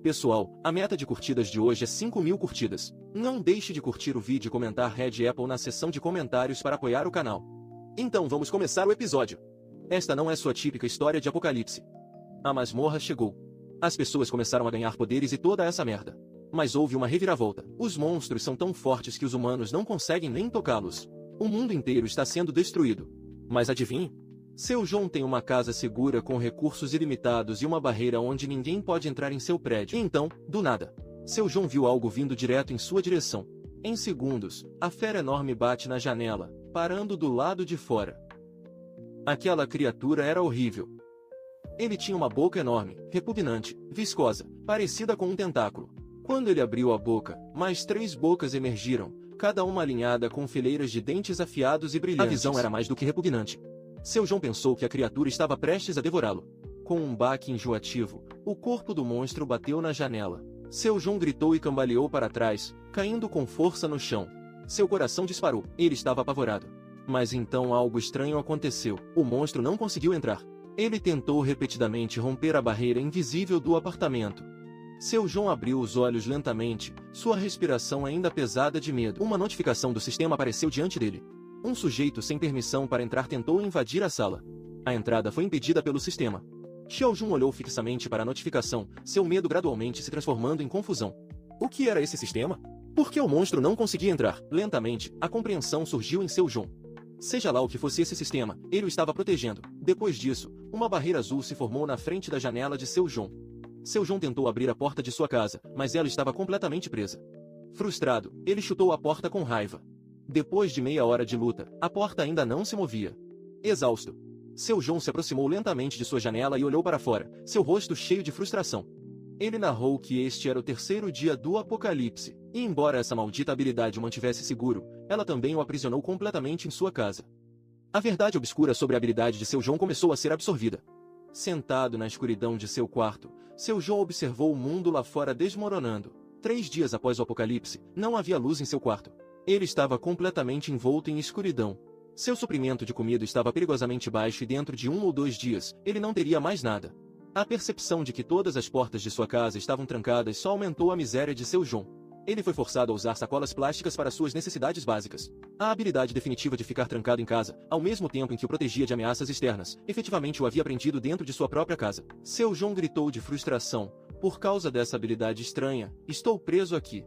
Pessoal, a meta de curtidas de hoje é 5.000 curtidas. Não deixe de curtir o vídeo e comentar Red Apple na seção de comentários para apoiar o canal. Então vamos começar o episódio. Esta não é sua típica história de apocalipse. A masmorra chegou. As pessoas começaram a ganhar poderes e toda essa merda. Mas houve uma reviravolta. Os monstros são tão fortes que os humanos não conseguem nem tocá-los. O mundo inteiro está sendo destruído. Mas adivinhe? Seu João tem uma casa segura com recursos ilimitados e uma barreira onde ninguém pode entrar em seu prédio. Então, do nada, Seu João viu algo vindo direto em sua direção. Em segundos, a fera enorme bate na janela, parando do lado de fora. Aquela criatura era horrível. Ele tinha uma boca enorme, repugnante, viscosa, parecida com um tentáculo. Quando ele abriu a boca, mais 3 bocas emergiram, cada uma alinhada com fileiras de dentes afiados e brilhantes. A visão era mais do que repugnante. Seu João pensou que a criatura estava prestes a devorá-lo. Com um baque enjoativo, o corpo do monstro bateu na janela. Seu João gritou e cambaleou para trás, caindo com força no chão. Seu coração disparou. Ele estava apavorado. Mas então algo estranho aconteceu. O monstro não conseguiu entrar. Ele tentou repetidamente romper a barreira invisível do apartamento. Seu João abriu os olhos lentamente, sua respiração ainda pesada de medo. Uma notificação do sistema apareceu diante dele. Um sujeito sem permissão para entrar tentou invadir a sala. A entrada foi impedida pelo sistema. Xiao Jun olhou fixamente para a notificação, seu medo gradualmente se transformando em confusão. O que era esse sistema? Por que o monstro não conseguia entrar? Lentamente, a compreensão surgiu em Seu João. Seja lá o que fosse esse sistema, ele o estava protegendo. Depois disso, uma barreira azul se formou na frente da janela de Seu João. Seu João tentou abrir a porta de sua casa, mas ela estava completamente presa. Frustrado, ele chutou a porta com raiva. Depois de meia hora de luta, a porta ainda não se movia. Exausto, Seu João se aproximou lentamente de sua janela e olhou para fora, seu rosto cheio de frustração. Ele narrou que este era o 3º dia do apocalipse, e embora essa maldita habilidade o mantivesse seguro, ela também o aprisionou completamente em sua casa. A verdade obscura sobre a habilidade de Seu João começou a ser absorvida. Sentado na escuridão de seu quarto, Seu João observou o mundo lá fora desmoronando. 3 dias após o apocalipse, não havia luz em seu quarto. Ele estava completamente envolto em escuridão. Seu suprimento de comida estava perigosamente baixo e dentro de 1 ou 2 dias, ele não teria mais nada. A percepção de que todas as portas de sua casa estavam trancadas só aumentou a miséria de Seu João. Ele foi forçado a usar sacolas plásticas para suas necessidades básicas. A habilidade definitiva de ficar trancado em casa, ao mesmo tempo em que o protegia de ameaças externas, efetivamente o havia aprendido dentro de sua própria casa. Seu João gritou de frustração. Por causa dessa habilidade estranha, estou preso aqui.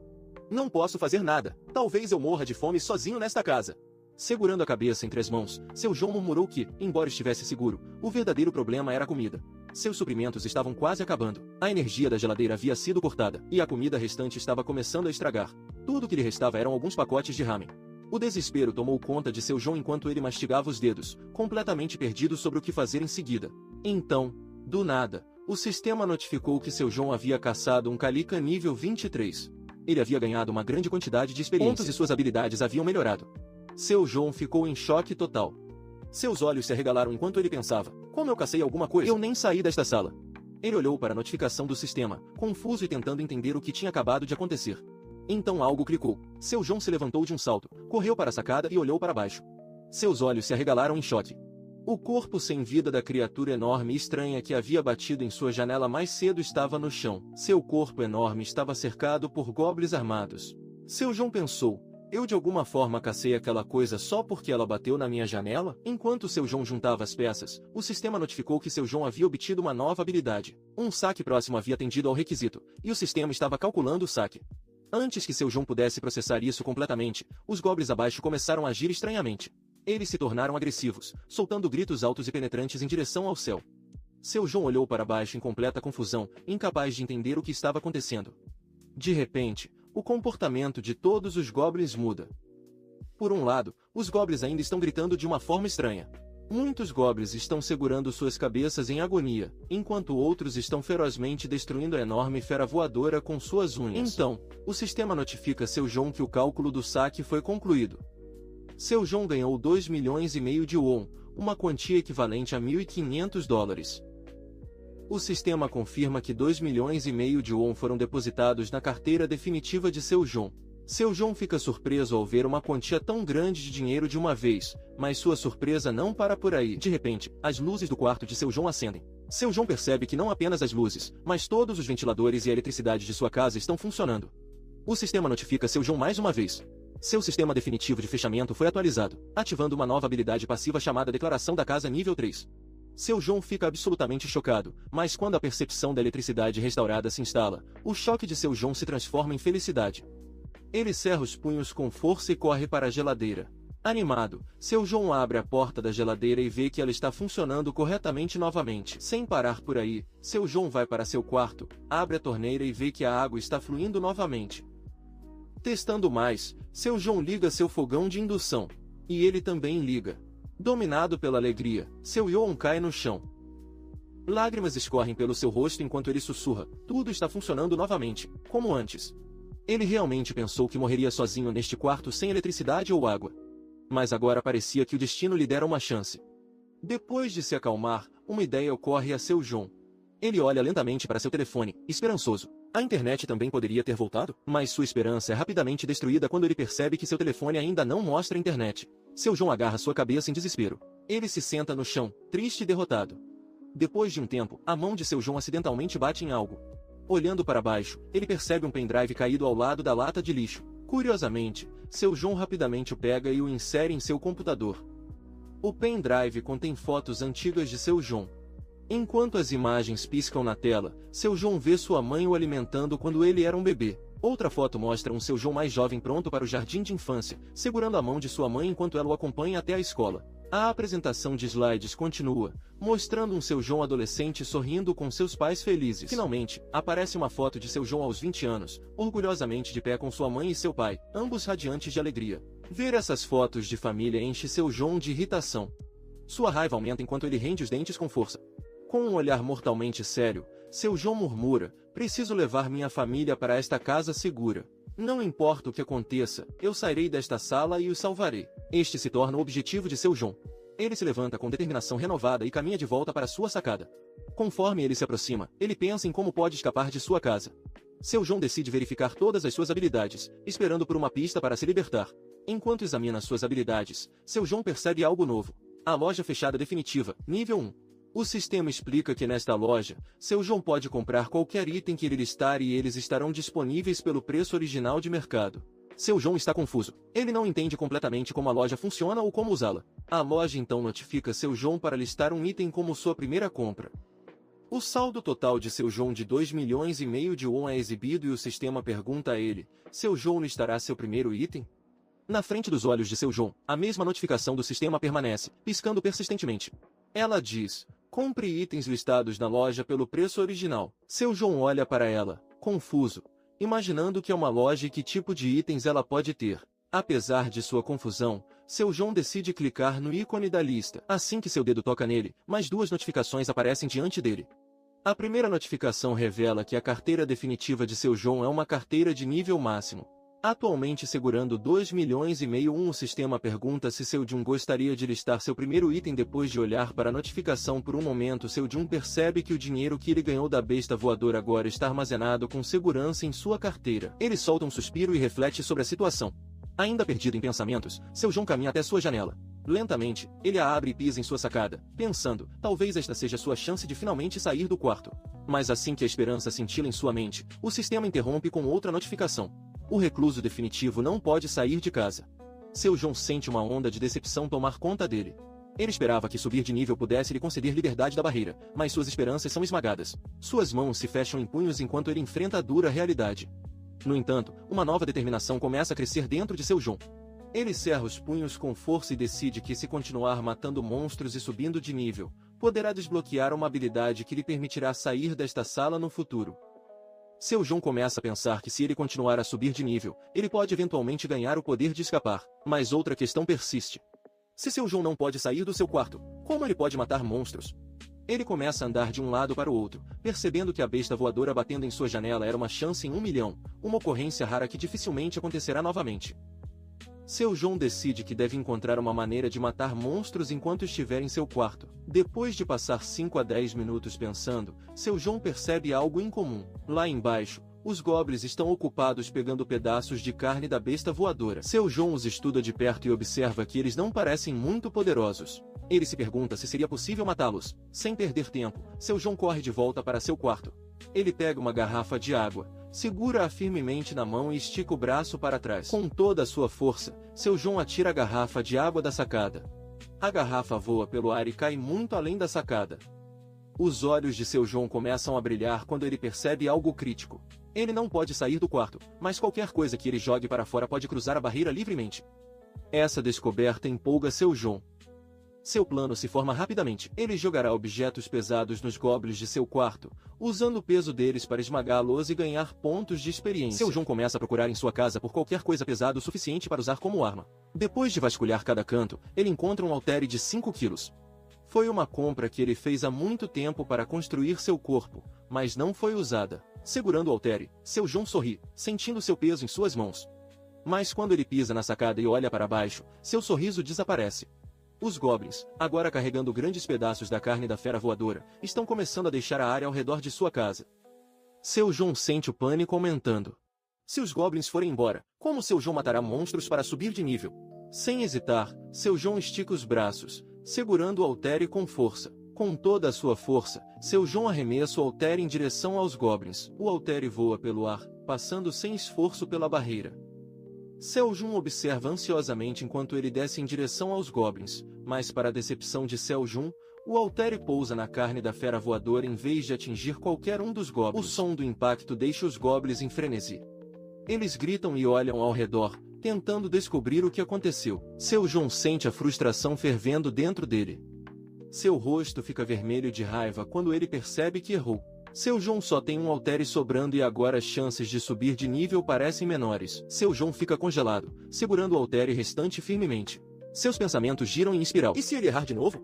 Não posso fazer nada. Talvez eu morra de fome sozinho nesta casa. Segurando a cabeça entre as mãos, Seu João murmurou que, embora estivesse seguro, o verdadeiro problema era a comida. Seus suprimentos estavam quase acabando. A energia da geladeira havia sido cortada, e a comida restante estava começando a estragar. Tudo o que lhe restava eram alguns pacotes de ramen. O desespero tomou conta de Seu João enquanto ele mastigava os dedos, completamente perdido sobre o que fazer em seguida. Então, do nada, o sistema notificou que Seu João havia caçado um Calica nível 23. Ele havia ganhado uma grande quantidade de experiência. Pontos e suas habilidades haviam melhorado. Seu João ficou em choque total. Seus olhos se arregalaram enquanto ele pensava, como eu cacei alguma coisa? Eu nem saí desta sala. Ele olhou para a notificação do sistema, confuso e tentando entender o que tinha acabado de acontecer. Então algo clicou. Seu João se levantou de um salto, correu para a sacada e olhou para baixo. Seus olhos se arregalaram em choque. O corpo sem vida da criatura enorme e estranha que havia batido em sua janela mais cedo estava no chão. Seu corpo enorme estava cercado por goblins armados. Seu João pensou, eu de alguma forma cacei aquela coisa só porque ela bateu na minha janela? Enquanto Seu João juntava as peças, o sistema notificou que Seu João havia obtido uma nova habilidade. Um saque próximo havia atendido ao requisito, e o sistema estava calculando o saque. Antes que Seu João pudesse processar isso completamente, os goblins abaixo começaram a agir estranhamente. Eles se tornaram agressivos, soltando gritos altos e penetrantes em direção ao céu. Seu João olhou para baixo em completa confusão, incapaz de entender o que estava acontecendo. De repente, o comportamento de todos os goblins muda. Por um lado, os goblins ainda estão gritando de uma forma estranha. Muitos goblins estão segurando suas cabeças em agonia, enquanto outros estão ferozmente destruindo a enorme fera voadora com suas unhas. Então, o sistema notifica Seu João que o cálculo do saque foi concluído. Seu João ganhou 2,5 milhões de won, uma quantia equivalente a $1.500. O sistema confirma que 2,5 milhões de won foram depositados na carteira definitiva de Seu João. Seu João fica surpreso ao ver uma quantia tão grande de dinheiro de uma vez, mas sua surpresa não para por aí. De repente, as luzes do quarto de Seu João acendem. Seu João percebe que não apenas as luzes, mas todos os ventiladores e a eletricidade de sua casa estão funcionando. O sistema notifica Seu João mais uma vez. Seu sistema definitivo de fechamento foi atualizado, ativando uma nova habilidade passiva chamada Declaração da Casa Nível 3. Seu João fica absolutamente chocado, mas quando a percepção da eletricidade restaurada se instala, o choque de Seu João se transforma em felicidade. Ele cerra os punhos com força e corre para a geladeira. Animado, Seu João abre a porta da geladeira e vê que ela está funcionando corretamente novamente. Sem parar por aí, Seu João vai para seu quarto, abre a torneira e vê que a água está fluindo novamente. Testando mais, Seu João liga seu fogão de indução. E ele também liga. Dominado pela alegria, Seu João cai no chão. Lágrimas escorrem pelo seu rosto enquanto ele sussurra: tudo está funcionando novamente, como antes. Ele realmente pensou que morreria sozinho neste quarto sem eletricidade ou água. Mas agora parecia que o destino lhe dera uma chance. Depois de se acalmar, uma ideia ocorre a Seu João. Ele olha lentamente para seu telefone, esperançoso. A internet também poderia ter voltado, mas sua esperança é rapidamente destruída quando ele percebe que seu telefone ainda não mostra internet. Seu João agarra sua cabeça em desespero. Ele se senta no chão, triste e derrotado. Depois de um tempo, a mão de Seu João acidentalmente bate em algo. Olhando para baixo, ele percebe um pendrive caído ao lado da lata de lixo. Curiosamente, Seu João rapidamente o pega e o insere em seu computador. O pendrive contém fotos antigas de Seu João. Enquanto as imagens piscam na tela, Seu João vê sua mãe o alimentando quando ele era um bebê. Outra foto mostra um Seu João mais jovem pronto para o jardim de infância, segurando a mão de sua mãe enquanto ela o acompanha até a escola. A apresentação de slides continua, mostrando um Seu João adolescente sorrindo com seus pais felizes. Finalmente, aparece uma foto de Seu João aos 20 anos, orgulhosamente de pé com sua mãe e seu pai, ambos radiantes de alegria. Ver essas fotos de família enche Seu João de irritação. Sua raiva aumenta enquanto ele rende os dentes com força. Com um olhar mortalmente sério, Seu João murmura: preciso levar minha família para esta casa segura. Não importa o que aconteça, eu sairei desta sala e os salvarei. Este se torna o objetivo de Seu João. Ele se levanta com determinação renovada e caminha de volta para sua sacada. Conforme ele se aproxima, ele pensa em como pode escapar de sua casa. Seu João decide verificar todas as suas habilidades, esperando por uma pista para se libertar. Enquanto examina suas habilidades, Seu João percebe algo novo. A loja fechada definitiva, nível 1. O sistema explica que nesta loja, Seu João pode comprar qualquer item que ele listar e eles estarão disponíveis pelo preço original de mercado. Seu João está confuso. Ele não entende completamente como a loja funciona ou como usá-la. A loja então notifica Seu João para listar um item como sua primeira compra. O saldo total de Seu João de 2,5 milhões de won é exibido e o sistema pergunta a ele: Seu João listará seu primeiro item? Na frente dos olhos de Seu João, a mesma notificação do sistema permanece, piscando persistentemente. Ela diz: compre itens listados na loja pelo preço original. Seu João olha para ela, confuso, imaginando que é uma loja e que tipo de itens ela pode ter. Apesar de sua confusão, Seu João decide clicar no ícone da lista. Assim que seu dedo toca nele, mais duas notificações aparecem diante dele. A primeira notificação revela que a carteira definitiva de Seu João é uma carteira de nível máximo. Atualmente segurando 2,5 milhões, o sistema pergunta se Seu João gostaria de listar seu primeiro item. Depois de olhar para a notificação por um momento, Seu João percebe que o dinheiro que ele ganhou da besta voadora agora está armazenado com segurança em sua carteira. Ele solta um suspiro e reflete sobre a situação. Ainda perdido em pensamentos, Seu João caminha até sua janela. Lentamente, ele a abre e pisa em sua sacada, pensando: talvez esta seja sua chance de finalmente sair do quarto. Mas assim que a esperança cintila em sua mente, o sistema interrompe com outra notificação. O recluso definitivo não pode sair de casa. Seu João sente uma onda de decepção tomar conta dele. Ele esperava que subir de nível pudesse lhe conceder liberdade da barreira, mas suas esperanças são esmagadas. Suas mãos se fecham em punhos enquanto ele enfrenta a dura realidade. No entanto, uma nova determinação começa a crescer dentro de Seu João. Ele cerra os punhos com força e decide que, se continuar matando monstros e subindo de nível, poderá desbloquear uma habilidade que lhe permitirá sair desta sala no futuro. Seu João começa a pensar que, se ele continuar a subir de nível, ele pode eventualmente ganhar o poder de escapar. Mas outra questão persiste. Se Seu João não pode sair do seu quarto, como ele pode matar monstros? Ele começa a andar de um lado para o outro, percebendo que a besta voadora batendo em sua janela era uma chance em 1 milhão, uma ocorrência rara que dificilmente acontecerá novamente. Seu João decide que deve encontrar uma maneira de matar monstros enquanto estiver em seu quarto. Depois de passar 5 a 10 minutos pensando, Seu João percebe algo incomum. Lá embaixo, os goblins estão ocupados pegando pedaços de carne da besta voadora. Seu João os estuda de perto e observa que eles não parecem muito poderosos. Ele se pergunta se seria possível matá-los. Sem perder tempo, seu João corre de volta para seu quarto. Ele pega uma garrafa de água, segura-a firmemente na mão e estica o braço para trás. Com toda a sua força, seu João atira a garrafa de água da sacada. A garrafa voa pelo ar e cai muito além da sacada. Os olhos de seu João começam a brilhar quando ele percebe algo crítico. Ele não pode sair do quarto, mas qualquer coisa que ele jogue para fora pode cruzar a barreira livremente. Essa descoberta empolga seu João. Seu plano se forma rapidamente. Ele jogará objetos pesados nos goblins de seu quarto, usando o peso deles para esmagá-los e ganhar pontos de experiência. Seu João começa a procurar em sua casa por qualquer coisa pesada o suficiente para usar como arma. Depois de vasculhar cada canto, ele encontra um haltere de 5 quilos. Foi uma compra que ele fez há muito tempo para construir seu corpo, mas não foi usada. Segurando o haltere, seu João sorri, sentindo seu peso em suas mãos. Mas quando ele pisa na sacada e olha para baixo, seu sorriso desaparece. Os goblins, agora carregando grandes pedaços da carne da fera voadora, estão começando a deixar a área ao redor de sua casa. Seu João sente o pânico aumentando. Se os goblins forem embora, como seu João matará monstros para subir de nível? Sem hesitar, seu João estica os braços, segurando o haltere com força. Com toda a sua força, seu João arremessa o haltere em direção aos goblins. O haltere voa pelo ar, passando sem esforço pela barreira. Seu João observa ansiosamente enquanto ele desce em direção aos goblins, mas para a decepção de Seu João, o haltere pousa na carne da fera voadora em vez de atingir qualquer um dos goblins. O som do impacto deixa os goblins em frenesi. Eles gritam e olham ao redor, tentando descobrir o que aconteceu. Seu João sente a frustração fervendo dentro dele. Seu rosto fica vermelho de raiva quando ele percebe que errou. Seu João só tem um haltere sobrando e agora as chances de subir de nível parecem menores. Seu João fica congelado, segurando o haltere restante firmemente. Seus pensamentos giram em espiral. E se ele errar de novo?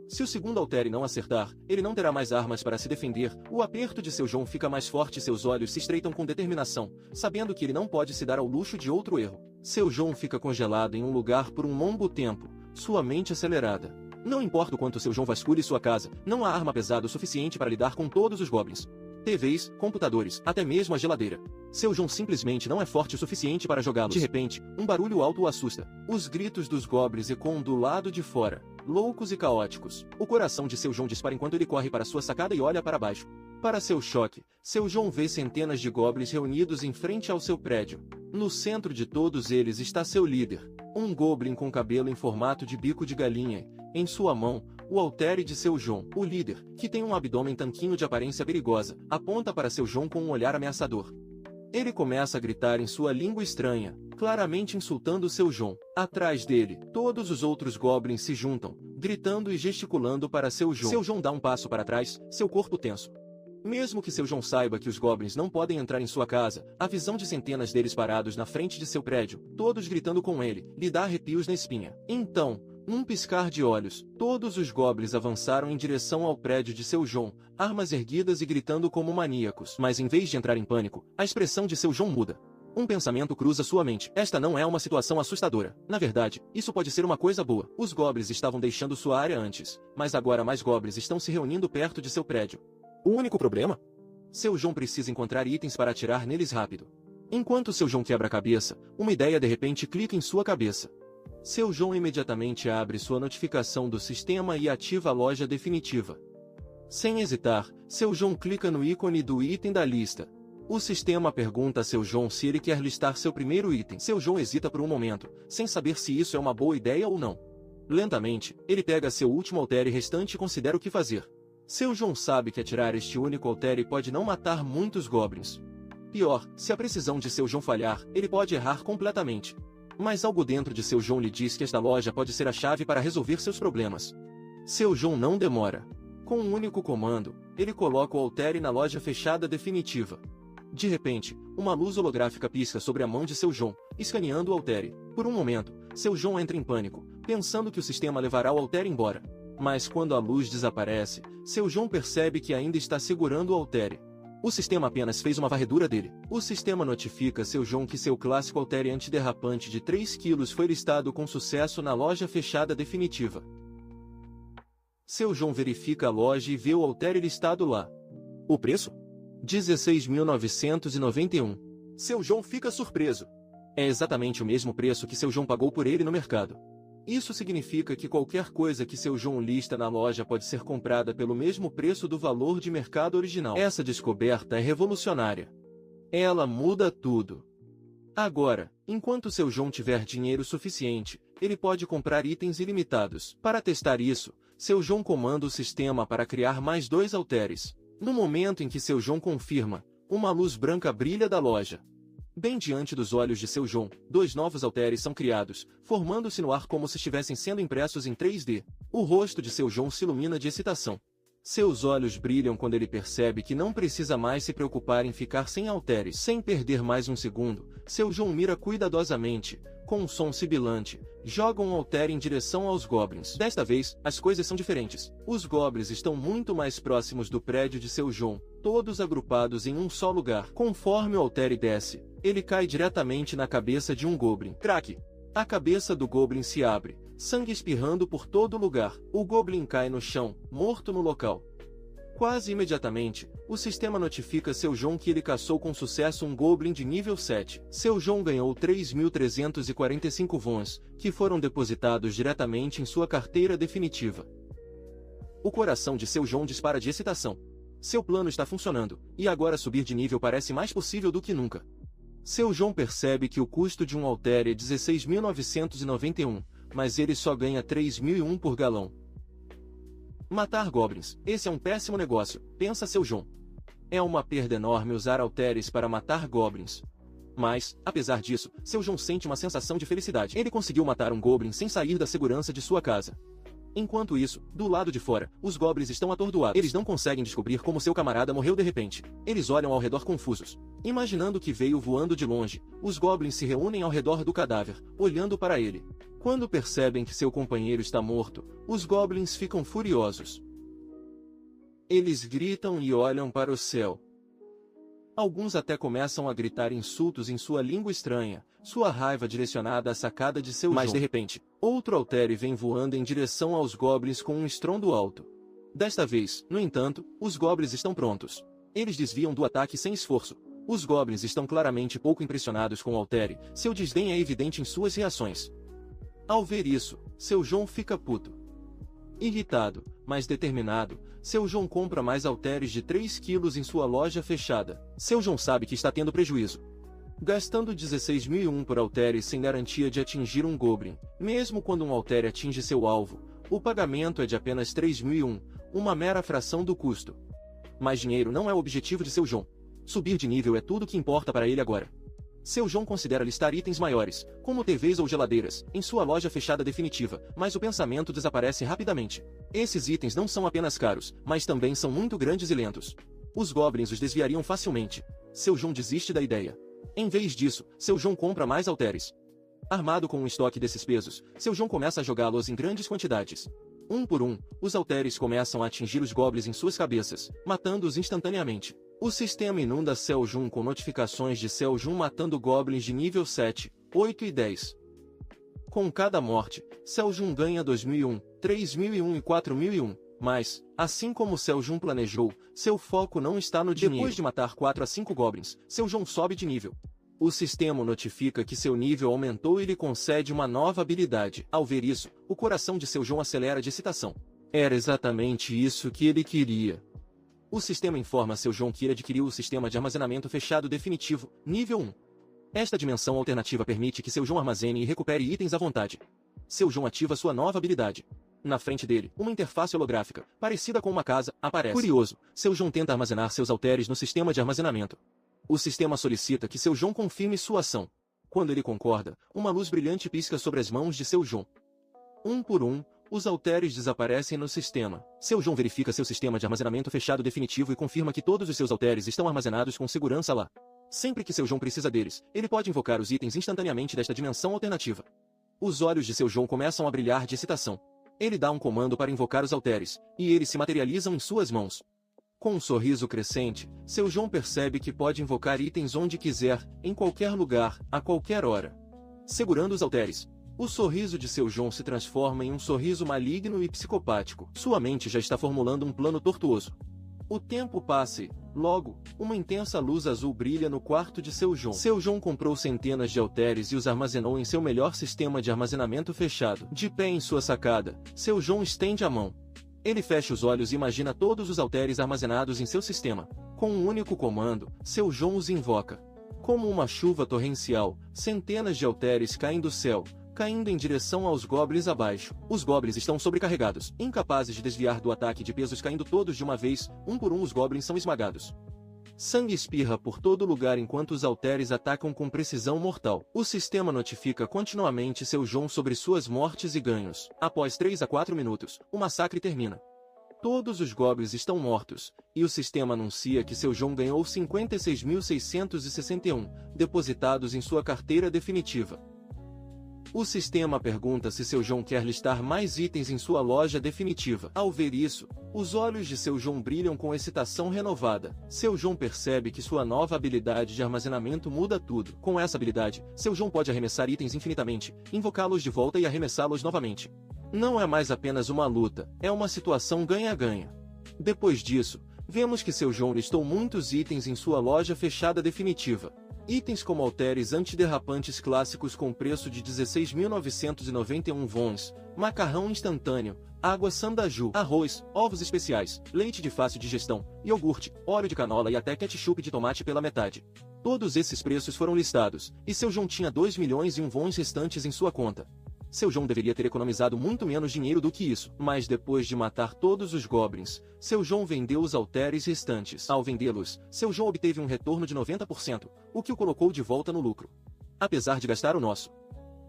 Se o segundo haltere não acertar, ele não terá mais armas para se defender. O aperto de seu João fica mais forte e seus olhos se estreitam com determinação, sabendo que ele não pode se dar ao luxo de outro erro. Seu João fica congelado em um lugar por um longo tempo, sua mente acelerada. Não importa o quanto seu João vasculhe sua casa, não há arma pesada o suficiente para lidar com todos os goblins. TVs, computadores, até mesmo a geladeira. Seu João simplesmente não é forte o suficiente para jogá-los. De repente, um barulho alto o assusta. Os gritos dos goblins ecoam do lado de fora, loucos e caóticos. O coração de seu João dispara enquanto ele corre para sua sacada e olha para baixo. Para seu choque, seu João vê centenas de goblins reunidos em frente ao seu prédio. No centro de todos eles está seu líder, um goblin com cabelo em formato de bico de galinha. Em sua mão, o haltere de seu João. O líder, que tem um abdômen tanquinho de aparência perigosa, aponta para seu João com um olhar ameaçador. Ele começa a gritar em sua língua estranha, claramente insultando seu João. Atrás dele, todos os outros goblins se juntam, gritando e gesticulando para seu João. Seu João dá um passo para trás, seu corpo tenso. Mesmo que seu João saiba que os goblins não podem entrar em sua casa, a visão de centenas deles parados na frente de seu prédio, todos gritando com ele, lhe dá arrepios na espinha. Então, num piscar de olhos, todos os goblins avançaram em direção ao prédio de seu João, armas erguidas e gritando como maníacos. Mas em vez de entrar em pânico, a expressão de seu João muda. Um pensamento cruza sua mente. Esta não é uma situação assustadora. Na verdade, isso pode ser uma coisa boa. Os goblins estavam deixando sua área antes, mas agora mais goblins estão se reunindo perto de seu prédio. O único problema? Seu João precisa encontrar itens para atirar neles rápido. Enquanto seu João quebra a cabeça, uma ideia de repente clica em sua cabeça. Seu João imediatamente abre sua notificação do sistema e ativa a loja definitiva. Sem hesitar, seu João clica no ícone do item da lista. O sistema pergunta a seu João se ele quer listar seu primeiro item. Seu João hesita por um momento, sem saber se isso é uma boa ideia ou não. Lentamente, ele pega seu último haltere restante e considera o que fazer. Seu João sabe que atirar este único haltere pode não matar muitos goblins. Pior, se a precisão de seu João falhar, ele pode errar completamente. Mas algo dentro de seu João lhe diz que esta loja pode ser a chave para resolver seus problemas. Seu João não demora. Com um único comando, ele coloca o haltere na loja fechada definitiva. De repente, uma luz holográfica pisca sobre a mão de seu João, escaneando o haltere. Por um momento, seu João entra em pânico, pensando que o sistema levará o haltere embora. Mas quando a luz desaparece, seu João percebe que ainda está segurando o haltere. O sistema apenas fez uma varredura dele. O sistema notifica seu João que seu clássico haltere antiderrapante de 3 kg foi listado com sucesso na loja fechada definitiva. Seu João verifica a loja e vê o haltere listado lá. O preço? 16.991. Seu João fica surpreso. É exatamente o mesmo preço que seu João pagou por ele no mercado. Isso significa que qualquer coisa que seu João lista na loja pode ser comprada pelo mesmo preço do valor de mercado original. Essa descoberta é revolucionária. Ela muda tudo. Agora, enquanto seu João tiver dinheiro suficiente, ele pode comprar itens ilimitados. Para testar isso, seu João comanda o sistema para criar mais 2 halteres. No momento em que seu João confirma, uma luz branca brilha da loja. Bem diante dos olhos de seu João, 2 novos halteres são criados, formando-se no ar como se estivessem sendo impressos em 3D. O rosto de seu João se ilumina de excitação. Seus olhos brilham quando ele percebe que não precisa mais se preocupar em ficar sem halteres. Sem perder mais um segundo, seu João mira cuidadosamente, com um som sibilante, joga um halter em direção aos goblins. Desta vez, as coisas são diferentes. Os goblins estão muito mais próximos do prédio de seu João, todos agrupados em um só lugar. Conforme o halter desce, ele cai diretamente na cabeça de um goblin. Crack! A cabeça do goblin se abre, sangue espirrando por todo lugar. O goblin cai no chão, morto no local. Quase imediatamente, o sistema notifica seu João que ele caçou com sucesso um goblin de nível 7. Seu João ganhou 3.345 vons, que foram depositados diretamente em sua carteira definitiva. O coração de seu João dispara de excitação. Seu plano está funcionando, e agora subir de nível parece mais possível do que nunca. Seu João percebe que o custo de um halter é 16.991, mas ele só ganha 3.001 por galão. Matar goblins, esse é um péssimo negócio, pensa seu João. É uma perda enorme usar halteres para matar goblins. Mas, apesar disso, seu João sente uma sensação de felicidade. Ele conseguiu matar um goblin sem sair da segurança de sua casa. Enquanto isso, do lado de fora, os goblins estão atordoados. Eles não conseguem descobrir como seu camarada morreu de repente. Eles olham ao redor confusos. Imaginando que veio voando de longe, os goblins se reúnem ao redor do cadáver, olhando para ele. Quando percebem que seu companheiro está morto, os goblins ficam furiosos. Eles gritam e olham para o céu. Alguns até começam a gritar insultos em sua língua estranha, sua raiva direcionada à sacada de seu João. Mas de repente, outro halter vem voando em direção aos goblins com um estrondo alto. Desta vez, no entanto, os goblins estão prontos. Eles desviam do ataque sem esforço. Os goblins estão claramente pouco impressionados com o halter, seu desdém é evidente em suas reações. Ao ver isso, seu João fica puto. Irritado, mas determinado, seu João compra mais halteres de 3 quilos em sua loja fechada. Seu João sabe que está tendo prejuízo. Gastando 16.001 por halteres sem garantia de atingir um goblin, mesmo quando um halter atinge seu alvo, o pagamento é de apenas 3.001, uma mera fração do custo. Mas dinheiro não é o objetivo de seu João. Subir de nível é tudo que importa para ele agora. Seu João considera listar itens maiores, como TVs ou geladeiras, em sua loja fechada definitiva, mas o pensamento desaparece rapidamente. Esses itens não são apenas caros, mas também são muito grandes e lentos. Os goblins os desviariam facilmente. Seu João desiste da ideia. Em vez disso, seu João compra mais halteres. Armado com um estoque desses pesos, seu João começa a jogá-los em grandes quantidades. Um por um, os halteres começam a atingir os goblins em suas cabeças, matando-os instantaneamente. O sistema inunda seu João com notificações de seu João matando goblins de nível 7, 8 e 10. Com cada morte, seu João ganha 2.001, 3.001 e 4.001. Mas, assim como seu João planejou, seu foco não está no dinheiro. Depois de matar 4 a 5 goblins, seu João sobe de nível. O sistema notifica que seu nível aumentou e lhe concede uma nova habilidade. Ao ver isso, o coração de seu João acelera de excitação. Era exatamente isso que ele queria. O sistema informa a seu João que ele adquiriu o sistema de armazenamento fechado definitivo, nível 1. Esta dimensão alternativa permite que seu João armazene e recupere itens à vontade. Seu João ativa sua nova habilidade. Na frente dele, uma interface holográfica, parecida com uma casa, aparece. Curioso, seu João tenta armazenar seus halteres no sistema de armazenamento. O sistema solicita que seu João confirme sua ação. Quando ele concorda, uma luz brilhante pisca sobre as mãos de seu João. Um por um, os halteres desaparecem no sistema. Seu João verifica seu sistema de armazenamento fechado definitivo e confirma que todos os seus halteres estão armazenados com segurança lá. Sempre que seu João precisa deles, ele pode invocar os itens instantaneamente desta dimensão alternativa. Os olhos de seu João começam a brilhar de excitação. Ele dá um comando para invocar os halteres, e eles se materializam em suas mãos. Com um sorriso crescente, seu João percebe que pode invocar itens onde quiser, em qualquer lugar, a qualquer hora. Segurando os halteres, o sorriso de seu João se transforma em um sorriso maligno e psicopático. Sua mente já está formulando um plano tortuoso. O tempo passa e, Logo, uma intensa luz azul brilha no quarto de Seu João. Seu João comprou centenas de halteres e os armazenou em seu melhor sistema de armazenamento fechado. De pé em sua sacada, Seu João estende a mão. Ele fecha os olhos e imagina todos os halteres armazenados em seu sistema. Com um único comando, Seu João os invoca. Como uma chuva torrencial, centenas de halteres caem do céu, caindo em direção aos goblins abaixo. Os goblins estão sobrecarregados, incapazes de desviar do ataque de pesos, caindo todos de uma vez, um por um os goblins são esmagados. Sangue espirra por todo lugar enquanto os halteres atacam com precisão mortal. O sistema notifica continuamente Seu João sobre suas mortes e ganhos. Após 3 a 4 minutos, o massacre termina. Todos os goblins estão mortos, e o sistema anuncia que Seu João ganhou 56.661, depositados em sua carteira definitiva. O sistema pergunta se Seu João quer listar mais itens em sua loja definitiva. Ao ver isso, os olhos de Seu João brilham com excitação renovada. Seu João percebe que sua nova habilidade de armazenamento muda tudo. Com essa habilidade, Seu João pode arremessar itens infinitamente, invocá-los de volta e arremessá-los novamente. Não é mais apenas uma luta, é uma situação ganha-ganha. Depois disso, vemos que Seu João listou muitos itens em sua loja fechada definitiva. Itens como halteres antiderrapantes clássicos com preço de 16.991 wons, macarrão instantâneo, água Sandaju, arroz, ovos especiais, leite de fácil digestão, iogurte, óleo de canola e até ketchup de tomate pela metade. Todos esses preços foram listados, e Seu João tinha 2 milhões e 1 wons restantes em sua conta. Seu João deveria ter economizado muito menos dinheiro do que isso, mas depois de matar todos os goblins, Seu João vendeu os halteres restantes. Ao vendê-los, Seu João obteve um retorno de 90%, o que o colocou de volta no lucro. Apesar de gastar o nosso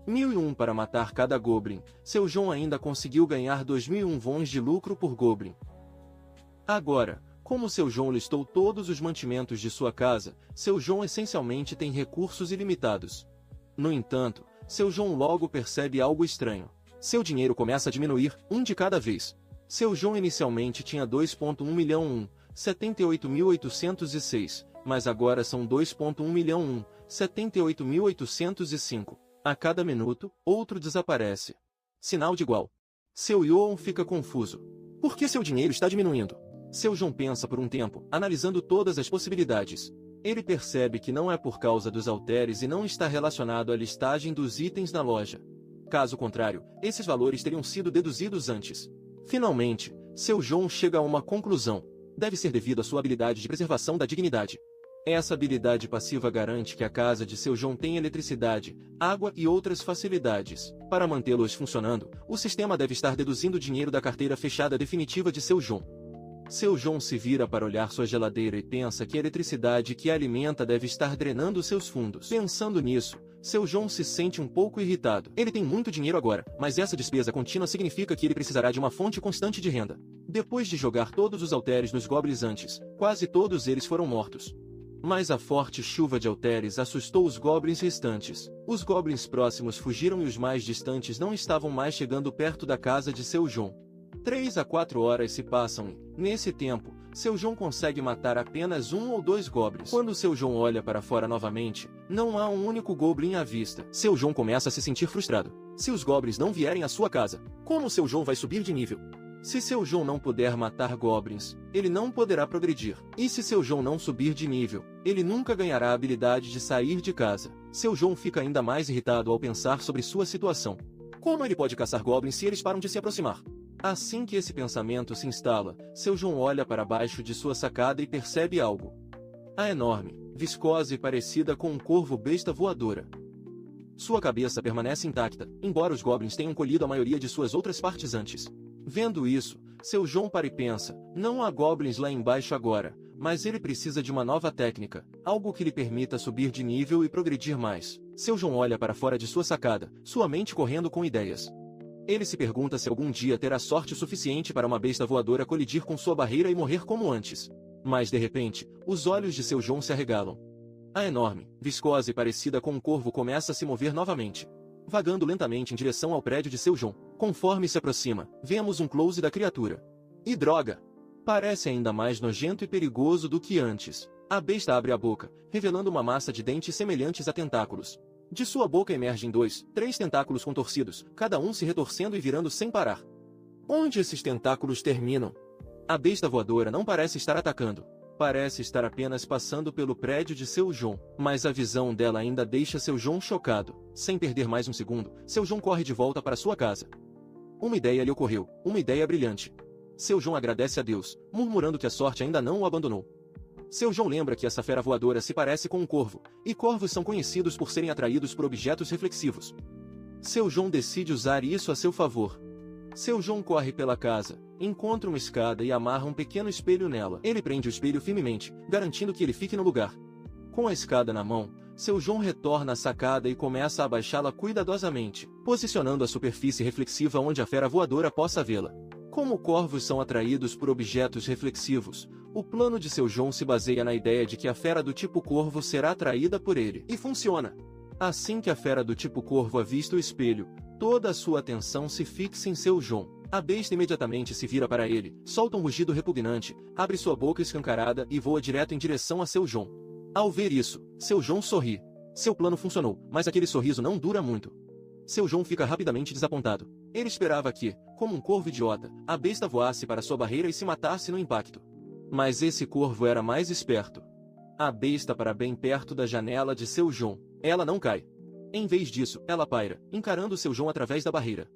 1.001 para matar cada goblin, Seu João ainda conseguiu ganhar 2.001 wons de lucro por goblin. Agora, como Seu João listou todos os mantimentos de sua casa, Seu João essencialmente tem recursos ilimitados. No entanto, Seu João logo percebe algo estranho. Seu dinheiro começa a diminuir, um de cada vez. Seu João inicialmente tinha 2,1 milhão 78.806, mas agora são 2,1 milhão 78.805. A cada minuto, outro desaparece. Sinal de igual. Seu João fica confuso. Por que seu dinheiro está diminuindo? Seu João pensa por um tempo, analisando todas as possibilidades. Ele percebe que não é por causa dos halteres e não está relacionado à listagem dos itens na loja. Caso contrário, esses valores teriam sido deduzidos antes. Finalmente, Seu João chega a uma conclusão. Deve ser devido à sua habilidade de preservação da dignidade. Essa habilidade passiva garante que a casa de Seu João tem eletricidade, água e outras facilidades. Para mantê-los funcionando, o sistema deve estar deduzindo dinheiro da carteira fechada definitiva de Seu João. Seu João se vira para olhar sua geladeira e pensa que a eletricidade que a alimenta deve estar drenando seus fundos. Pensando nisso, Seu João se sente um pouco irritado. Ele tem muito dinheiro agora, mas essa despesa contínua significa que ele precisará de uma fonte constante de renda. Depois de jogar todos os halteres nos goblins antes, quase todos eles foram mortos. Mas a forte chuva de halteres assustou os goblins restantes. Os goblins próximos fugiram e os mais distantes não estavam mais chegando perto da casa de Seu João. 3 a 4 horas se passam e, nesse tempo, Seu João consegue matar apenas 1 ou 2 goblins. Quando Seu João olha para fora novamente, não há um único goblin à vista. Seu João começa a se sentir frustrado. Se os goblins não vierem à sua casa, como Seu João vai subir de nível? Se Seu João não puder matar goblins, ele não poderá progredir. E se Seu João não subir de nível, ele nunca ganhará a habilidade de sair de casa. Seu João fica ainda mais irritado ao pensar sobre sua situação. Como ele pode caçar goblins se eles param de se aproximar? Assim que esse pensamento se instala, Seu João olha para baixo de sua sacada e percebe algo. A enorme, viscosa e parecida com um corvo besta voadora. Sua cabeça permanece intacta, embora os goblins tenham colhido a maioria de suas outras partes antes. Vendo isso, Seu João para e pensa, não há goblins lá embaixo agora, mas ele precisa de uma nova técnica, algo que lhe permita subir de nível e progredir mais. Seu João olha para fora de sua sacada, sua mente correndo com ideias. Ele se pergunta se algum dia terá sorte suficiente para uma besta voadora colidir com sua barreira e morrer como antes. Mas de repente, os olhos de Seu João se arregalam. A enorme, viscosa e parecida com um corvo começa a se mover novamente, vagando lentamente em direção ao prédio de Seu João. Conforme se aproxima, vemos um close da criatura. E droga! Parece ainda mais nojento e perigoso do que antes. A besta abre a boca, revelando uma massa de dentes semelhantes a tentáculos. De sua boca emergem 2, 3 tentáculos contorcidos, cada um se retorcendo e virando sem parar. Onde esses tentáculos terminam? A besta voadora não parece estar atacando. parece estar apenas passando pelo prédio de seu João, mas a visão dela ainda deixa seu João chocado. Sem perder mais um segundo, seu João corre de volta para sua casa. Uma ideia lhe ocorreu, uma ideia brilhante. Seu João agradece a Deus, murmurando que a sorte ainda não o abandonou. Seu João lembra que essa fera voadora se parece com um corvo, e corvos são conhecidos por serem atraídos por objetos reflexivos. Seu João decide usar isso a seu favor. Seu João corre pela casa, encontra uma escada e amarra um pequeno espelho nela. Ele prende o espelho firmemente, garantindo que ele fique no lugar. Com a escada na mão, seu João retorna à sacada e começa a abaixá-la cuidadosamente, posicionando a superfície reflexiva onde a fera voadora possa vê-la. Como corvos são atraídos por objetos reflexivos, o plano de seu João se baseia na ideia de que a fera do tipo corvo será atraída por ele. E funciona! Assim que a fera do tipo corvo avista o espelho, toda a sua atenção se fixa em seu João. A besta imediatamente se vira para ele, solta um rugido repugnante, abre sua boca escancarada e voa direto em direção a seu João. Ao ver isso, seu João sorri. Seu plano funcionou, mas aquele sorriso não dura muito. Seu João fica rapidamente desapontado. Ele esperava que, como um corvo idiota, a besta voasse para sua barreira e se matasse no impacto. Mas esse corvo era mais esperto. A besta para bem perto da janela de seu João. Ela não cai. Em vez disso, ela paira, encarando seu João através da barreira.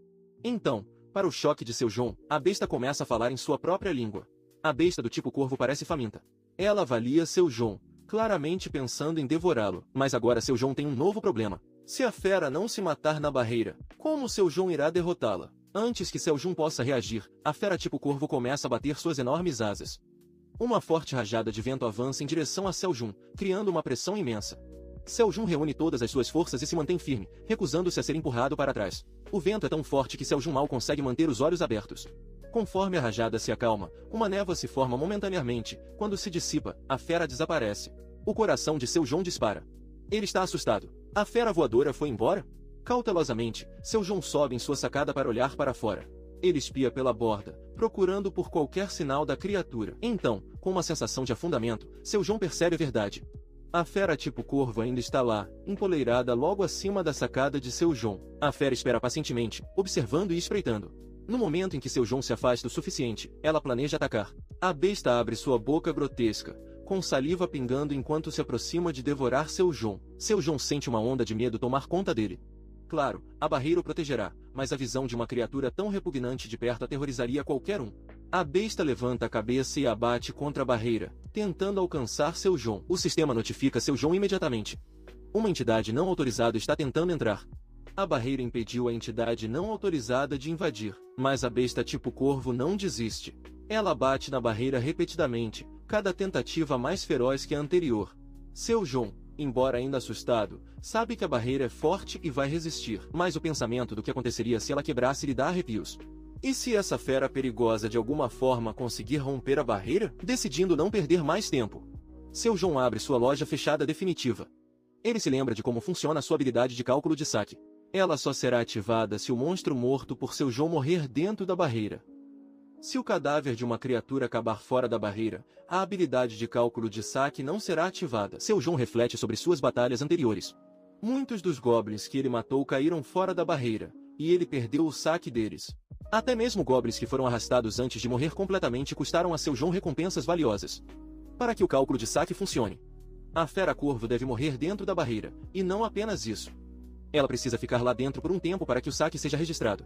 Então, para o choque de seu João, a besta começa a falar em sua própria língua. A besta do tipo corvo parece faminta. Ela avalia seu João, claramente pensando em devorá-lo. Mas agora seu João tem um novo problema. Se a fera não se matar na barreira, como seu João irá derrotá-la? Antes que seu João possa reagir, a fera tipo corvo começa a bater suas enormes asas. Uma forte rajada de vento avança em direção a seu João, criando uma pressão imensa. Seu João reúne todas as suas forças e se mantém firme, recusando-se a ser empurrado para trás. O vento é tão forte que seu João mal consegue manter os olhos abertos. Conforme a rajada se acalma, uma névoa se forma momentaneamente. Quando se dissipa, a fera desaparece. O coração de seu João dispara. Ele está assustado. A fera voadora foi embora? Cautelosamente, seu João sobe em sua sacada para olhar para fora. Ele espia pela borda, procurando por qualquer sinal da criatura. Então, com uma sensação de afundamento, seu João percebe a verdade. A fera tipo corvo ainda está lá, empoleirada logo acima da sacada de seu João. A fera espera pacientemente, observando e espreitando. No momento em que seu João se afasta o suficiente, ela planeja atacar. A besta abre sua boca grotesca, com saliva pingando enquanto se aproxima de devorar seu João. Seu João sente uma onda de medo tomar conta dele. Claro, a barreira o protegerá, mas a visão de uma criatura tão repugnante de perto aterrorizaria qualquer um. A besta levanta a cabeça e abate contra a barreira, tentando alcançar seu João. O sistema notifica seu João imediatamente. Uma entidade não autorizada está tentando entrar. A barreira impediu a entidade não autorizada de invadir, mas a besta tipo corvo não desiste. Ela bate na barreira repetidamente, cada tentativa mais feroz que a anterior. Seu João, embora ainda assustado, sabe que a barreira é forte e vai resistir, mas o pensamento do que aconteceria se ela quebrasse lhe dá arrepios. E se essa fera perigosa de alguma forma conseguir romper a barreira? Decidindo não perder mais tempo, seu João abre sua loja fechada definitiva. Ele se lembra de como funciona a sua habilidade de cálculo de saque. Ela só será ativada se o monstro morto por seu João morrer dentro da barreira. Se o cadáver de uma criatura acabar fora da barreira, a habilidade de cálculo de saque não será ativada. Seu João reflete sobre suas batalhas anteriores. Muitos dos goblins que ele matou caíram fora da barreira, e ele perdeu o saque deles. Até mesmo goblins que foram arrastados antes de morrer completamente custaram a seu João recompensas valiosas. Para que o cálculo de saque funcione, a fera corvo deve morrer dentro da barreira, e não apenas isso. Ela precisa ficar lá dentro por um tempo para que o saque seja registrado.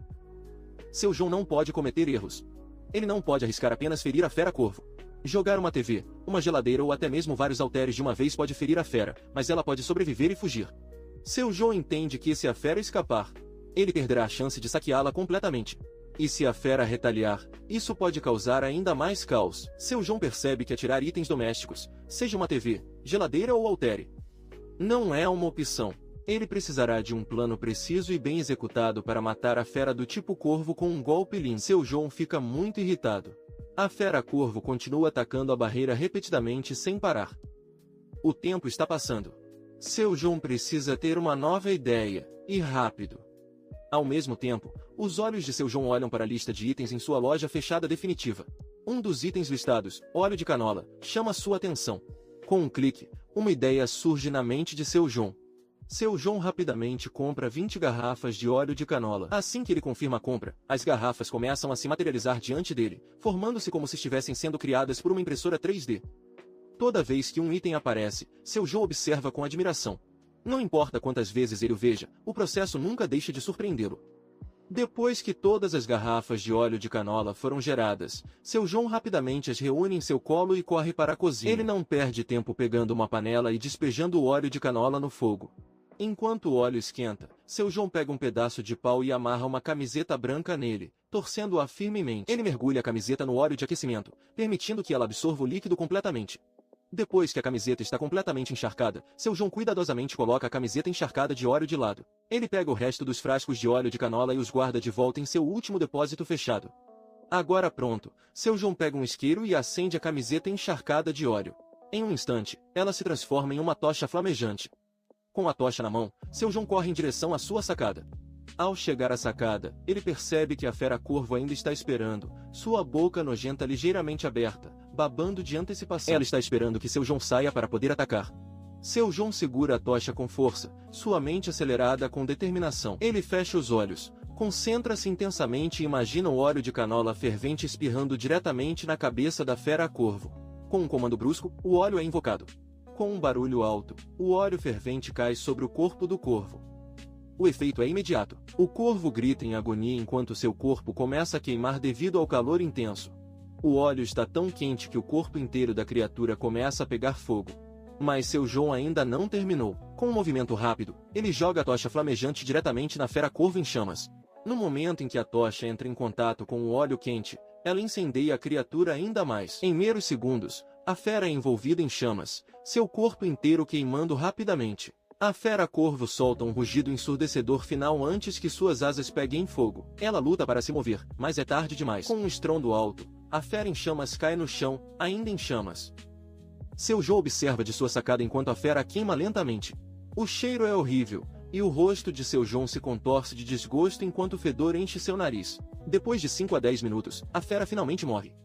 Seu João não pode cometer erros. Ele não pode arriscar apenas ferir a fera corvo. Jogar uma TV, uma geladeira ou até mesmo vários halteres de uma vez pode ferir a fera, mas ela pode sobreviver e fugir. Seu João entende que se a fera escapar, ele perderá a chance de saqueá-la completamente. E se a fera retaliar, isso pode causar ainda mais caos. Seu João percebe que atirar itens domésticos, seja uma TV, geladeira ou haltere, não é uma opção. Ele precisará de um plano preciso e bem executado para matar a fera do tipo corvo com um golpe limpo. Seu João fica muito irritado. A fera corvo continua atacando a barreira repetidamente sem parar. O tempo está passando. Seu João precisa ter uma nova ideia, e rápido. Ao mesmo tempo, os olhos de seu João olham para a lista de itens em sua loja fechada definitiva. Um dos itens listados, óleo de canola, chama sua atenção. Com um clique, uma ideia surge na mente de seu João. Seu João rapidamente compra 20 garrafas de óleo de canola. Assim que ele confirma a compra, as garrafas começam a se materializar diante dele, formando-se como se estivessem sendo criadas por uma impressora 3D. Toda vez que um item aparece, Seu João observa com admiração. Não importa quantas vezes ele o veja, o processo nunca deixa de surpreendê-lo. Depois que todas as garrafas de óleo de canola foram geradas, Seu João rapidamente as reúne em seu colo e corre para a cozinha. Ele não perde tempo pegando uma panela e despejando o óleo de canola no fogo. Enquanto o óleo esquenta, Seu João pega um pedaço de pau e amarra uma camiseta branca nele, torcendo-a firmemente. Ele mergulha a camiseta no óleo de aquecimento, permitindo que ela absorva o líquido completamente. Depois que a camiseta está completamente encharcada, Seu João cuidadosamente coloca a camiseta encharcada de óleo de lado. Ele pega o resto dos frascos de óleo de canola e os guarda de volta em seu último depósito fechado. Agora pronto, Seu João pega um isqueiro e acende a camiseta encharcada de óleo. Em um instante, ela se transforma em uma tocha flamejante. Com a tocha na mão, Seu João corre em direção à sua sacada. Ao chegar à sacada, ele percebe que a fera-corvo ainda está esperando, sua boca nojenta ligeiramente aberta, babando de antecipação. Ela está esperando que Seu João saia para poder atacar. Seu João segura a tocha com força, sua mente acelerada com determinação. Ele fecha os olhos, concentra-se intensamente e imagina o óleo de canola fervente espirrando diretamente na cabeça da fera-corvo. Com um comando brusco, o óleo é invocado. Com um barulho alto, o óleo fervente cai sobre o corpo do corvo. O efeito é imediato. O corvo grita em agonia enquanto seu corpo começa a queimar devido ao calor intenso. O óleo está tão quente que o corpo inteiro da criatura começa a pegar fogo. Mas Seu João ainda não terminou. Com um movimento rápido, ele joga a tocha flamejante diretamente na fera-corvo em chamas. No momento em que a tocha entra em contato com o óleo quente, ela incendeia a criatura ainda mais. Em meros segundos, a fera é envolvida em chamas, seu corpo inteiro queimando rapidamente. A fera-corvo solta um rugido ensurdecedor final antes que suas asas peguem fogo. Ela luta para se mover, mas é tarde demais. Com um estrondo alto, a fera em chamas cai no chão, ainda em chamas. Seu João observa de sua sacada enquanto a fera queima lentamente. O cheiro é horrível, e o rosto de Seu João se contorce de desgosto enquanto o fedor enche seu nariz. Depois de 5 a 10 minutos, a fera finalmente morre.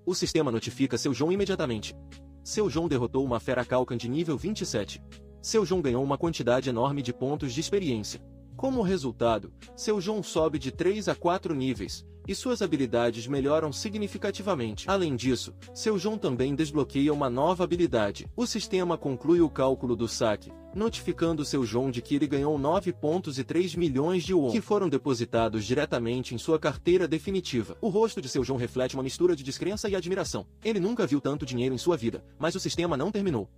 O sistema notifica Seu João imediatamente. Seu João derrotou uma fera Calcan de nível 27. Seu João ganhou uma quantidade enorme de pontos de experiência. Como resultado, Seu João sobe de 3 a 4 níveis, e suas habilidades melhoram significativamente. Além disso, Seu João também desbloqueia uma nova habilidade. O sistema conclui o cálculo do saque, notificando Seu João de que ele ganhou 9 pontos e 3 milhões de won, que foram depositados diretamente em sua carteira definitiva. O rosto de Seu João reflete uma mistura de descrença e admiração. Ele nunca viu tanto dinheiro em sua vida, mas o sistema não terminou.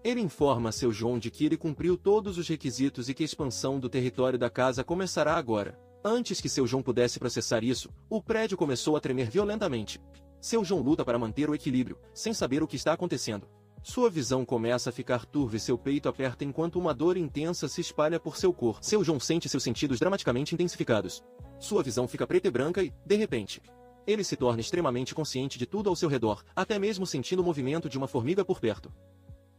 Ele informa Seu João de que ele cumpriu todos os requisitos e que a expansão do território da casa começará agora. Antes que Seu João pudesse processar isso, o prédio começou a tremer violentamente. Seu João luta para manter o equilíbrio, sem saber o que está acontecendo. Sua visão começa a ficar turva e seu peito aperta enquanto uma dor intensa se espalha por seu corpo. Seu João sente seus sentidos dramaticamente intensificados. Sua visão fica preta e branca e, de repente, ele se torna extremamente consciente de tudo ao seu redor, até mesmo sentindo o movimento de uma formiga por perto.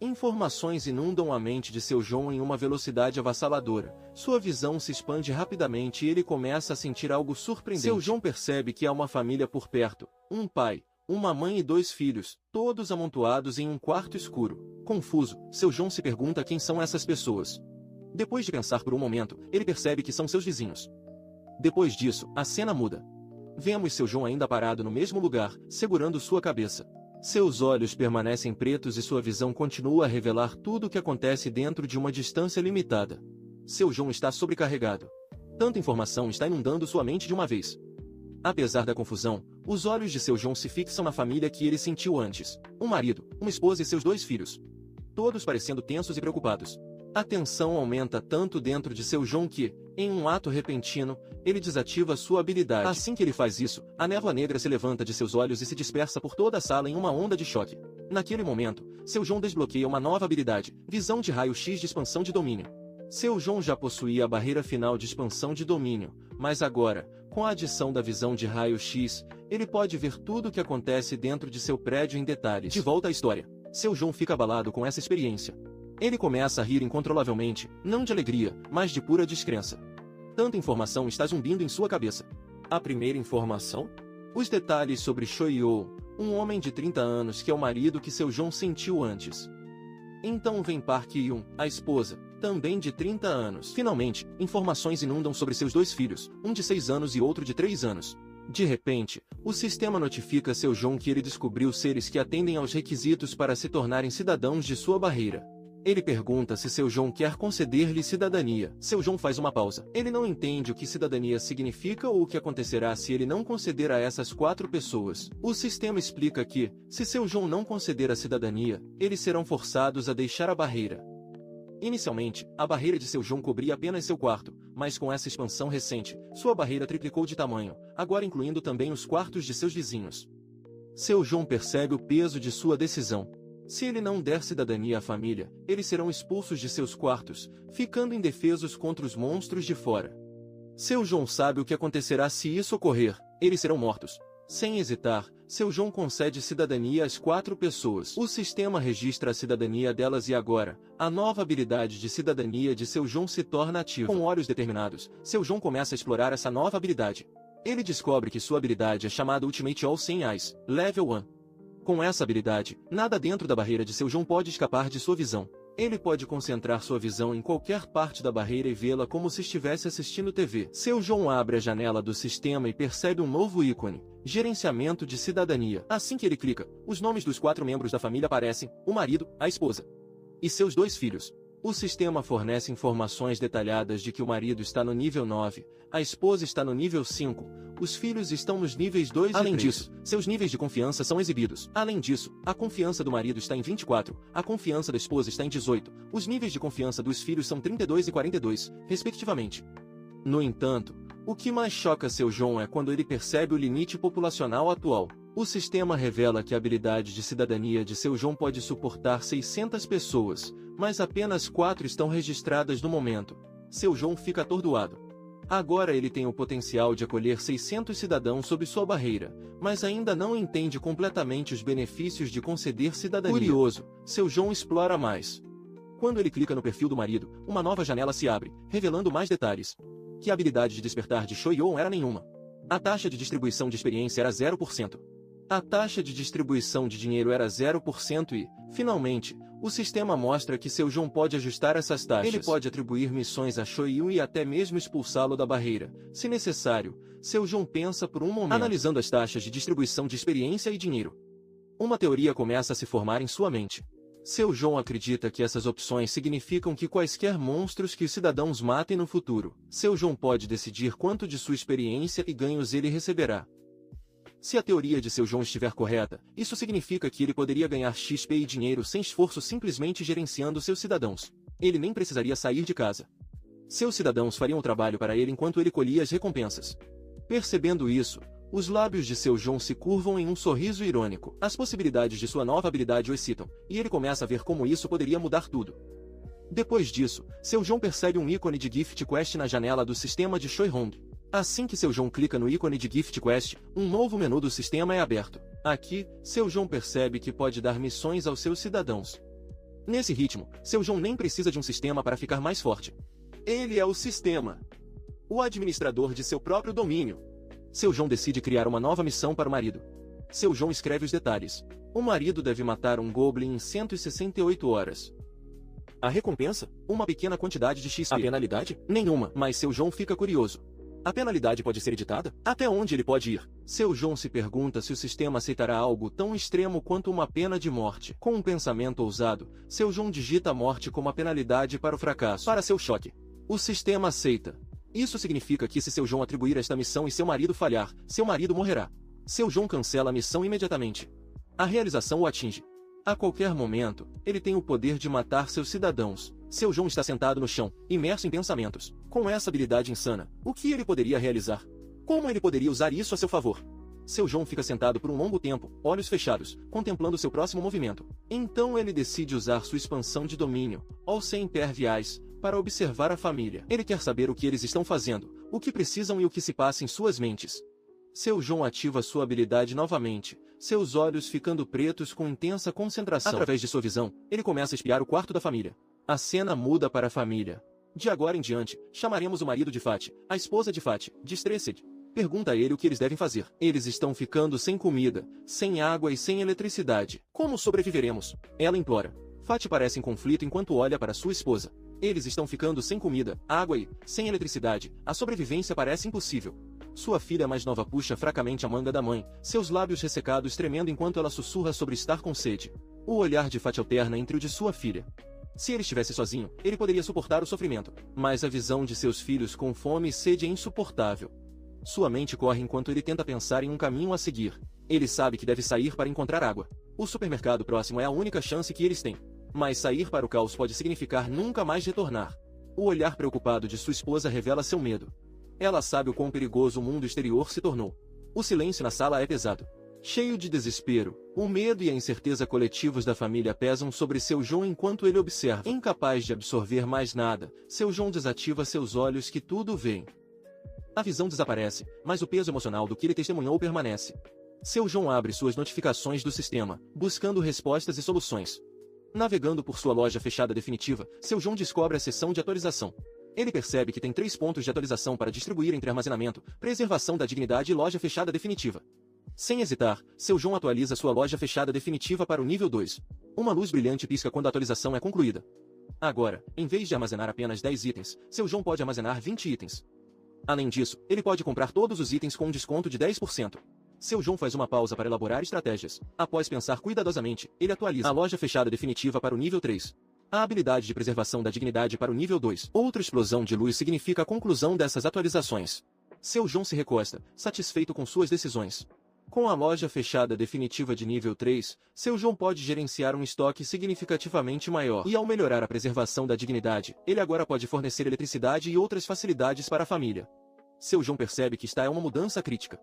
Informações inundam a mente de Seu João em uma velocidade avassaladora. Sua visão se expande rapidamente e ele começa a sentir algo surpreendente. Seu João percebe que há uma família por perto, um pai, uma mãe e 2 filhos, todos amontoados em um quarto escuro. Confuso, Seu João se pergunta quem são essas pessoas. Depois de pensar por um momento, ele percebe que são seus vizinhos. Depois disso, a cena muda. Vemos Seu João ainda parado no mesmo lugar, segurando sua cabeça. Seus olhos permanecem pretos e sua visão continua a revelar tudo o que acontece dentro de uma distância limitada. Seu João está sobrecarregado. Tanta informação está inundando sua mente de uma vez. Apesar da confusão, os olhos de Seu João se fixam na família que ele sentiu antes. Um marido, uma esposa e seus 2 filhos. Todos parecendo tensos e preocupados. A tensão aumenta tanto dentro de Seu João que, em um ato repentino, ele desativa sua habilidade. Assim que ele faz isso, a névoa negra se levanta de seus olhos e se dispersa por toda a sala em uma onda de choque. Naquele momento, Seu João desbloqueia uma nova habilidade, visão de raio-x de expansão de domínio. Seu João já possuía a barreira final de expansão de domínio, mas agora, com a adição da visão de raio-x, ele pode ver tudo o que acontece dentro de seu prédio em detalhes. De volta à história, Seu João fica abalado com essa experiência. Ele começa a rir incontrolavelmente, não de alegria, mas de pura descrença. Tanta informação está zumbindo em sua cabeça. A primeira informação? Os detalhes sobre Shoyo, um homem de 30 anos que é o marido que Seu João sentiu antes. Então vem Park Hyun, a esposa, também de 30 anos. Finalmente, informações inundam sobre seus 2 filhos, um de 6 anos e outro de 3 anos. De repente, o sistema notifica Seu João que ele descobriu seres que atendem aos requisitos para se tornarem cidadãos de sua barreira. Ele pergunta se Seu João quer conceder-lhe cidadania. Seu João faz uma pausa. Ele não entende o que cidadania significa ou o que acontecerá se ele não conceder a essas 4 pessoas. O sistema explica que, se Seu João não conceder a cidadania, eles serão forçados a deixar a barreira. Inicialmente, a barreira de Seu João cobria apenas seu quarto, mas com essa expansão recente, sua barreira triplicou de tamanho, agora incluindo também os quartos de seus vizinhos. Seu João percebe o peso de sua decisão. Se ele não der cidadania à família, eles serão expulsos de seus quartos, ficando indefesos contra os monstros de fora. Seu João sabe o que acontecerá se isso ocorrer: eles serão mortos. Sem hesitar, Seu João concede cidadania às 4 pessoas. O sistema registra a cidadania delas e agora, a nova habilidade de cidadania de Seu João se torna ativa. Com olhos determinados, Seu João começa a explorar essa nova habilidade. Ele descobre que sua habilidade é chamada Ultimate All 100 Eyes, Level 1. Com essa habilidade, nada dentro da barreira de Seu João pode escapar de sua visão. Ele pode concentrar sua visão em qualquer parte da barreira e vê-la como se estivesse assistindo TV. Seu João abre a janela do sistema e percebe um novo ícone: Gerenciamento de Cidadania. Assim que ele clica, os nomes dos 4 membros da família aparecem: o marido, a esposa e seus 2 filhos. O sistema fornece informações detalhadas de que o marido está no nível 9, a esposa está no nível 5, os filhos estão nos níveis 2 e 3. Além disso, seus níveis de confiança são exibidos. Além disso, a confiança do marido está em 24, a confiança da esposa está em 18, os níveis de confiança dos filhos são 32 e 42, respectivamente. No entanto, o que mais choca Seu João é quando ele percebe o limite populacional atual. O sistema revela que a habilidade de cidadania de Seu João pode suportar 600 pessoas, mas apenas 4 estão registradas no momento. Seu João fica atordoado. Agora ele tem o potencial de acolher 600 cidadãos sob sua barreira, mas ainda não entende completamente os benefícios de conceder cidadania. Curioso, Seu João explora mais. Quando ele clica no perfil do marido, uma nova janela se abre, revelando mais detalhes. Que a habilidade de despertar de Shoyon era nenhuma. A taxa de distribuição de experiência era 0%. A taxa de distribuição de dinheiro era 0% e, finalmente, o sistema mostra que Seu João pode ajustar essas taxas. Ele pode atribuir missões a Shoyu e até mesmo expulsá-lo da barreira, se necessário. Seu João pensa por um momento, analisando as taxas de distribuição de experiência e dinheiro. Uma teoria começa a se formar em sua mente. Seu João acredita que essas opções significam que quaisquer monstros que os cidadãos matem no futuro, Seu João pode decidir quanto de sua experiência e ganhos ele receberá. Se a teoria de Seu João estiver correta, isso significa que ele poderia ganhar XP e dinheiro sem esforço simplesmente gerenciando seus cidadãos. Ele nem precisaria sair de casa. Seus cidadãos fariam o trabalho para ele enquanto ele colhia as recompensas. Percebendo isso, os lábios de Seu João se curvam em um sorriso irônico. As possibilidades de sua nova habilidade o excitam, e ele começa a ver como isso poderia mudar tudo. Depois disso, Seu João percebe um ícone de Gift Quest na janela do sistema de Shoihong. Assim que Seu João clica no ícone de Gift Quest, um novo menu do sistema é aberto. Aqui, Seu João percebe que pode dar missões aos seus cidadãos. Nesse ritmo, Seu João nem precisa de um sistema para ficar mais forte. Ele é o sistema. O administrador de seu próprio domínio. Seu João decide criar uma nova missão para o marido. Seu João escreve os detalhes. O marido deve matar um Goblin em 168 horas. A recompensa? Uma pequena quantidade de XP. A penalidade? Nenhuma, mas Seu João fica curioso. A penalidade pode ser editada? Até onde ele pode ir? Seu João se pergunta se o sistema aceitará algo tão extremo quanto uma pena de morte. Com um pensamento ousado, Seu João digita a morte como a penalidade para o fracasso. Para seu choque, o sistema aceita. Isso significa que se Seu João atribuir esta missão e seu marido falhar, seu marido morrerá. Seu João cancela a missão imediatamente. A realização o atinge. A qualquer momento, ele tem o poder de matar seus cidadãos. Seu João está sentado no chão, imerso em pensamentos. Com essa habilidade insana, o que ele poderia realizar? Como ele poderia usar isso a seu favor? Seu João fica sentado por um longo tempo, olhos fechados, contemplando seu próximo movimento. Então ele decide usar sua expansão de domínio, All 100 Perviais, para observar a família. Ele quer saber o que eles estão fazendo, o que precisam e o que se passa em suas mentes. Seu João ativa sua habilidade novamente, seus olhos ficando pretos com intensa concentração. Através de sua visão, ele começa a espiar o quarto da família. A cena muda para a família. De agora em diante, chamaremos o marido de Fati, a esposa de Fati, de Stressed. Pergunta a ele o que eles devem fazer. Eles estão ficando sem comida, sem água e sem eletricidade. Como sobreviveremos? Ela implora. Fati parece em conflito enquanto olha para sua esposa. Eles estão ficando sem comida, água e sem eletricidade. A sobrevivência parece impossível. Sua filha mais nova puxa fracamente a manga da mãe, seus lábios ressecados tremendo enquanto ela sussurra sobre estar com sede. O olhar de Fati alterna entre o de sua filha. Se ele estivesse sozinho, ele poderia suportar o sofrimento, mas a visão de seus filhos com fome e sede é insuportável. Sua mente corre enquanto ele tenta pensar em um caminho a seguir. Ele sabe que deve sair para encontrar água. O supermercado próximo é a única chance que eles têm. Mas sair para o caos pode significar nunca mais retornar. O olhar preocupado de sua esposa revela seu medo. Ela sabe o quão perigoso o mundo exterior se tornou. O silêncio na sala é pesado. Cheio de desespero, o medo e a incerteza coletivos da família pesam sobre seu João enquanto ele observa. Incapaz de absorver mais nada, seu João desativa seus olhos que tudo veem. A visão desaparece, mas o peso emocional do que ele testemunhou permanece. Seu João abre suas notificações do sistema, buscando respostas e soluções. Navegando por sua loja fechada definitiva, seu João descobre a seção de atualização. Ele percebe que tem 3 pontos de atualização para distribuir entre armazenamento, preservação da dignidade e loja fechada definitiva. Sem hesitar, seu João atualiza sua loja fechada definitiva para o nível 2. Uma luz brilhante pisca quando a atualização é concluída. Agora, em vez de armazenar apenas 10 itens, seu João pode armazenar 20 itens. Além disso, ele pode comprar todos os itens com um desconto de 10%. Seu João faz uma pausa para elaborar estratégias. Após pensar cuidadosamente, ele atualiza a loja fechada definitiva para o nível 3. A habilidade de preservação da dignidade para o nível 2. Outra explosão de luz significa a conclusão dessas atualizações. Seu João se recosta, satisfeito com suas decisões. Com a loja fechada definitiva de nível 3, seu João pode gerenciar um estoque significativamente maior. E ao melhorar a preservação da dignidade, ele agora pode fornecer eletricidade e outras facilidades para a família. Seu João percebe que está em uma mudança crítica.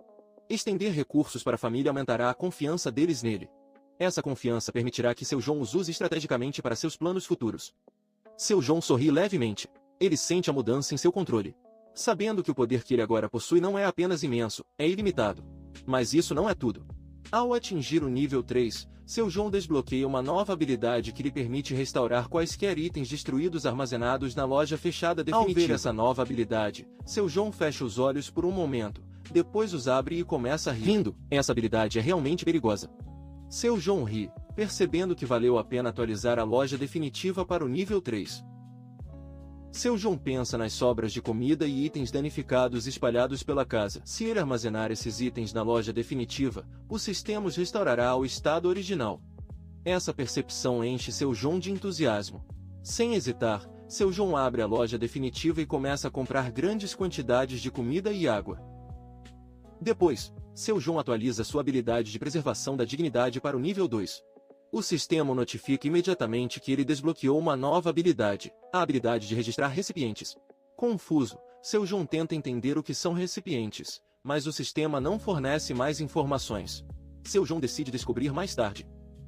Estender recursos para a família aumentará a confiança deles nele. Essa confiança permitirá que seu João os use estrategicamente para seus planos futuros. Seu João sorri levemente. Ele sente a mudança em seu controle. Sabendo que o poder que ele agora possui não é apenas imenso, é ilimitado. Mas isso não é tudo. Ao atingir o nível 3, seu João desbloqueia uma nova habilidade que lhe permite restaurar quaisquer itens destruídos armazenados na loja fechada definitiva. Ao ver essa nova habilidade, seu João fecha os olhos por um momento, depois os abre e começa a rir. Rindo, essa habilidade é realmente perigosa. Seu João ri, percebendo que valeu a pena atualizar a loja definitiva para o nível 3. Seu João pensa nas sobras de comida e itens danificados espalhados pela casa. Se ele armazenar esses itens na loja definitiva, o sistema os restaurará ao estado original. Essa percepção enche seu João de entusiasmo. Sem hesitar, seu João abre a loja definitiva e começa a comprar grandes quantidades de comida e água. Depois, seu João atualiza sua habilidade de preservação da dignidade para o nível 2. O sistema notifica imediatamente que ele desbloqueou uma nova habilidade, a habilidade de registrar recipientes. Confuso, seu João tenta entender o que são recipientes, mas o sistema não fornece mais informações. Seu João decide descobrir mais tarde.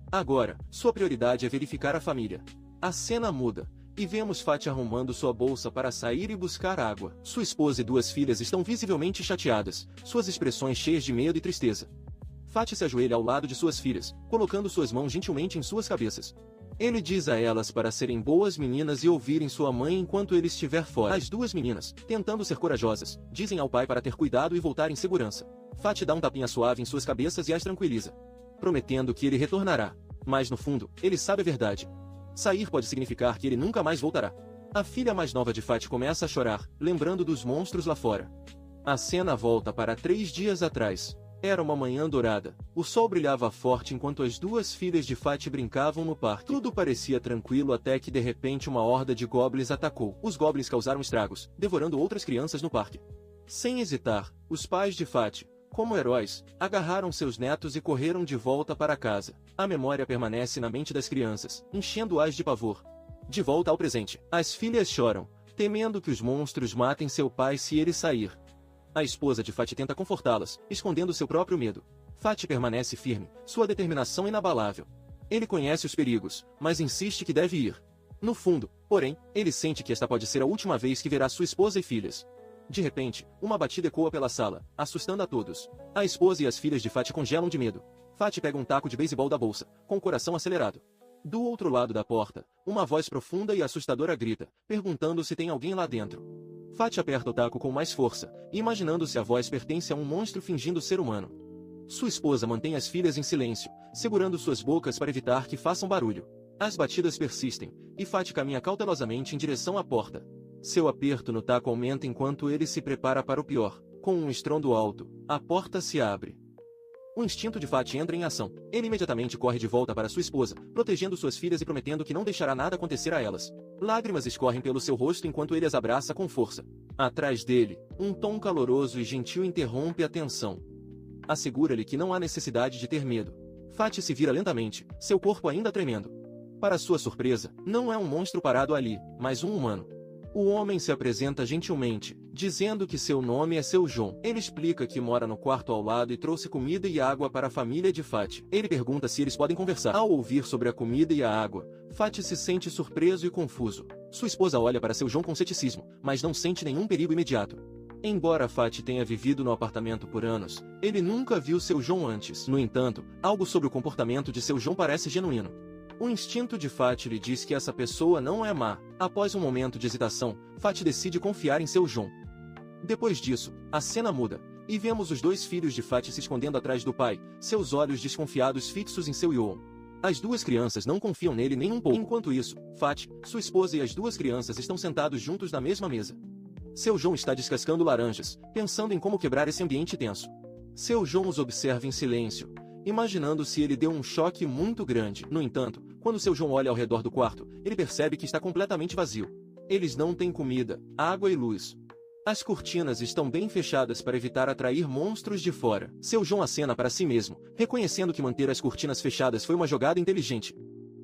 Agora, sua prioridade é verificar a família. A cena muda, e vemos Fati arrumando sua bolsa para sair e buscar água. Sua esposa e 2 filhas estão visivelmente chateadas, suas expressões cheias de medo e tristeza. Fati se ajoelha ao lado de suas filhas, colocando suas mãos gentilmente em suas cabeças. Ele diz a elas para serem boas meninas e ouvirem sua mãe enquanto ele estiver fora. As 2 meninas, tentando ser corajosas, dizem ao pai para ter cuidado e voltar em segurança. Fati dá um tapinha suave em suas cabeças e as tranquiliza, prometendo que ele retornará. Mas no fundo, ele sabe a verdade. Sair pode significar que ele nunca mais voltará. A filha mais nova de Fati começa a chorar, lembrando dos monstros lá fora. A cena volta para 3 dias atrás. Era uma manhã dourada. O sol brilhava forte enquanto as 2 filhas de Fati brincavam no parque. Tudo parecia tranquilo até que de repente uma horda de goblins atacou. Os goblins causaram estragos, devorando outras crianças no parque. Sem hesitar, os pais de Fati, como heróis, agarraram seus netos e correram de volta para casa. A memória permanece na mente das crianças, enchendo-as de pavor. De volta ao presente, as filhas choram, temendo que os monstros matem seu pai se ele sair. A esposa de Fati tenta confortá-las, escondendo seu próprio medo. Fati permanece firme, sua determinação inabalável. Ele conhece os perigos, mas insiste que deve ir. No fundo, porém, ele sente que esta pode ser a última vez que verá sua esposa e filhas. De repente, uma batida ecoa pela sala, assustando a todos. A esposa e as filhas de Fati congelam de medo. Fati pega um taco de beisebol da bolsa, com o coração acelerado. Do outro lado da porta, uma voz profunda e assustadora grita, perguntando se tem alguém lá dentro. Fati aperta o taco com mais força, imaginando se a voz pertence a um monstro fingindo ser humano. Sua esposa mantém as filhas em silêncio, segurando suas bocas para evitar que façam barulho. As batidas persistem, e Fati caminha cautelosamente em direção à porta. Seu aperto no taco aumenta enquanto ele se prepara para o pior. Com um estrondo alto, a porta se abre. O instinto de Fatih entra em ação. Ele imediatamente corre de volta para sua esposa, protegendo suas filhas e prometendo que não deixará nada acontecer a elas. Lágrimas escorrem pelo seu rosto enquanto ele as abraça com força. Atrás dele, um tom caloroso e gentil interrompe a tensão. Assegura-lhe que não há necessidade de ter medo. Fatih se vira lentamente, seu corpo ainda tremendo. Para sua surpresa, não é um monstro parado ali, mas um humano. O homem se apresenta gentilmente, dizendo que seu nome é Seu João. Ele explica que mora no quarto ao lado e trouxe comida e água para a família de Fatih. Ele pergunta se eles podem conversar. Ao ouvir sobre a comida e a água, Fatih se sente surpreso e confuso. Sua esposa olha para Seu João com ceticismo, mas não sente nenhum perigo imediato. Embora Fatih tenha vivido no apartamento por anos, ele nunca viu Seu João antes. No entanto, algo sobre o comportamento de Seu João parece genuíno. O instinto de Fatih lhe diz que essa pessoa não é má. Após um momento de hesitação, Fatih decide confiar em Seu João. Depois disso, a cena muda, e vemos os dois filhos de Fatih se escondendo atrás do pai, seus olhos desconfiados fixos em Seu João. As duas crianças não confiam nele nem um pouco. Enquanto isso, Fatih, sua esposa e as duas crianças estão sentados juntos na mesma mesa. Seu João está descascando laranjas, pensando em como quebrar esse ambiente tenso. Seu João os observa em silêncio, imaginando se ele deu um choque muito grande. No entanto, quando Seu João olha ao redor do quarto, ele percebe que está completamente vazio. Eles não têm comida, água e luz. As cortinas estão bem fechadas para evitar atrair monstros de fora. Seu João acena para si mesmo, reconhecendo que manter as cortinas fechadas foi uma jogada inteligente.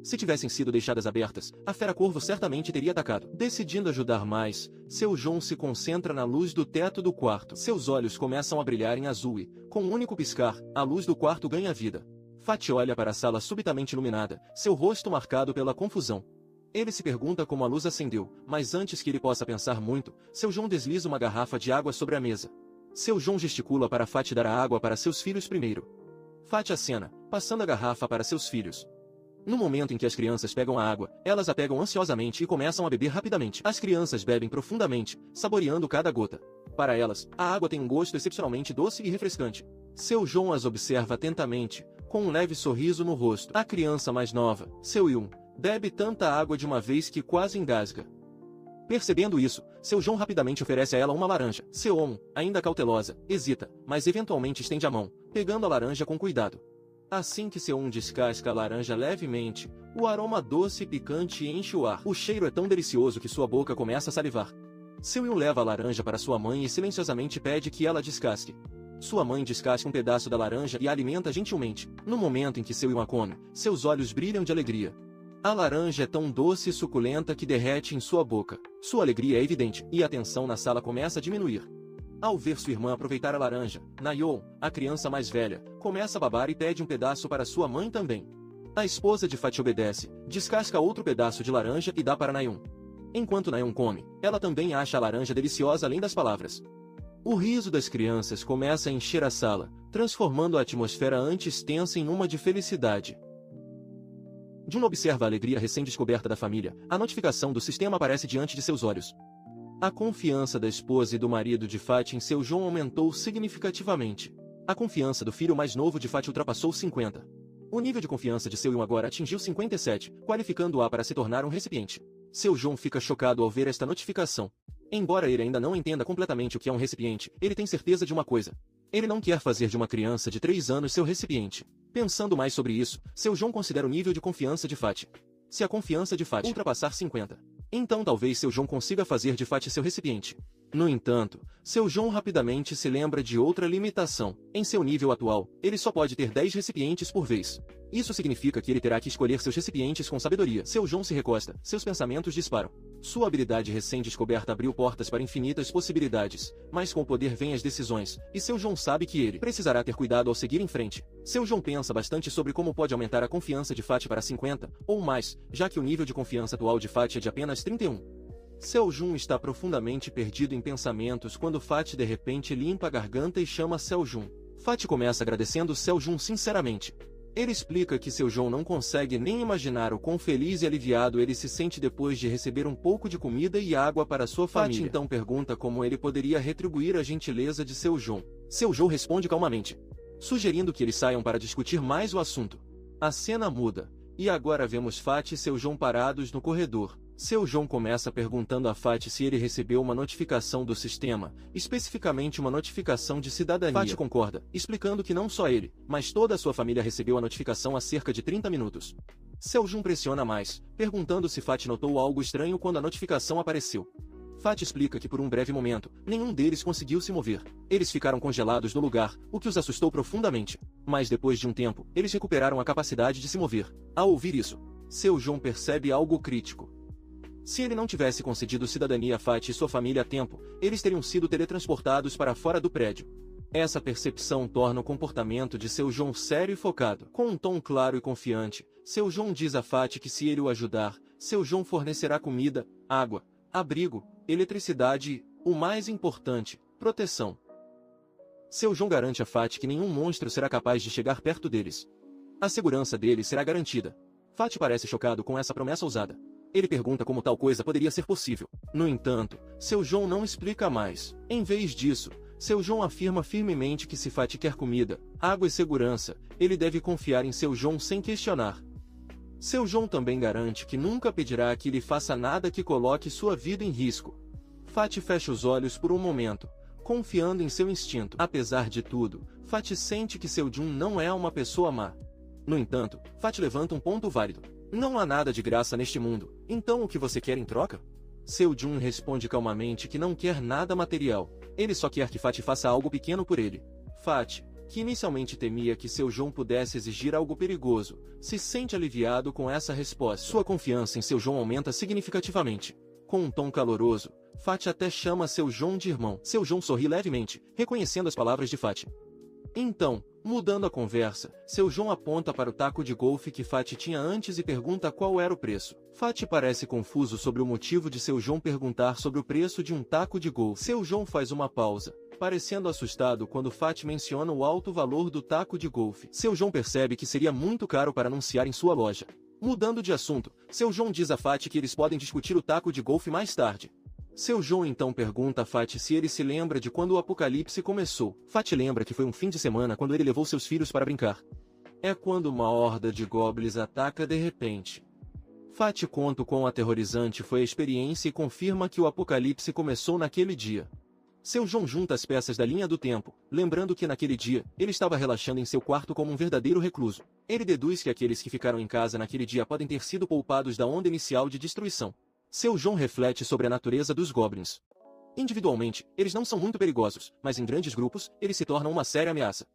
Se tivessem sido deixadas abertas, a fera-corvo certamente teria atacado. Decidindo ajudar mais, Seu João se concentra na luz do teto do quarto. Seus olhos começam a brilhar em azul e, com um único piscar, a luz do quarto ganha vida. Fatih olha para a sala subitamente iluminada, seu rosto marcado pela confusão. Ele se pergunta como a luz acendeu, mas antes que ele possa pensar muito, Seu João desliza uma garrafa de água sobre a mesa. Seu João gesticula para Fatih dar a água para seus filhos primeiro. Fatih acena, passando a garrafa para seus filhos. No momento em que as crianças pegam a água, elas a pegam ansiosamente e começam a beber rapidamente. As crianças bebem profundamente, saboreando cada gota. Para elas, a água tem um gosto excepcionalmente doce e refrescante. Seu João as observa atentamente, com um leve sorriso no rosto. A criança mais nova, Seu Yun, bebe tanta água de uma vez que quase engasga. Percebendo isso, Seu João rapidamente oferece a ela uma laranja. Seu Yun, ainda cautelosa, hesita, mas eventualmente estende a mão, pegando a laranja com cuidado. Assim que Seu Yun descasca a laranja levemente, o aroma doce e picante enche o ar. O cheiro é tão delicioso que sua boca começa a salivar. Seu Yun leva a laranja para sua mãe e silenciosamente pede que ela descasque. Sua mãe descasca um pedaço da laranja e a alimenta gentilmente. No momento em que Seu Yun a come, seus olhos brilham de alegria. A laranja é tão doce e suculenta que derrete em sua boca. Sua alegria é evidente, e a tensão na sala começa a diminuir. Ao ver sua irmã aproveitar a laranja, Nayeon, a criança mais velha, começa a babar e pede um pedaço para sua mãe também. A esposa de Fatih obedece, descasca outro pedaço de laranja e dá para Nayeon. Enquanto Nayeon come, ela também acha a laranja deliciosa além das palavras. O riso das crianças começa a encher a sala, transformando a atmosfera antes tensa em uma de felicidade. Jun observa a alegria recém-descoberta da família. A notificação do sistema aparece diante de seus olhos. A confiança da esposa e do marido de Fatih em Seu João aumentou significativamente. A confiança do filho mais novo de Fatih ultrapassou 50. O nível de confiança de Seu João agora atingiu 57, qualificando-a para se tornar um recipiente. Seu João fica chocado ao ver esta notificação. Embora ele ainda não entenda completamente o que é um recipiente, ele tem certeza de uma coisa. Ele não quer fazer de uma criança de 3 anos seu recipiente. Pensando mais sobre isso, Seu João considera o nível de confiança de Fatih. Se a confiança de Fatih ultrapassar 50, então talvez Seu João consiga fazer de Fatih seu recipiente. No entanto, Seu João rapidamente se lembra de outra limitação. Em seu nível atual, ele só pode ter 10 recipientes por vez. Isso significa que ele terá que escolher seus recipientes com sabedoria. Seu João se recosta, seus pensamentos disparam. Sua habilidade recém-descoberta abriu portas para infinitas possibilidades, mas com o poder vêm as decisões, e Seu João sabe que ele precisará ter cuidado ao seguir em frente. Seu João pensa bastante sobre como pode aumentar a confiança de Fatih para 50, ou mais, já que o nível de confiança atual de Fatih é de apenas 31. Seu João está profundamente perdido em pensamentos quando Fatih de repente limpa a garganta e chama Seu João. Fatih começa agradecendo Seu João sinceramente. Ele explica que Seu João não consegue nem imaginar o quão feliz e aliviado ele se sente depois de receber um pouco de comida e água para sua família. Fatih então pergunta como ele poderia retribuir a gentileza de Seu João. Seu João responde calmamente, sugerindo que eles saiam para discutir mais o assunto. A cena muda, e agora vemos Fatih e Seu João parados no corredor. Seu João começa perguntando a Fati se ele recebeu uma notificação do sistema, especificamente uma notificação de cidadania. Fati concorda, explicando que não só ele, mas toda a sua família recebeu a notificação há cerca de 30 minutos. Seu João pressiona mais, perguntando se Fati notou algo estranho quando a notificação apareceu. Fati explica que por um breve momento, nenhum deles conseguiu se mover. Eles ficaram congelados no lugar, o que os assustou profundamente. Mas depois de um tempo, eles recuperaram a capacidade de se mover. Ao ouvir isso, Seu João percebe algo crítico. Se ele não tivesse concedido cidadania a Fati e sua família a tempo, eles teriam sido teletransportados para fora do prédio. Essa percepção torna o comportamento de Seu João sério e focado. Com um tom claro e confiante, Seu João diz a Fati que se ele o ajudar, Seu João fornecerá comida, água, abrigo, eletricidade e, o mais importante, proteção. Seu João garante a Fati que nenhum monstro será capaz de chegar perto deles. A segurança deles será garantida. Fati parece chocado com essa promessa ousada. Ele pergunta como tal coisa poderia ser possível. No entanto, Seu João não explica mais. Em vez disso, Seu João afirma firmemente que se Fati quer comida, água e segurança, ele deve confiar em Seu João sem questionar. Seu João também garante que nunca pedirá que lhe faça nada que coloque sua vida em risco. Fati fecha os olhos por um momento, confiando em seu instinto. Apesar de tudo, Fati sente que Seu João não é uma pessoa má. No entanto, Fati levanta um ponto válido. Não há nada de graça neste mundo, então o que você quer em troca? Seu João responde calmamente que não quer nada material, ele só quer que Fati faça algo pequeno por ele. Fati, que inicialmente temia que Seu João pudesse exigir algo perigoso, se sente aliviado com essa resposta. Sua confiança em Seu João aumenta significativamente. Com um tom caloroso, Fati até chama Seu João de irmão. Seu João sorri levemente, reconhecendo as palavras de Fati. Então, mudando a conversa, Seu João aponta para o taco de golfe que Fati tinha antes e pergunta qual era o preço. Fati parece confuso sobre o motivo de Seu João perguntar sobre o preço de um taco de golfe. Seu João faz uma pausa, parecendo assustado quando Fati menciona o alto valor do taco de golfe. Seu João percebe que seria muito caro para anunciar em sua loja. Mudando de assunto, Seu João diz a Fati que eles podem discutir o taco de golfe mais tarde. Seu João então pergunta a Fati se ele se lembra de quando o apocalipse começou. Fati lembra que foi um fim de semana quando ele levou seus filhos para brincar. É quando uma horda de goblins ataca de repente. Fati conta o quão aterrorizante foi a experiência e confirma que o apocalipse começou naquele dia. Seu João junta as peças da linha do tempo, lembrando que naquele dia, ele estava relaxando em seu quarto como um verdadeiro recluso. Ele deduz que aqueles que ficaram em casa naquele dia podem ter sido poupados da onda inicial de destruição. Seu João reflete sobre a natureza dos goblins. Individualmente, eles não são muito perigosos, mas em grandes grupos, eles se tornam uma séria ameaça.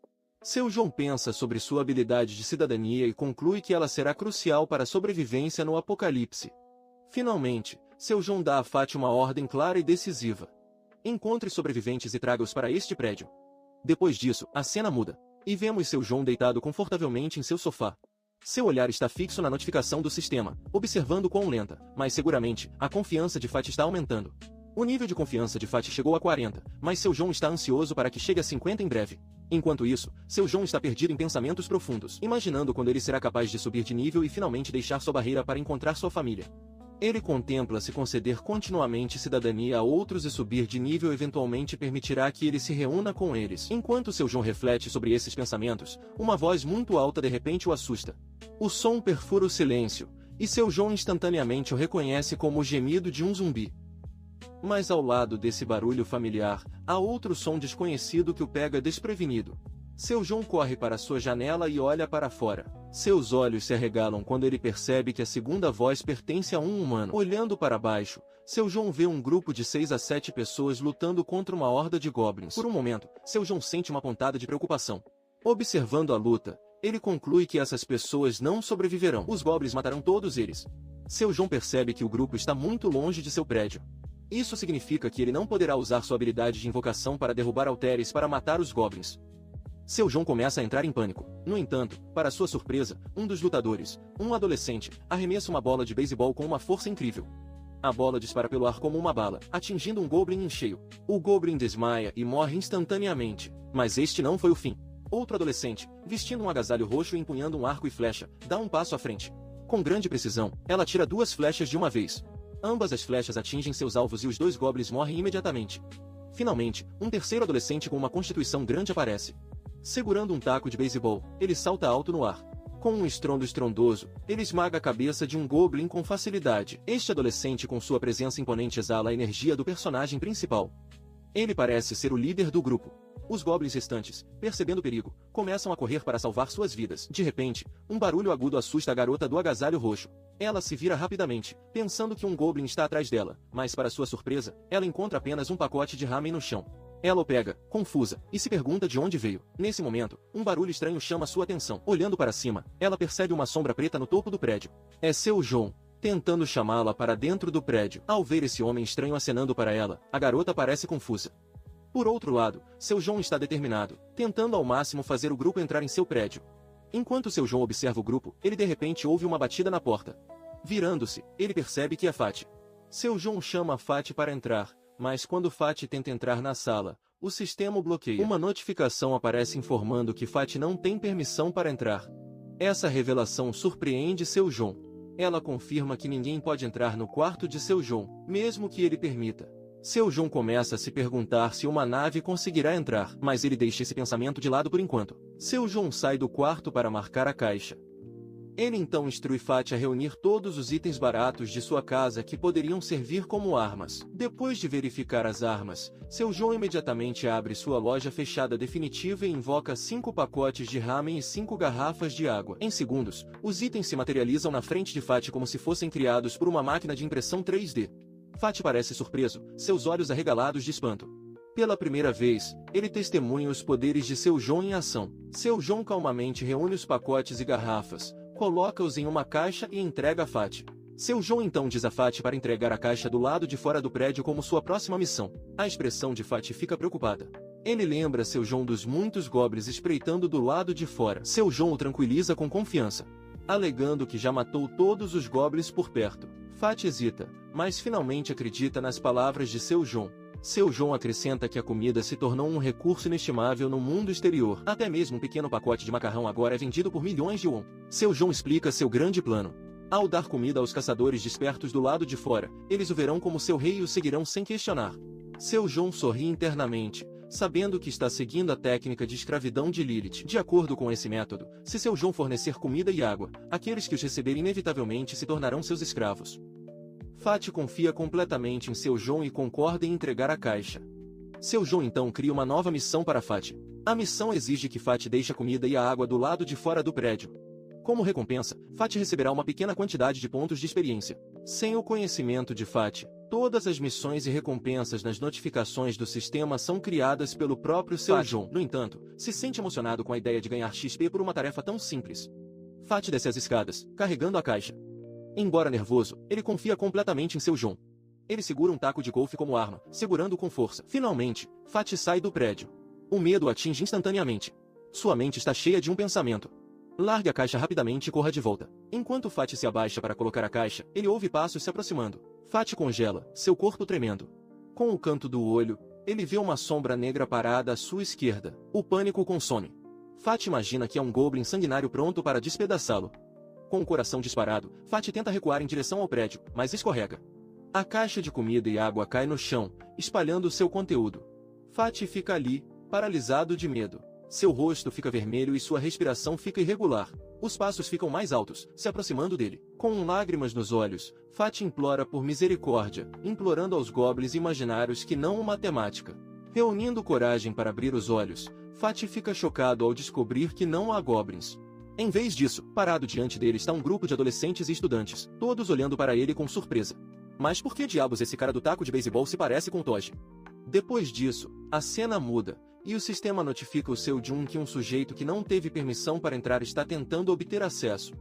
Seu João pensa sobre sua habilidade de cidadania e conclui que ela será crucial para a sobrevivência no apocalipse. Finalmente, Seu João dá a Fati uma ordem clara e decisiva. Encontre sobreviventes e traga-os para este prédio. Depois disso, a cena muda, e vemos Seu João deitado confortavelmente em seu sofá. Seu olhar está fixo na notificação do sistema, observando quão lenta, mas seguramente, a confiança de Fati está aumentando. O nível de confiança de Fati chegou a 40, mas Seu João está ansioso para que chegue a 50 em breve. Enquanto isso, Seu João está perdido em pensamentos profundos, imaginando quando ele será capaz de subir de nível e finalmente deixar sua barreira para encontrar sua família. Ele contempla se conceder continuamente cidadania a outros e subir de nível eventualmente permitirá que ele se reúna com eles. Enquanto Seu João reflete sobre esses pensamentos, uma voz muito alta de repente o assusta. O som perfura o silêncio, e Seu João instantaneamente o reconhece como o gemido de um zumbi. Mas ao lado desse barulho familiar, há outro som desconhecido que o pega desprevenido. Seu João corre para sua janela e olha para fora. Seus olhos se arregalam quando ele percebe que a segunda voz pertence a um humano. Olhando para baixo, Seu João vê um grupo de 6 a 7 pessoas lutando contra uma horda de goblins. Por um momento, Seu João sente uma pontada de preocupação. Observando a luta, ele conclui que essas pessoas não sobreviverão. Os goblins matarão todos eles. Seu João percebe que o grupo está muito longe de seu prédio. Isso significa que ele não poderá usar sua habilidade de invocação para derrubar altares para matar os goblins. Seu João começa a entrar em pânico. No entanto, para sua surpresa, um dos lutadores, um adolescente, arremessa uma bola de beisebol com uma força incrível. A bola dispara pelo ar como uma bala, atingindo um goblin em cheio. O goblin desmaia e morre instantaneamente. Mas este não foi o fim. Outro adolescente, vestindo um agasalho roxo e empunhando um arco e flecha, dá um passo à frente. Com grande precisão, ela tira 2 flechas de uma vez. Ambas as flechas atingem seus alvos e os 2 goblins morrem imediatamente. Finalmente, um terceiro adolescente com uma constituição grande aparece. Segurando um taco de beisebol, ele salta alto no ar. Com um estrondo estrondoso, ele esmaga a cabeça de um goblin com facilidade. Este adolescente com sua presença imponente exala a energia do personagem principal. Ele parece ser o líder do grupo. Os goblins restantes, percebendo o perigo, começam a correr para salvar suas vidas. De repente, um barulho agudo assusta a garota do agasalho roxo. Ela se vira rapidamente, pensando que um goblin está atrás dela, mas para sua surpresa, ela encontra apenas um pacote de ramen no chão. Ela o pega, confusa, e se pergunta de onde veio. Nesse momento, um barulho estranho chama sua atenção. Olhando para cima, ela percebe uma sombra preta no topo do prédio. É seu João, tentando chamá-la para dentro do prédio. Ao ver esse homem estranho acenando para ela, a garota parece confusa. Por outro lado, seu João está determinado, tentando ao máximo fazer o grupo entrar em seu prédio. Enquanto seu João observa o grupo, ele de repente ouve uma batida na porta. Virando-se, ele percebe que é Fati. Seu João chama a Fati para entrar, mas quando Fati tenta entrar na sala, o sistema o bloqueia. Uma notificação aparece informando que Fati não tem permissão para entrar. Essa revelação surpreende seu João. Ela confirma que ninguém pode entrar no quarto de seu João, mesmo que ele permita. Seu João começa a se perguntar se uma nave conseguirá entrar, mas ele deixa esse pensamento de lado por enquanto. Seu João sai do quarto para marcar a caixa. Ele então instrui Fati a reunir todos os itens baratos de sua casa que poderiam servir como armas. Depois de verificar as armas, seu João imediatamente abre sua loja fechada definitiva e invoca 5 pacotes de ramen e 5 garrafas de água. Em segundos, os itens se materializam na frente de Fati como se fossem criados por uma máquina de impressão 3D. Fati parece surpreso, seus olhos arregalados de espanto. Pela primeira vez, ele testemunha os poderes de seu João em ação. Seu João calmamente reúne os pacotes e garrafas, coloca-os em uma caixa e entrega a Fati. Seu João então diz a Fati para entregar a caixa do lado de fora do prédio como sua próxima missão. A expressão de Fati fica preocupada. Ele lembra seu João dos muitos goblins espreitando do lado de fora. Seu João o tranquiliza com confiança, alegando que já matou todos os goblins por perto. Fati hesita, mas finalmente acredita nas palavras de seu João. Seu João acrescenta que a comida se tornou um recurso inestimável no mundo exterior. Até mesmo um pequeno pacote de macarrão agora é vendido por milhões de won. Seu João explica seu grande plano. Ao dar comida aos caçadores despertos do lado de fora, eles o verão como seu rei e o seguirão sem questionar. Seu João sorri internamente, sabendo que está seguindo a técnica de escravidão de Lilith. De acordo com esse método, se seu João fornecer comida e água, aqueles que os receberem inevitavelmente se tornarão seus escravos. Fati confia completamente em seu João e concorda em entregar a caixa. Seu João então cria uma nova missão para Fati. A missão exige que Fati deixe a comida e a água do lado de fora do prédio. Como recompensa, Fati receberá uma pequena quantidade de pontos de experiência. Sem o conhecimento de Fati, todas as missões e recompensas nas notificações do sistema são criadas pelo próprio seu João. No entanto, se sente emocionado com a ideia de ganhar XP por uma tarefa tão simples. Fati desce as escadas, carregando a caixa. Embora nervoso, ele confia completamente em seu João. Ele segura um taco de golfe como arma, segurando-o com força. Finalmente, Fati sai do prédio. O medo o atinge instantaneamente. Sua mente está cheia de um pensamento. Largue a caixa rapidamente e corra de volta. Enquanto Fati se abaixa para colocar a caixa, ele ouve passos se aproximando. Fati congela, seu corpo tremendo. Com o canto do olho, ele vê uma sombra negra parada à sua esquerda. O pânico o consome. Fati imagina que é um goblin sanguinário pronto para despedaçá-lo. Com o coração disparado, Fati tenta recuar em direção ao prédio, mas escorrega. A caixa de comida e água cai no chão, espalhando seu conteúdo. Fati fica ali, paralisado de medo. Seu rosto fica vermelho e sua respiração fica irregular. Os passos ficam mais altos, se aproximando dele. Com lágrimas nos olhos, Fati implora por misericórdia, implorando aos goblins imaginários que não uma temática. Reunindo coragem para abrir os olhos, Fati fica chocado ao descobrir que não há goblins. Em vez disso, parado diante dele está um grupo de adolescentes e estudantes, todos olhando para ele com surpresa. Mas por que diabos esse cara do taco de beisebol se parece com Toji? Depois disso, a cena muda, e o sistema notifica o seu Jun que um sujeito que não teve permissão para entrar está tentando obter acesso.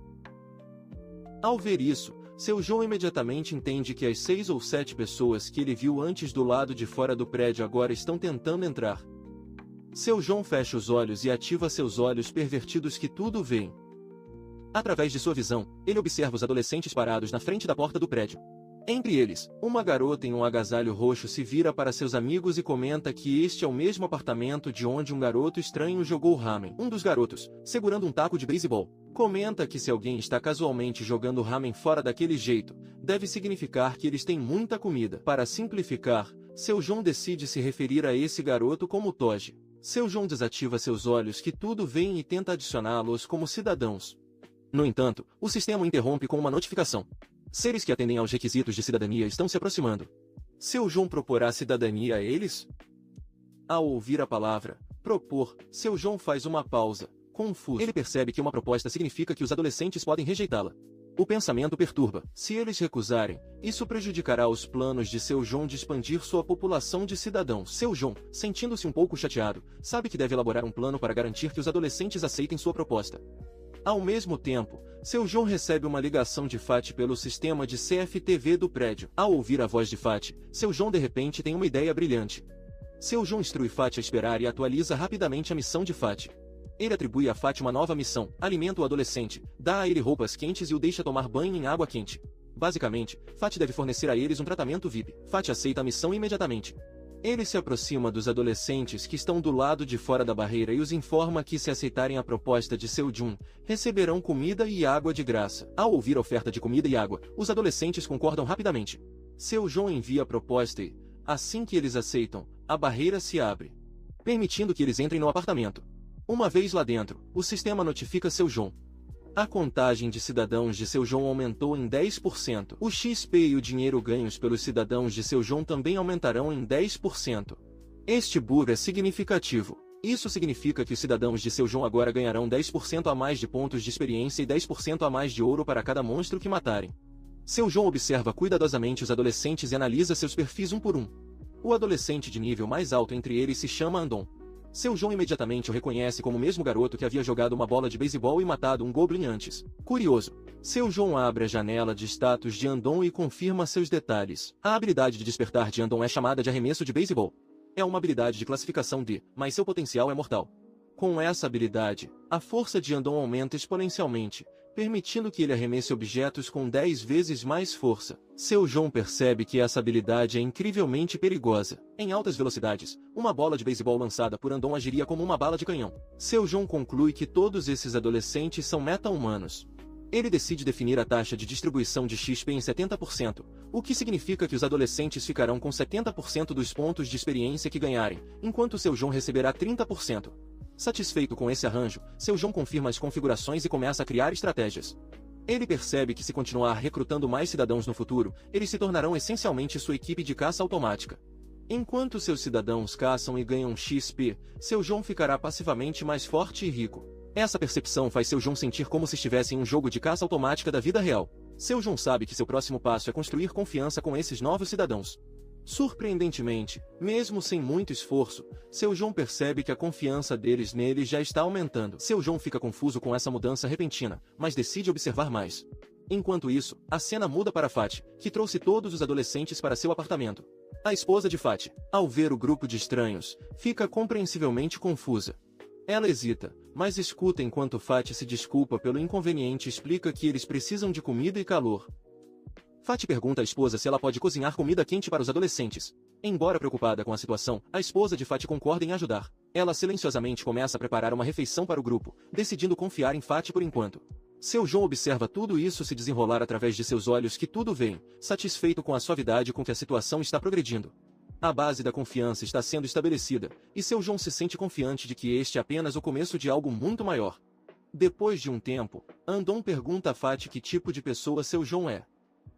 Ao ver isso, seu João imediatamente entende que as 6 ou 7 pessoas que ele viu antes do lado de fora do prédio agora estão tentando entrar. Seu João fecha os olhos e ativa seus olhos pervertidos que tudo veem. Através de sua visão, ele observa os adolescentes parados na frente da porta do prédio. Entre eles, uma garota em um agasalho roxo se vira para seus amigos e comenta que este é o mesmo apartamento de onde um garoto estranho jogou ramen. Um dos garotos, segurando um taco de beisebol, comenta que se alguém está casualmente jogando ramen fora daquele jeito, deve significar que eles têm muita comida. Para simplificar, seu João decide se referir a esse garoto como Toji. Seu João desativa seus olhos que tudo veem e tenta adicioná-los como cidadãos. No entanto, o sistema interrompe com uma notificação. Seres que atendem aos requisitos de cidadania estão se aproximando. Seu João proporá cidadania a eles? Ao ouvir a palavra propor, Seu João faz uma pausa, confuso. Ele percebe que uma proposta significa que os adolescentes podem rejeitá-la. O pensamento perturba. Se eles recusarem, isso prejudicará os planos de Seu João de expandir sua população de cidadãos. Seu João, sentindo-se um pouco chateado, sabe que deve elaborar um plano para garantir que os adolescentes aceitem sua proposta. Ao mesmo tempo, Seu João recebe uma ligação de Fati pelo sistema de CFTV do prédio. Ao ouvir a voz de Fati, Seu João de repente tem uma ideia brilhante. Seu João instrui Fati a esperar e atualiza rapidamente a missão de Fati. Ele atribui a Fati uma nova missão, alimenta o adolescente, dá a ele roupas quentes e o deixa tomar banho em água quente. Basicamente, Fati deve fornecer a eles um tratamento VIP. Fati aceita a missão imediatamente. Ele se aproxima dos adolescentes que estão do lado de fora da barreira e os informa que se aceitarem a proposta de Seu João, receberão comida e água de graça. Ao ouvir a oferta de comida e água, os adolescentes concordam rapidamente. Seu João envia a proposta e, assim que eles aceitam, a barreira se abre, permitindo que eles entrem no apartamento. Uma vez lá dentro, o sistema notifica Seu João. A contagem de cidadãos de Seu João aumentou em 10%. O XP e o dinheiro ganhos pelos cidadãos de Seu João também aumentarão em 10%. Este bug é significativo. Isso significa que os cidadãos de Seu João agora ganharão 10% a mais de pontos de experiência e 10% a mais de ouro para cada monstro que matarem. Seu João observa cuidadosamente os adolescentes e analisa seus perfis um por um. O adolescente de nível mais alto entre eles se chama Andon. Seu João imediatamente o reconhece como o mesmo garoto que havia jogado uma bola de beisebol e matado um goblin antes. Curioso, Seu João abre a janela de status de Andon e confirma seus detalhes. A habilidade de despertar de Andon é chamada de arremesso de beisebol. É uma habilidade de classificação D, mas seu potencial é mortal. Com essa habilidade, a força de Andon aumenta exponencialmente, permitindo que ele arremesse objetos com 10 vezes mais força. Seu João percebe que essa habilidade é incrivelmente perigosa. Em altas velocidades, uma bola de beisebol lançada por Andon agiria como uma bala de canhão. Seu João conclui que todos esses adolescentes são meta-humanos. Ele decide definir a taxa de distribuição de XP em 70%, o que significa que os adolescentes ficarão com 70% dos pontos de experiência que ganharem, enquanto Seu João receberá 30%. Satisfeito com esse arranjo, Seu João confirma as configurações e começa a criar estratégias. Ele percebe que se continuar recrutando mais cidadãos no futuro, eles se tornarão essencialmente sua equipe de caça automática. Enquanto seus cidadãos caçam e ganham XP, Seu João ficará passivamente mais forte e rico. Essa percepção faz Seu João sentir como se estivesse em um jogo de caça automática da vida real. Seu João sabe que seu próximo passo é construir confiança com esses novos cidadãos. Surpreendentemente, mesmo sem muito esforço, Seu João percebe que a confiança deles nele já está aumentando. Seu João fica confuso com essa mudança repentina, mas decide observar mais. Enquanto isso, a cena muda para Fati, que trouxe todos os adolescentes para seu apartamento. A esposa de Fati, ao ver o grupo de estranhos, fica compreensivelmente confusa. Ela hesita, mas escuta enquanto Fati se desculpa pelo inconveniente e explica que eles precisam de comida e calor. Fati pergunta à esposa se ela pode cozinhar comida quente para os adolescentes. Embora preocupada com a situação, a esposa de Fati concorda em ajudar. Ela silenciosamente começa a preparar uma refeição para o grupo, decidindo confiar em Fati por enquanto. Seu João observa tudo isso se desenrolar através de seus olhos que tudo veem, satisfeito com a suavidade com que a situação está progredindo. A base da confiança está sendo estabelecida, e Seu João se sente confiante de que este é apenas o começo de algo muito maior. Depois de um tempo, Andon pergunta a Fati que tipo de pessoa Seu João é.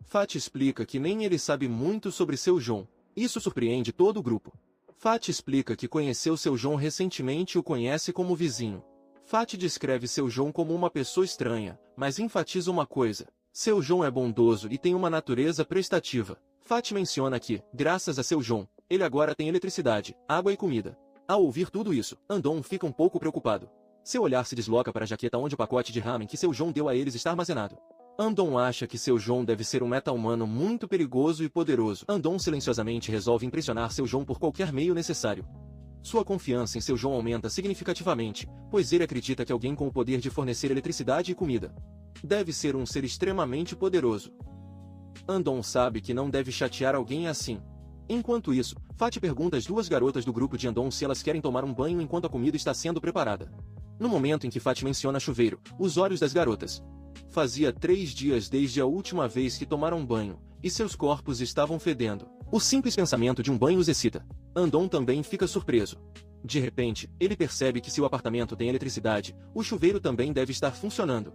Fati explica que nem ele sabe muito sobre Seu João. Isso surpreende todo o grupo. Fati explica que conheceu Seu João recentemente e o conhece como vizinho. Fati descreve Seu João como uma pessoa estranha, mas enfatiza uma coisa. Seu João é bondoso e tem uma natureza prestativa. Fati menciona que, graças a Seu João, ele agora tem eletricidade, água e comida. Ao ouvir tudo isso, Andon fica um pouco preocupado. Seu olhar se desloca para a jaqueta onde o pacote de ramen que Seu João deu a eles está armazenado. Andon acha que Seu João deve ser um meta-humano muito perigoso e poderoso. Andon silenciosamente resolve impressionar Seu João por qualquer meio necessário. Sua confiança em Seu João aumenta significativamente, pois ele acredita que alguém com o poder de fornecer eletricidade e comida deve ser um ser extremamente poderoso. Andon sabe que não deve chatear alguém assim. Enquanto isso, Fati pergunta às duas garotas do grupo de Andon se elas querem tomar um banho enquanto a comida está sendo preparada. No momento em que Fati menciona chuveiro, os olhos das garotas. Fazia 3 dias desde a última vez que tomaram banho, e seus corpos estavam fedendo. O simples pensamento de um banho os excita. Andon também fica surpreso. De repente, ele percebe que se o apartamento tem eletricidade, o chuveiro também deve estar funcionando.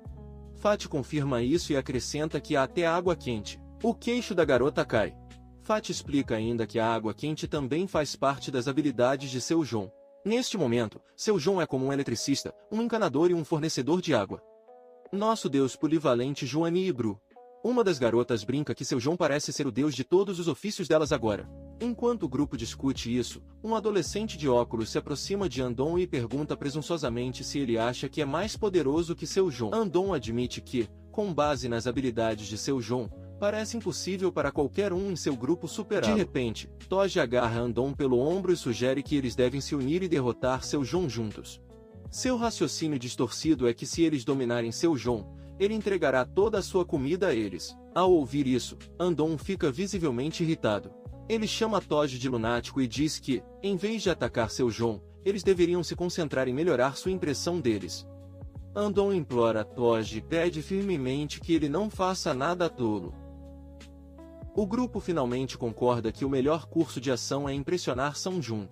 Fati confirma isso e acrescenta que há até água quente. O queixo da garota cai. Fati explica ainda que a água quente também faz parte das habilidades de Seu João. Neste momento, Seu João é como um eletricista, um encanador e um fornecedor de água. Nosso deus polivalente Joani Ibru. Uma das garotas brinca que Seu João parece ser o deus de todos os ofícios delas agora. Enquanto o grupo discute isso, um adolescente de óculos se aproxima de Andon e pergunta presunçosamente se ele acha que é mais poderoso que Seu João. Andon admite que, com base nas habilidades de Seu João, parece impossível para qualquer um em seu grupo superá-lo. De repente, Toji agarra Andon pelo ombro e sugere que eles devem se unir e derrotar Seu João juntos. Seu raciocínio distorcido é que se eles dominarem Seu João, ele entregará toda a sua comida a eles. Ao ouvir isso, Andon fica visivelmente irritado. Ele chama Toji de lunático e diz que, em vez de atacar Seu João, eles deveriam se concentrar em melhorar sua impressão deles. Andon implora a Toji e pede firmemente que ele não faça nada tolo. O grupo finalmente concorda que o melhor curso de ação é impressionar São Jun.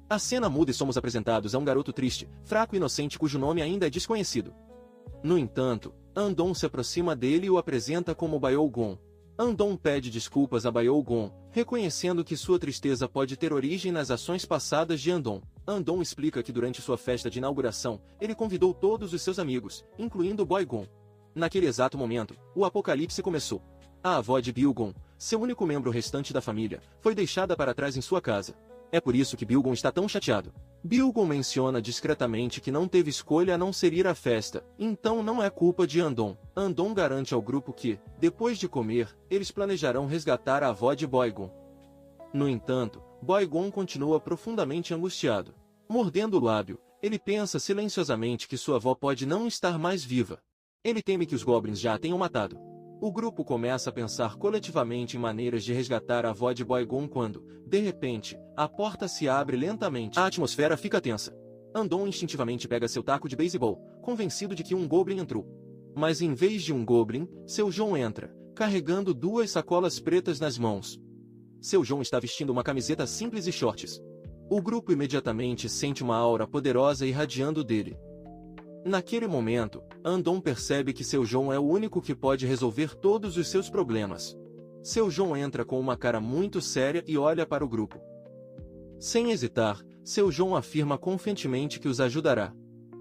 A cena muda e somos apresentados a um garoto triste, fraco e inocente cujo nome ainda é desconhecido. No entanto, Andon se aproxima dele e o apresenta como Baiou-gon. Andon pede desculpas a Baiou-gon, reconhecendo que sua tristeza pode ter origem nas ações passadas de Andon. Andon explica que durante sua festa de inauguração, ele convidou todos os seus amigos, incluindo Boy-gon. Naquele exato momento, o apocalipse começou. A avó de Bilgon, seu único membro restante da família, foi deixada para trás em sua casa. É por isso que Bilgon está tão chateado. Bilgon menciona discretamente que não teve escolha a não ser ir à festa, então não é culpa de Andon. Andon garante ao grupo que, depois de comer, eles planejarão resgatar a avó de Boygon. No entanto, Boygon continua profundamente angustiado. Mordendo o lábio, ele pensa silenciosamente que sua avó pode não estar mais viva. Ele teme que os goblins já a tenham matado. O grupo começa a pensar coletivamente em maneiras de resgatar a avó de Boygon quando, de repente, a porta se abre lentamente. A atmosfera fica tensa. Andon instintivamente pega seu taco de beisebol, convencido de que um goblin entrou. Mas em vez de um goblin, Seu João entra, carregando 2 sacolas pretas nas mãos. Seu João está vestindo uma camiseta simples e shorts. O grupo imediatamente sente uma aura poderosa irradiando dele. Naquele momento, Andon percebe que Seu João é o único que pode resolver todos os seus problemas. Seu João entra com uma cara muito séria e olha para o grupo. Sem hesitar, Seu João afirma confiantemente que os ajudará.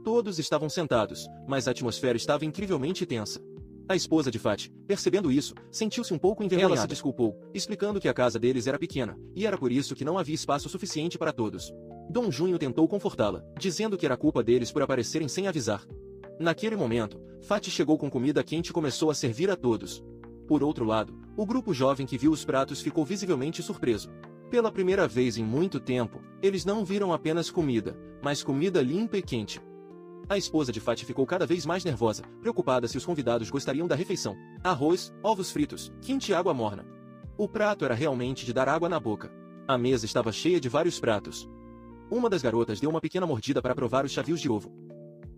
Todos estavam sentados, mas a atmosfera estava incrivelmente tensa. A esposa de Fati, percebendo isso, sentiu-se um pouco envergonhada. Ela se desculpou, explicando que a casa deles era pequena, e era por isso que não havia espaço suficiente para todos. Dom Junho tentou confortá-la, dizendo que era culpa deles por aparecerem sem avisar. Naquele momento, Fati chegou com comida quente e começou a servir a todos. Por outro lado, o grupo jovem que viu os pratos ficou visivelmente surpreso. Pela primeira vez em muito tempo, eles não viram apenas comida, mas comida limpa e quente. A esposa de Fati ficou cada vez mais nervosa, preocupada se os convidados gostariam da refeição. Arroz, ovos fritos, quente e água morna. O prato era realmente de dar água na boca. A mesa estava cheia de vários pratos. Uma das garotas deu uma pequena mordida para provar os chavios de ovo.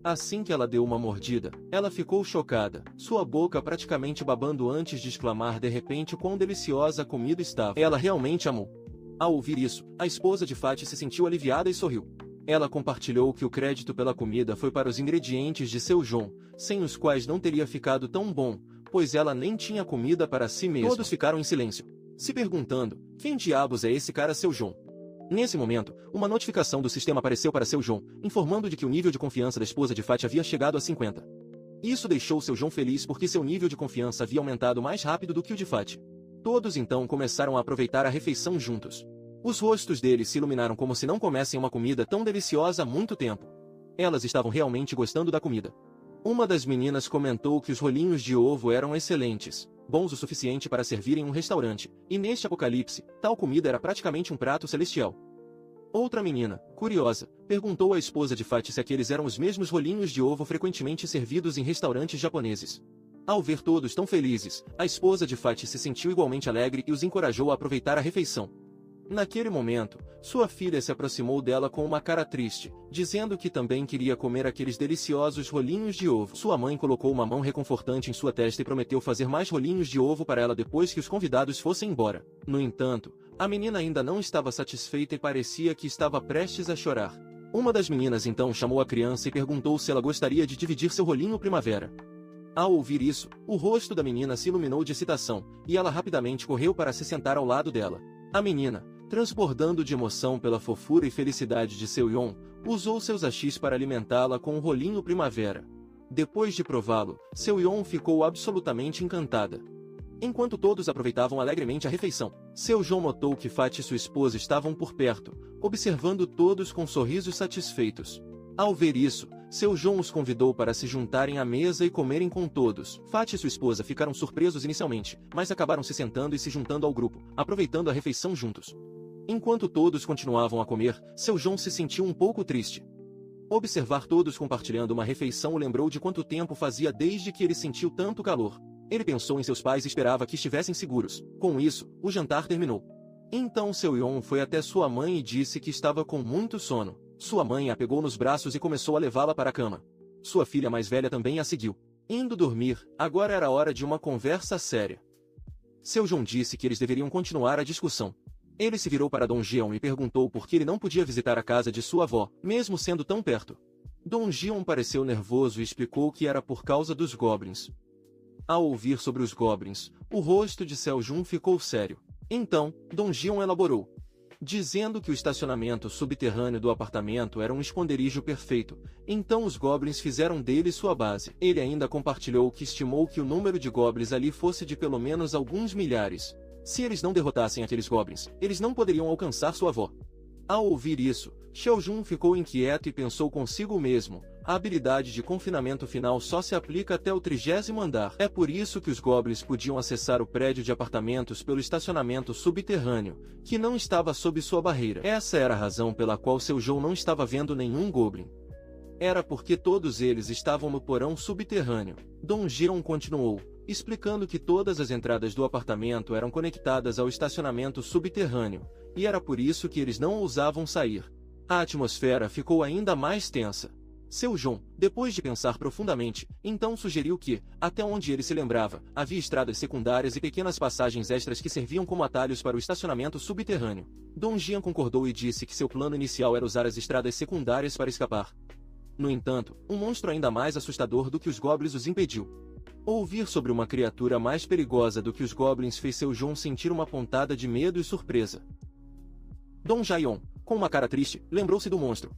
Assim que ela deu uma mordida, ela ficou chocada, sua boca praticamente babando antes de exclamar de repente quão deliciosa a comida estava. Ela realmente amou. Ao ouvir isso, a esposa de Fati se sentiu aliviada e sorriu. Ela compartilhou que o crédito pela comida foi para os ingredientes de Seu João, sem os quais não teria ficado tão bom, pois ela nem tinha comida para si mesma. Todos ficaram em silêncio, se perguntando, quem diabos é esse cara Seu João? Nesse momento, uma notificação do sistema apareceu para Seu João, informando de que o nível de confiança da esposa de Fati havia chegado a 50. Isso deixou Seu João feliz porque seu nível de confiança havia aumentado mais rápido do que o de Fati. Todos então começaram a aproveitar a refeição juntos. Os rostos deles se iluminaram como se não comessem uma comida tão deliciosa há muito tempo. Elas estavam realmente gostando da comida. Uma das meninas comentou que os rolinhos de ovo eram excelentes, bons o suficiente para servir em um restaurante, e neste apocalipse, tal comida era praticamente um prato celestial. Outra menina, curiosa, perguntou à esposa de Fati se aqueles eram os mesmos rolinhos de ovo frequentemente servidos em restaurantes japoneses. Ao ver todos tão felizes, a esposa de Fati se sentiu igualmente alegre e os encorajou a aproveitar a refeição. Naquele momento, sua filha se aproximou dela com uma cara triste, dizendo que também queria comer aqueles deliciosos rolinhos de ovo. Sua mãe colocou uma mão reconfortante em sua testa e prometeu fazer mais rolinhos de ovo para ela depois que os convidados fossem embora. No entanto, a menina ainda não estava satisfeita e parecia que estava prestes a chorar. Uma das meninas então chamou a criança e perguntou se ela gostaria de dividir seu rolinho primavera. Ao ouvir isso, o rosto da menina se iluminou de excitação, e ela rapidamente correu para se sentar ao lado dela. A menina, transbordando de emoção pela fofura e felicidade de Seo-yeon, usou seus achis para alimentá-la com um rolinho primavera. Depois de prová-lo, Seo-yeon ficou absolutamente encantada. Enquanto todos aproveitavam alegremente a refeição, Seo-yeon notou que Fat e sua esposa estavam por perto, observando todos com sorrisos satisfeitos. Ao ver isso, Seo-yeon os convidou para se juntarem à mesa e comerem com todos. Fat e sua esposa ficaram surpresos inicialmente, mas acabaram se sentando e se juntando ao grupo, aproveitando a refeição juntos. Enquanto todos continuavam a comer, Seo-yeon se sentiu um pouco triste. Observar todos compartilhando uma refeição o lembrou de quanto tempo fazia desde que ele sentiu tanto calor. Ele pensou em seus pais e esperava que estivessem seguros. Com isso, o jantar terminou. Então Seo-yeon foi até sua mãe e disse que estava com muito sono. Sua mãe a pegou nos braços e começou a levá-la para a cama. Sua filha mais velha também a seguiu. Indo dormir, agora era hora de uma conversa séria. Seo-yeon disse que eles deveriam continuar a discussão. Ele se virou para Dong-jeon e perguntou por que ele não podia visitar a casa de sua avó, mesmo sendo tão perto. Dong-jeon pareceu nervoso e explicou que era por causa dos goblins. Ao ouvir sobre os goblins, o rosto de Seo-yeon ficou sério. Então, Dong-jeon elaborou, dizendo que o estacionamento subterrâneo do apartamento era um esconderijo perfeito, então os goblins fizeram dele sua base. Ele ainda compartilhou que estimou que o número de goblins ali fosse de pelo menos alguns milhares. Se eles não derrotassem aqueles goblins, eles não poderiam alcançar sua avó. Ao ouvir isso, Seo-yeon ficou inquieto e pensou consigo mesmo, a habilidade de confinamento final só se aplica até o 30º andar. É por isso que os goblins podiam acessar o prédio de apartamentos pelo estacionamento subterrâneo, que não estava sob sua barreira. Essa era a razão pela qual Seo-yeon não estava vendo nenhum goblin. Era porque todos eles estavam no porão subterrâneo. Dong-jeon continuou, explicando que todas as entradas do apartamento eram conectadas ao estacionamento subterrâneo, e era por isso que eles não ousavam sair. A atmosfera ficou ainda mais tensa. Seo-yeon, depois de pensar profundamente, então sugeriu que, até onde ele se lembrava, havia estradas secundárias e pequenas passagens extras que serviam como atalhos para o estacionamento subterrâneo. Dong-jeon concordou e disse que seu plano inicial era usar as estradas secundárias para escapar. No entanto, um monstro ainda mais assustador do que os goblins os impediu. Ouvir sobre uma criatura mais perigosa do que os goblins fez Seo-yeon sentir uma pontada de medo e surpresa. Dong-jeon, com uma cara triste, lembrou-se do monstro.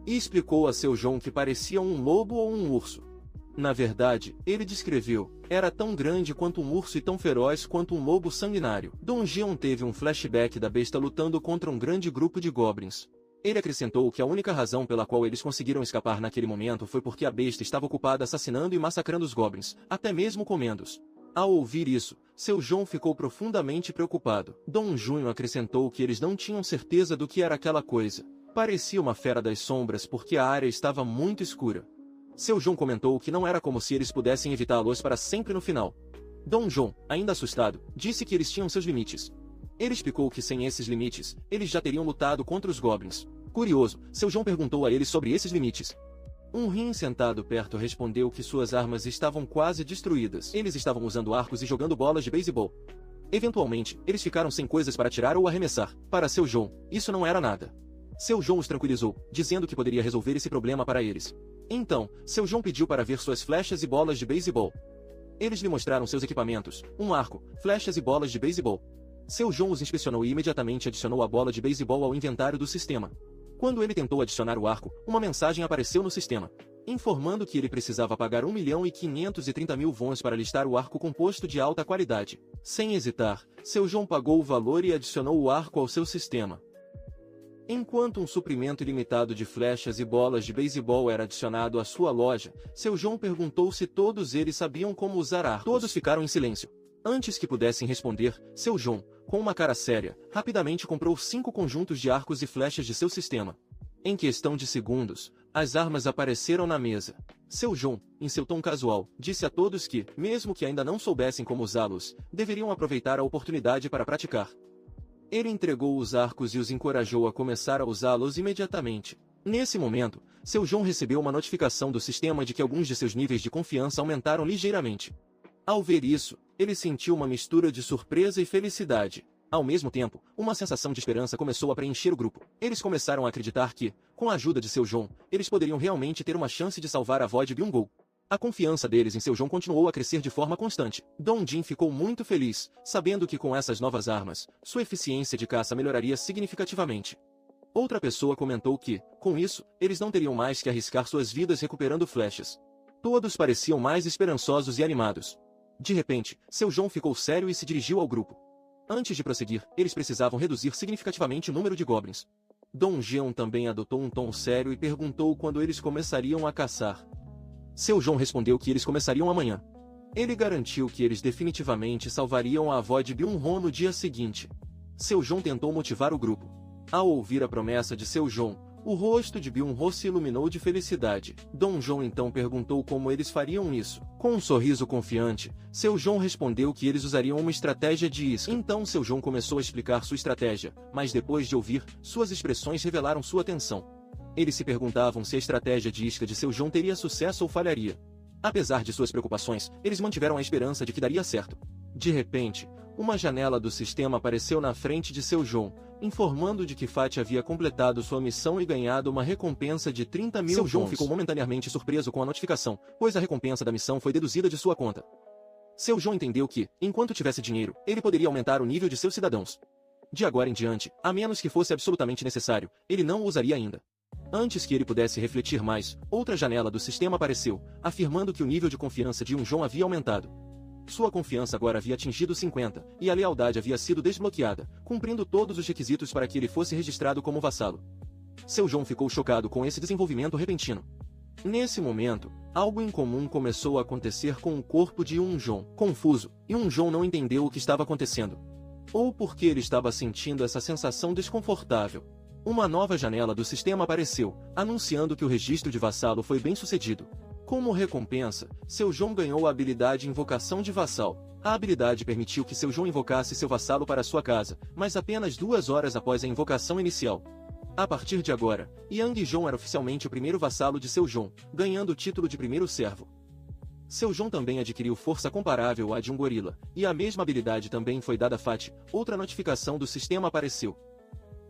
E explicou a Seo-yeon que parecia um lobo ou um urso. Na verdade, ele descreveu, era tão grande quanto um urso e tão feroz quanto um lobo sanguinário. Dong-jeon teve um flashback da besta lutando contra um grande grupo de goblins. Ele acrescentou que a única razão pela qual eles conseguiram escapar naquele momento foi porque a besta estava ocupada assassinando e massacrando os goblins, até mesmo comendo-os. Ao ouvir isso, Seo-yeon ficou profundamente preocupado. Dong-jeon acrescentou que eles não tinham certeza do que era aquela coisa. Parecia uma fera das sombras porque a área estava muito escura. Seo-yeon comentou que não era como se eles pudessem evitá-los para sempre no final. Dong-jeon, ainda assustado, disse que eles tinham seus limites. Ele explicou que sem esses limites, eles já teriam lutado contra os goblins. Curioso, Seo-yeon perguntou a ele sobre esses limites. Um rin sentado perto respondeu que suas armas estavam quase destruídas. Eles estavam usando arcos e jogando bolas de beisebol. Eventualmente, eles ficaram sem coisas para atirar ou arremessar. Para Seo-yeon, isso não era nada. Seo-yeon os tranquilizou, dizendo que poderia resolver esse problema para eles. Então, Seo-yeon pediu para ver suas flechas e bolas de beisebol. Eles lhe mostraram seus equipamentos, um arco, flechas e bolas de beisebol. Seo-yeon os inspecionou e imediatamente adicionou a bola de beisebol ao inventário do sistema. Quando ele tentou adicionar o arco, uma mensagem apareceu no sistema, informando que ele precisava pagar 1.530.000 wons para listar o arco composto de alta qualidade. Sem hesitar, Seo-yeon pagou o valor e adicionou o arco ao seu sistema. Enquanto um suprimento ilimitado de flechas e bolas de beisebol era adicionado à sua loja, Seo-yeon perguntou se todos eles sabiam como usar arcos. Todos ficaram em silêncio. Antes que pudessem responder, Seo-yeon, com uma cara séria, rapidamente comprou 5 conjuntos de arcos e flechas de seu sistema. Em questão de segundos, as armas apareceram na mesa. Seo-yeon, em seu tom casual, disse a todos que, mesmo que ainda não soubessem como usá-los, deveriam aproveitar a oportunidade para praticar. Ele entregou os arcos e os encorajou a começar a usá-los imediatamente. Nesse momento, Seo-yeon recebeu uma notificação do sistema de que alguns de seus níveis de confiança aumentaram ligeiramente. Ao ver isso, ele sentiu uma mistura de surpresa e felicidade. Ao mesmo tempo, uma sensação de esperança começou a preencher o grupo. Eles começaram a acreditar que, com a ajuda de Seo-yeon, eles poderiam realmente ter uma chance de salvar a avó de Byung-gu. A confiança deles em seu João continuou a crescer de forma constante. Dong Jin ficou muito feliz, sabendo que com essas novas armas, sua eficiência de caça melhoraria significativamente. Outra pessoa comentou que, com isso, eles não teriam mais que arriscar suas vidas recuperando flechas. Todos pareciam mais esperançosos e animados. De repente, seu João ficou sério e se dirigiu ao grupo. Antes de prosseguir, eles precisavam reduzir significativamente o número de goblins. Dong Jeon também adotou um tom sério e perguntou quando eles começariam a caçar. Seu João respondeu que eles começariam amanhã. Ele garantiu que eles definitivamente salvariam a avó de Byung-ho no dia seguinte. Seu João tentou motivar o grupo. Ao ouvir a promessa de seu João, o rosto de Byung-ho se iluminou de felicidade. Dong Joon então perguntou como eles fariam isso. Com um sorriso confiante, seu João respondeu que eles usariam uma estratégia de isca. Então seu João começou a explicar sua estratégia, mas depois de ouvir, suas expressões revelaram sua atenção. Eles se perguntavam se a estratégia de isca de seu João teria sucesso ou falharia. Apesar de suas preocupações, eles mantiveram a esperança de que daria certo. De repente, uma janela do sistema apareceu na frente de seu João, informando de que Fati havia completado sua missão e ganhado uma recompensa de 30 mil Seu João bons. Ficou momentaneamente surpreso com a notificação, pois a recompensa da missão foi deduzida de sua conta. Seu João entendeu que, enquanto tivesse dinheiro, ele poderia aumentar o nível de seus cidadãos. De agora em diante, a menos que fosse absolutamente necessário, ele não o usaria ainda. Antes que ele pudesse refletir mais, outra janela do sistema apareceu, afirmando que o nível de confiança de João havia aumentado. Sua confiança agora havia atingido 50, e a lealdade havia sido desbloqueada, cumprindo todos os requisitos para que ele fosse registrado como vassalo. Seu João ficou chocado com esse desenvolvimento repentino. Nesse momento, algo incomum começou a acontecer com o corpo de João. Confuso, João não entendeu o que estava acontecendo. Ou por que ele estava sentindo essa sensação desconfortável. Uma nova janela do sistema apareceu, anunciando que o registro de vassalo foi bem sucedido. Como recompensa, seu João ganhou a habilidade Invocação de Vassal. A habilidade permitiu que seu João invocasse seu vassalo para sua casa, mas apenas 2 horas após a invocação inicial. A partir de agora, Yang João era oficialmente o primeiro vassalo de seu João, ganhando o título de primeiro servo. Seu João também adquiriu força comparável à de um gorila, e a mesma habilidade também foi dada a Fati. Outra notificação do sistema apareceu,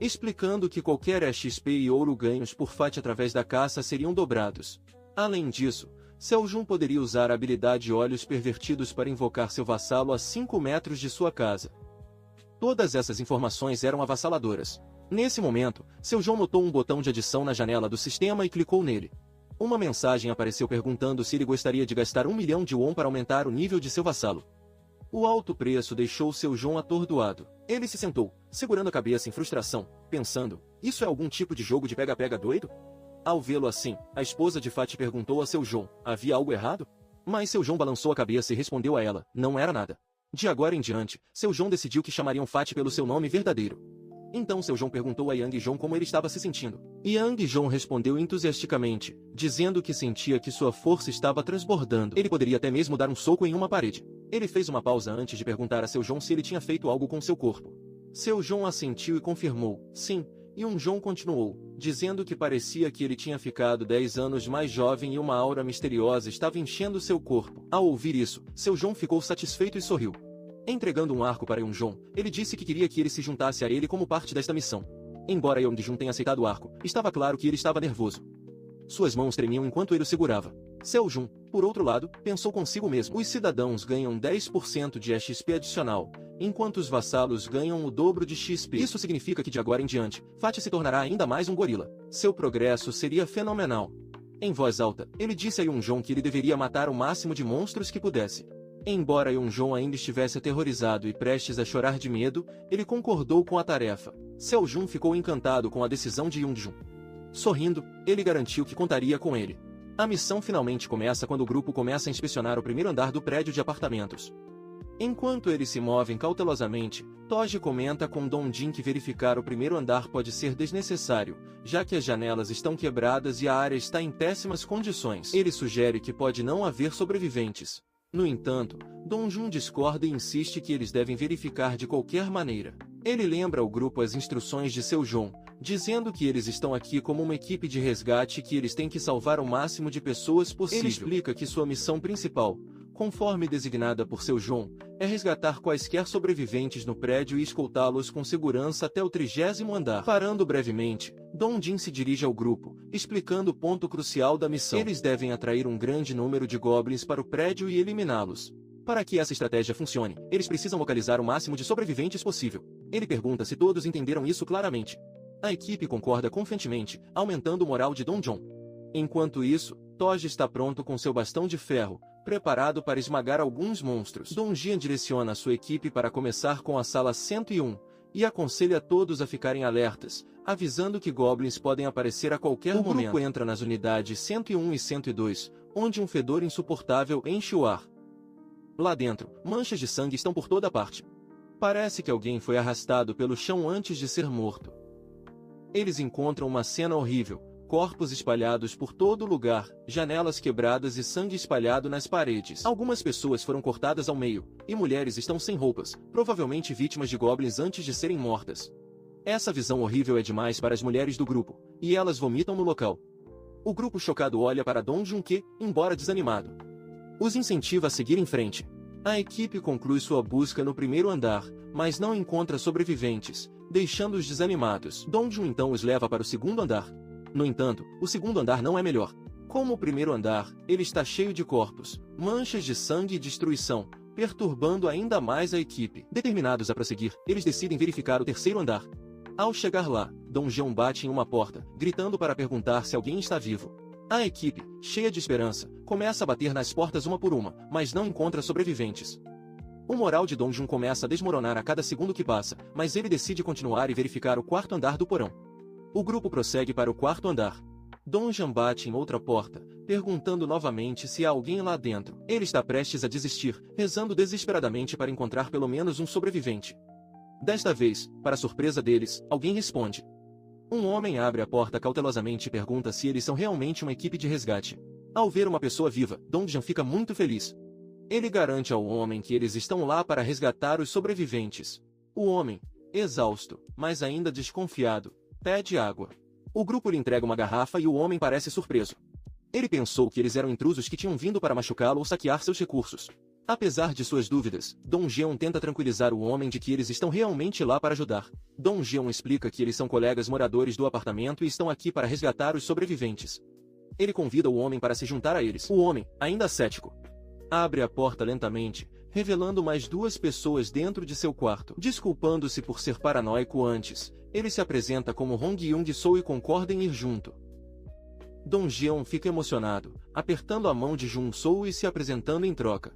explicando que qualquer XP e ouro ganhos por Fati através da caça seriam dobrados. Além disso, seu João poderia usar a habilidade Olhos Pervertidos para invocar seu vassalo a 5 metros de sua casa. Todas essas informações eram avassaladoras. Nesse momento, seu João notou um botão de adição na janela do sistema e clicou nele. Uma mensagem apareceu perguntando se ele gostaria de gastar 1 milhão de won para aumentar o nível de seu vassalo. O alto preço deixou seu João atordoado. Ele se sentou, segurando a cabeça em frustração, pensando, isso é algum tipo de jogo de pega-pega doido? Ao vê-lo assim, a esposa de Fati perguntou a seu João, havia algo errado? Mas seu João balançou a cabeça e respondeu a ela, não era nada. De agora em diante, seu João decidiu que chamariam Fati pelo seu nome verdadeiro. Então seu João perguntou a Yang João como ele estava se sentindo. Yang João respondeu entusiasticamente, dizendo que sentia que sua força estava transbordando. Ele poderia até mesmo dar um soco em uma parede. Ele fez uma pausa antes de perguntar a seu João se ele tinha feito algo com seu corpo. Seu João assentiu e confirmou, sim, e João continuou, dizendo que parecia que ele tinha ficado 10 anos mais jovem e uma aura misteriosa estava enchendo seu corpo. Ao ouvir isso, seu João ficou satisfeito e sorriu. Entregando um arco para João, ele disse que queria que ele se juntasse a ele como parte desta missão. Embora João tenha aceitado o arco, estava claro que ele estava nervoso. Suas mãos tremiam enquanto ele o segurava. Seu João, por outro lado, pensou consigo mesmo. Os cidadãos ganham 10% de XP adicional, enquanto os vassalos ganham o dobro de XP. Isso significa que de agora em diante, Fati se tornará ainda mais um gorila. Seu progresso seria fenomenal. Em voz alta, ele disse a João que ele deveria matar o máximo de monstros que pudesse. Embora João ainda estivesse aterrorizado e prestes a chorar de medo, ele concordou com a tarefa. Seu João ficou encantado com a decisão de João. Sorrindo, ele garantiu que contaria com ele. A missão finalmente começa quando o grupo começa a inspecionar o primeiro andar do prédio de apartamentos. Enquanto eles se movem cautelosamente, Toji comenta com Dong Jin que verificar o primeiro andar pode ser desnecessário, já que as janelas estão quebradas e a área está em péssimas condições. Ele sugere que pode não haver sobreviventes. No entanto, Dong Jun discorda e insiste que eles devem verificar de qualquer maneira. Ele lembra ao grupo as instruções de seu João, dizendo que eles estão aqui como uma equipe de resgate e que eles têm que salvar o máximo de pessoas possível. Ele explica que sua missão principal, conforme designada por seu João, é resgatar quaisquer sobreviventes no prédio e escoltá-los com segurança até o 30º andar. Parando brevemente, Dong Jin se dirige ao grupo, explicando o ponto crucial da missão. Eles devem atrair um grande número de goblins para o prédio e eliminá-los. Para que essa estratégia funcione, eles precisam localizar o máximo de sobreviventes possível. Ele pergunta se todos entenderam isso claramente. A equipe concorda confiantemente, aumentando o moral de Dong Jin. Enquanto isso, Toji está pronto com seu bastão de ferro, preparado para esmagar alguns monstros. Dong Jin direciona sua equipe para começar com a sala 101, e aconselha todos a ficarem alertas, avisando que goblins podem aparecer a qualquer momento. O grupo entra nas unidades 101 e 102, onde um fedor insuportável enche o ar. Lá dentro, manchas de sangue estão por toda parte. Parece que alguém foi arrastado pelo chão antes de ser morto. Eles encontram uma cena horrível, corpos espalhados por todo lugar, janelas quebradas e sangue espalhado nas paredes. Algumas pessoas foram cortadas ao meio, e mulheres estão sem roupas, provavelmente vítimas de goblins antes de serem mortas. Essa visão horrível é demais para as mulheres do grupo, e elas vomitam no local. O grupo chocado olha para Dong Jin que, embora desanimado, os incentiva a seguir em frente. A equipe conclui sua busca no primeiro andar, mas não encontra sobreviventes, deixando-os desanimados. Dong Jin então os leva para o segundo andar. No entanto, o segundo andar não é melhor. Como o primeiro andar, ele está cheio de corpos, manchas de sangue e destruição, perturbando ainda mais a equipe. Determinados a prosseguir, eles decidem verificar o terceiro andar. Ao chegar lá, Dong Jin bate em uma porta, gritando para perguntar se alguém está vivo. A equipe, cheia de esperança, começa a bater nas portas uma por uma, mas não encontra sobreviventes. O moral de Dong Jin começa a desmoronar a cada segundo que passa, mas ele decide continuar e verificar o quarto andar do porão. O grupo prossegue para o quarto andar. Dong Jin bate em outra porta, perguntando novamente se há alguém lá dentro. Ele está prestes a desistir, rezando desesperadamente para encontrar pelo menos um sobrevivente. Desta vez, para surpresa deles, alguém responde. Um homem abre a porta cautelosamente e pergunta se eles são realmente uma equipe de resgate. Ao ver uma pessoa viva, Dong Jin fica muito feliz. Ele garante ao homem que eles estão lá para resgatar os sobreviventes. O homem, exausto, mas ainda desconfiado, pede água. O grupo lhe entrega uma garrafa e o homem parece surpreso. Ele pensou que eles eram intrusos que tinham vindo para machucá-lo ou saquear seus recursos. Apesar de suas dúvidas, Dong Jin tenta tranquilizar o homem de que eles estão realmente lá para ajudar. Dong Jin explica que eles são colegas moradores do apartamento e estão aqui para resgatar os sobreviventes. Ele convida o homem para se juntar a eles. O homem, ainda cético, abre a porta lentamente, revelando mais duas pessoas dentro de seu quarto. Desculpando-se por ser paranoico antes, ele se apresenta como Hong Young-soo e concorda em ir junto. Dong Jin fica emocionado, apertando a mão de Jun-soo e se apresentando em troca.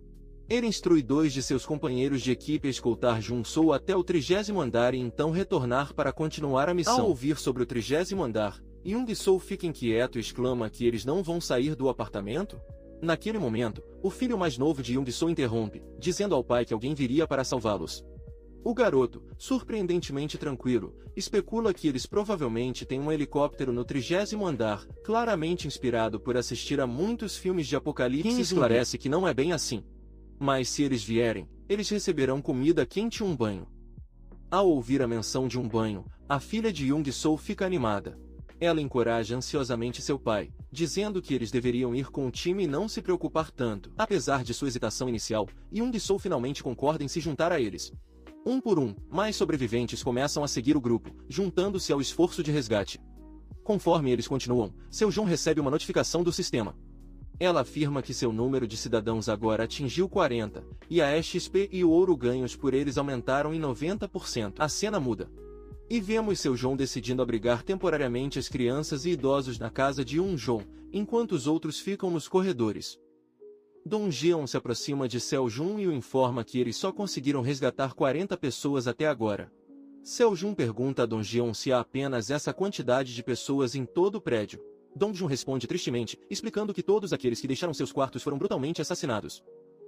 Ele instrui dois de seus companheiros de equipe a escoltar Jun-soo até o 30º andar e então retornar para continuar a missão. Ao ouvir sobre o 30º andar, Young-soo fica inquieto e exclama que eles não vão sair do apartamento? Naquele momento, o filho mais novo de Young-soo interrompe, dizendo ao pai que alguém viria para salvá-los. O garoto, surpreendentemente tranquilo, especula que eles provavelmente têm um helicóptero no 30º andar, claramente inspirado por assistir a muitos filmes de apocalipse. Kim esclarece que não é bem assim. Mas se eles vierem, eles receberão comida quente e um banho. Ao ouvir a menção de um banho, a filha de Young-soo fica animada. Ela encoraja ansiosamente seu pai, dizendo que eles deveriam ir com o time e não se preocupar tanto. Apesar de sua hesitação inicial, Young-soo finalmente concorda em se juntar a eles. Um por um, mais sobreviventes começam a seguir o grupo, juntando-se ao esforço de resgate. Conforme eles continuam, Seo-jung recebe uma notificação do sistema. Ela afirma que seu número de cidadãos agora atingiu 40, e a XP e o ouro ganhos por eles aumentaram em 90%. A cena muda. E vemos Seo-jung decidindo abrigar temporariamente as crianças e idosos na casa de Yoon-jong, enquanto os outros ficam nos corredores. Dong Jin se aproxima de Seo-jung e o informa que eles só conseguiram resgatar 40 pessoas até agora. Seo-jung pergunta a Dong Jin se há apenas essa quantidade de pessoas em todo o prédio. Dong Jin responde tristemente, explicando que todos aqueles que deixaram seus quartos foram brutalmente assassinados.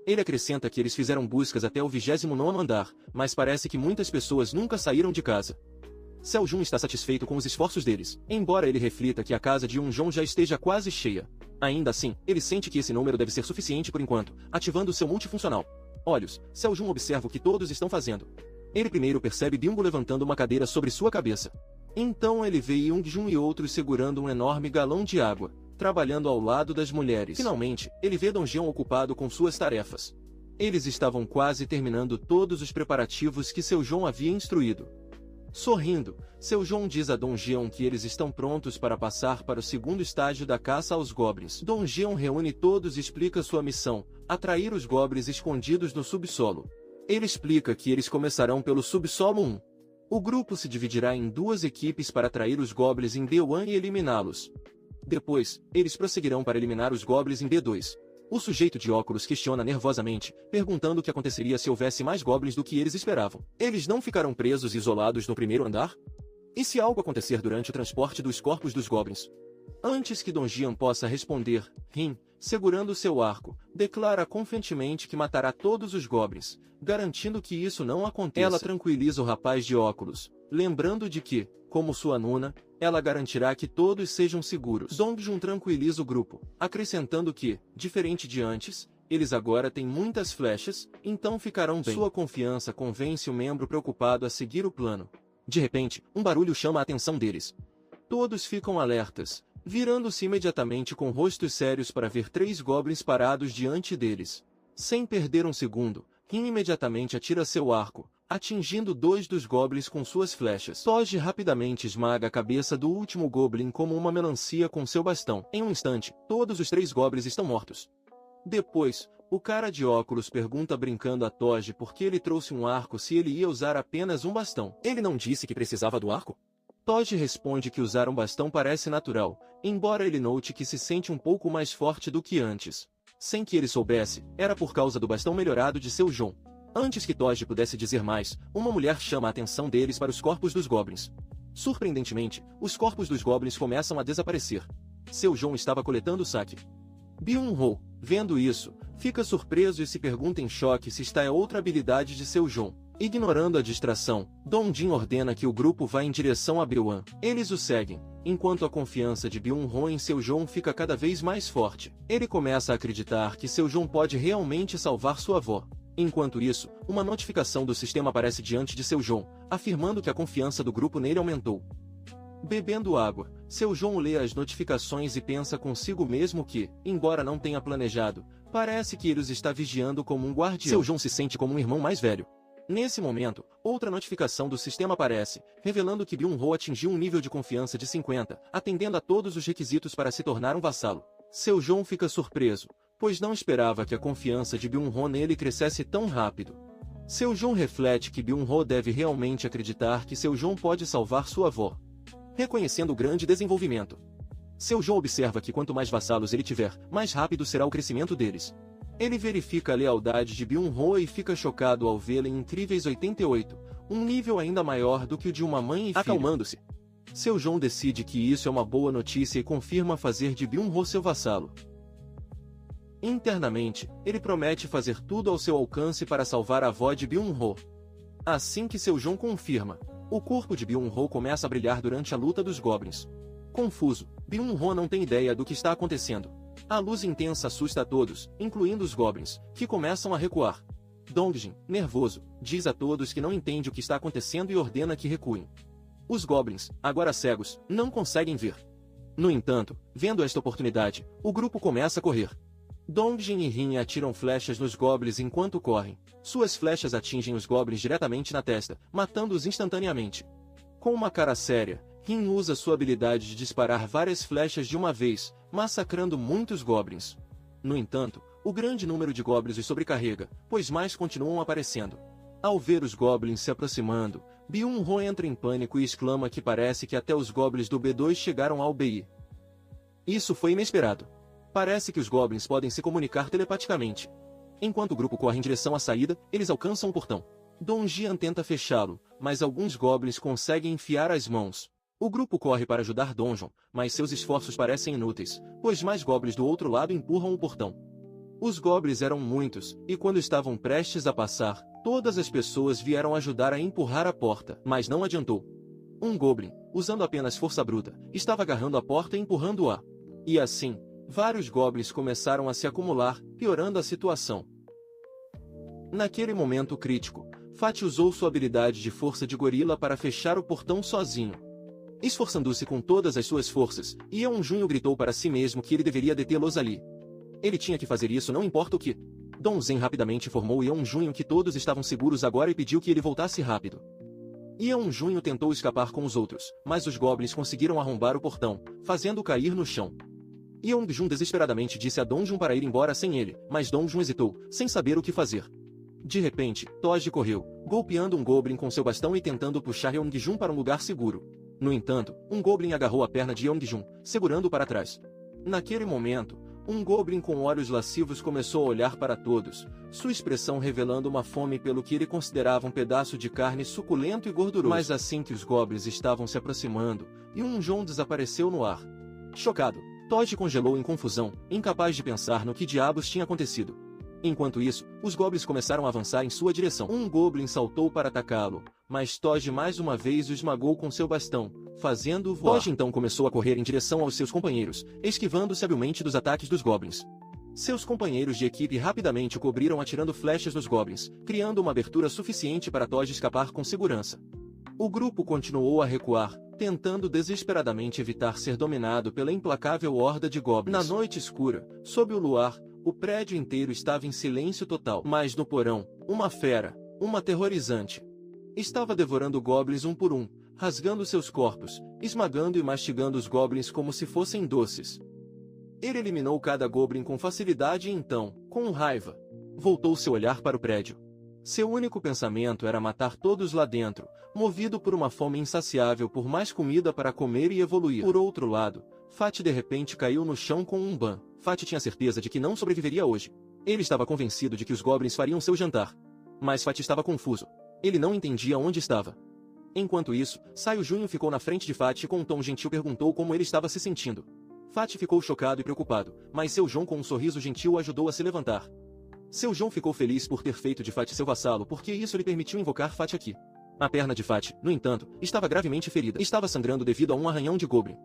Ele acrescenta que eles fizeram buscas até o 29º andar, mas parece que muitas pessoas nunca saíram de casa. Seo-jung está satisfeito com os esforços deles, embora ele reflita que a casa de Yoon-jong já esteja quase cheia. Ainda assim, ele sente que esse número deve ser suficiente por enquanto, ativando seu multifuncional. Olhos, Seo-jung observa o que todos estão fazendo. Ele primeiro percebe Byung-gu levantando uma cadeira sobre sua cabeça. Então ele vê Young-jun e outros segurando um enorme galão de água, trabalhando ao lado das mulheres. Finalmente, ele vê Dong Jin ocupado com suas tarefas. Eles estavam quase terminando todos os preparativos que Seo-jung havia instruído. Sorrindo, seu João diz a Dom Gion que eles estão prontos para passar para o segundo estágio da caça aos goblins. Dom Gion reúne todos e explica sua missão: atrair os goblins escondidos no subsolo. Ele explica que eles começarão pelo subsolo 1. O grupo se dividirá em duas equipes para atrair os goblins em D1 e eliminá-los. Depois, eles prosseguirão para eliminar os goblins em D2. O sujeito de óculos questiona nervosamente, perguntando o que aconteceria se houvesse mais goblins do que eles esperavam. Eles não ficarão presos e isolados no primeiro andar? E se algo acontecer durante o transporte dos corpos dos goblins? Antes que Dom Gion possa responder, Rin, segurando seu arco, declara confiantemente que matará todos os goblins, garantindo que isso não aconteça. Ela tranquiliza o rapaz de óculos, lembrando de que, como sua nuna, ela garantirá que todos sejam seguros. Dong Jun tranquiliza o grupo, acrescentando que, diferente de antes, eles agora têm muitas flechas, então ficarão bem. Sua confiança convence o membro preocupado a seguir o plano. De repente, um barulho chama a atenção deles. Todos ficam alertas, virando-se imediatamente com rostos sérios para ver 3 goblins parados diante deles. Sem perder um segundo, Rin imediatamente atira seu arco, atingindo 2 dos goblins com suas flechas. Toji rapidamente esmaga a cabeça do último goblin como uma melancia com seu bastão. Em um instante, todos os 3 goblins estão mortos. Depois, o cara de óculos pergunta brincando a Toji por que ele trouxe um arco se ele ia usar apenas um bastão. Ele não disse que precisava do arco? Toji responde que usar um bastão parece natural, embora ele note que se sente um pouco mais forte do que antes. Sem que ele soubesse, era por causa do bastão melhorado de seu João. Antes que Toji pudesse dizer mais, uma mulher chama a atenção deles para os corpos dos goblins. Surpreendentemente, os corpos dos goblins começam a desaparecer. Seu João estava coletando o saque. Byung-ho, vendo isso, fica surpreso e se pergunta em choque se esta é outra habilidade de seu João. Ignorando a distração, Dong Jin ordena que o grupo vá em direção a Byung-ho. Eles o seguem, enquanto a confiança de Byung-ho em seu João fica cada vez mais forte. Ele começa a acreditar que seu João pode realmente salvar sua avó. Enquanto isso, uma notificação do sistema aparece diante de seu João, afirmando que a confiança do grupo nele aumentou. Bebendo água, seu João lê as notificações e pensa consigo mesmo que, embora não tenha planejado, parece que ele os está vigiando como um guardião. Seu João se sente como um irmão mais velho. Nesse momento, outra notificação do sistema aparece, revelando que Byung-ho atingiu um nível de confiança de 50, atendendo a todos os requisitos para se tornar um vassalo. Seu João fica surpreso, pois não esperava que a confiança de Byung-ho nele crescesse tão rápido. Seu João reflete que Byung-ho deve realmente acreditar que seu João pode salvar sua avó. Reconhecendo o grande desenvolvimento, seu João observa que quanto mais vassalos ele tiver, mais rápido será o crescimento deles. Ele verifica a lealdade de Byung-ho e fica chocado ao vê-la em incríveis 88, um nível ainda maior do que o de uma mãe e filha. Acalmando-se, seu João decide que isso é uma boa notícia e confirma fazer de Byung-ho seu vassalo. Internamente, ele promete fazer tudo ao seu alcance para salvar a avó de Byung-ho. Assim que seu João confirma, o corpo de Byung-ho começa a brilhar durante a luta dos goblins. Confuso, Byung-ho não tem ideia do que está acontecendo. A luz intensa assusta a todos, incluindo os goblins, que começam a recuar. Dongjin, nervoso, diz a todos que não entende o que está acontecendo e ordena que recuem. Os goblins, agora cegos, não conseguem ver. No entanto, vendo esta oportunidade, o grupo começa a correr. Dongjin e Rin atiram flechas nos goblins enquanto correm. Suas flechas atingem os goblins diretamente na testa, matando-os instantaneamente. Com uma cara séria, Rin usa sua habilidade de disparar várias flechas de uma vez, massacrando muitos goblins. No entanto, o grande número de goblins os sobrecarrega, pois mais continuam aparecendo. Ao ver os goblins se aproximando, Byung-ho entra em pânico e exclama que parece que até os goblins do B2 chegaram ao BI. Isso foi inesperado. Parece que os goblins podem se comunicar telepaticamente. Enquanto o grupo corre em direção à saída, eles alcançam o portão. Dong Jian tenta fechá-lo, mas alguns goblins conseguem enfiar as mãos. O grupo corre para ajudar Donjon, mas seus esforços parecem inúteis, pois mais goblins do outro lado empurram o portão. Os goblins eram muitos, e quando estavam prestes a passar, todas as pessoas vieram ajudar a empurrar a porta, mas não adiantou. Um goblin, usando apenas força bruta, estava agarrando a porta e empurrando-a. E assim, vários goblins começaram a se acumular, piorando a situação. Naquele momento crítico, Fati usou sua habilidade de força de gorila para fechar o portão sozinho. Esforçando-se com todas as suas forças, Yeon Junho gritou para si mesmo que ele deveria detê-los ali. Ele tinha que fazer isso não importa o que. Dong Zhen rapidamente informou Yeon Junho que todos estavam seguros agora e pediu que ele voltasse rápido. Yeon Junho tentou escapar com os outros, mas os goblins conseguiram arrombar o portão, fazendo-o cair no chão. Yeong-jun desesperadamente disse a Dong-jun para ir embora sem ele, mas Dong-jun hesitou, sem saber o que fazer. De repente, Toji correu, golpeando um goblin com seu bastão e tentando puxar Yeong-jun para um lugar seguro. No entanto, um goblin agarrou a perna de Yeong-jun, segurando-o para trás. Naquele momento, um goblin com olhos lascivos começou a olhar para todos, sua expressão revelando uma fome pelo que ele considerava um pedaço de carne suculento e gorduroso. Mas assim que os goblins estavam se aproximando, Yeong-jun desapareceu no ar. Chocado, Toji congelou em confusão, incapaz de pensar no que diabos tinha acontecido. Enquanto isso, os goblins começaram a avançar em sua direção. Um goblin saltou para atacá-lo, mas Toji mais uma vez o esmagou com seu bastão, fazendo-o voar. Toji então começou a correr em direção aos seus companheiros, esquivando-se habilmente dos ataques dos goblins. Seus companheiros de equipe rapidamente o cobriram atirando flechas nos goblins, criando uma abertura suficiente para Toji escapar com segurança. O grupo continuou a recuar, tentando desesperadamente evitar ser dominado pela implacável horda de goblins. Na noite escura, sob o luar, o prédio inteiro estava em silêncio total. Mas no porão, uma fera, uma aterrorizante, estava devorando goblins um por um, rasgando seus corpos, esmagando e mastigando os goblins como se fossem doces. Ele eliminou cada goblin com facilidade e então, com raiva, voltou seu olhar para o prédio. Seu único pensamento era matar todos lá dentro, movido por uma fome insaciável por mais comida para comer e evoluir. Por outro lado, Fati de repente caiu no chão com um ban. Fati tinha certeza de que não sobreviveria hoje. Ele estava convencido de que os goblins fariam seu jantar. Mas Fati estava confuso. Ele não entendia onde estava. Enquanto isso, Saio Junho ficou na frente de Fati e com um tom gentil perguntou como ele estava se sentindo. Fati ficou chocado e preocupado, mas Seu João com um sorriso gentil o ajudou a se levantar. Seu João ficou feliz por ter feito de Fati seu vassalo porque isso lhe permitiu invocar Fati aqui. A perna de Fati, no entanto, estava gravemente ferida. Estava sangrando devido a um arranhão de goblin.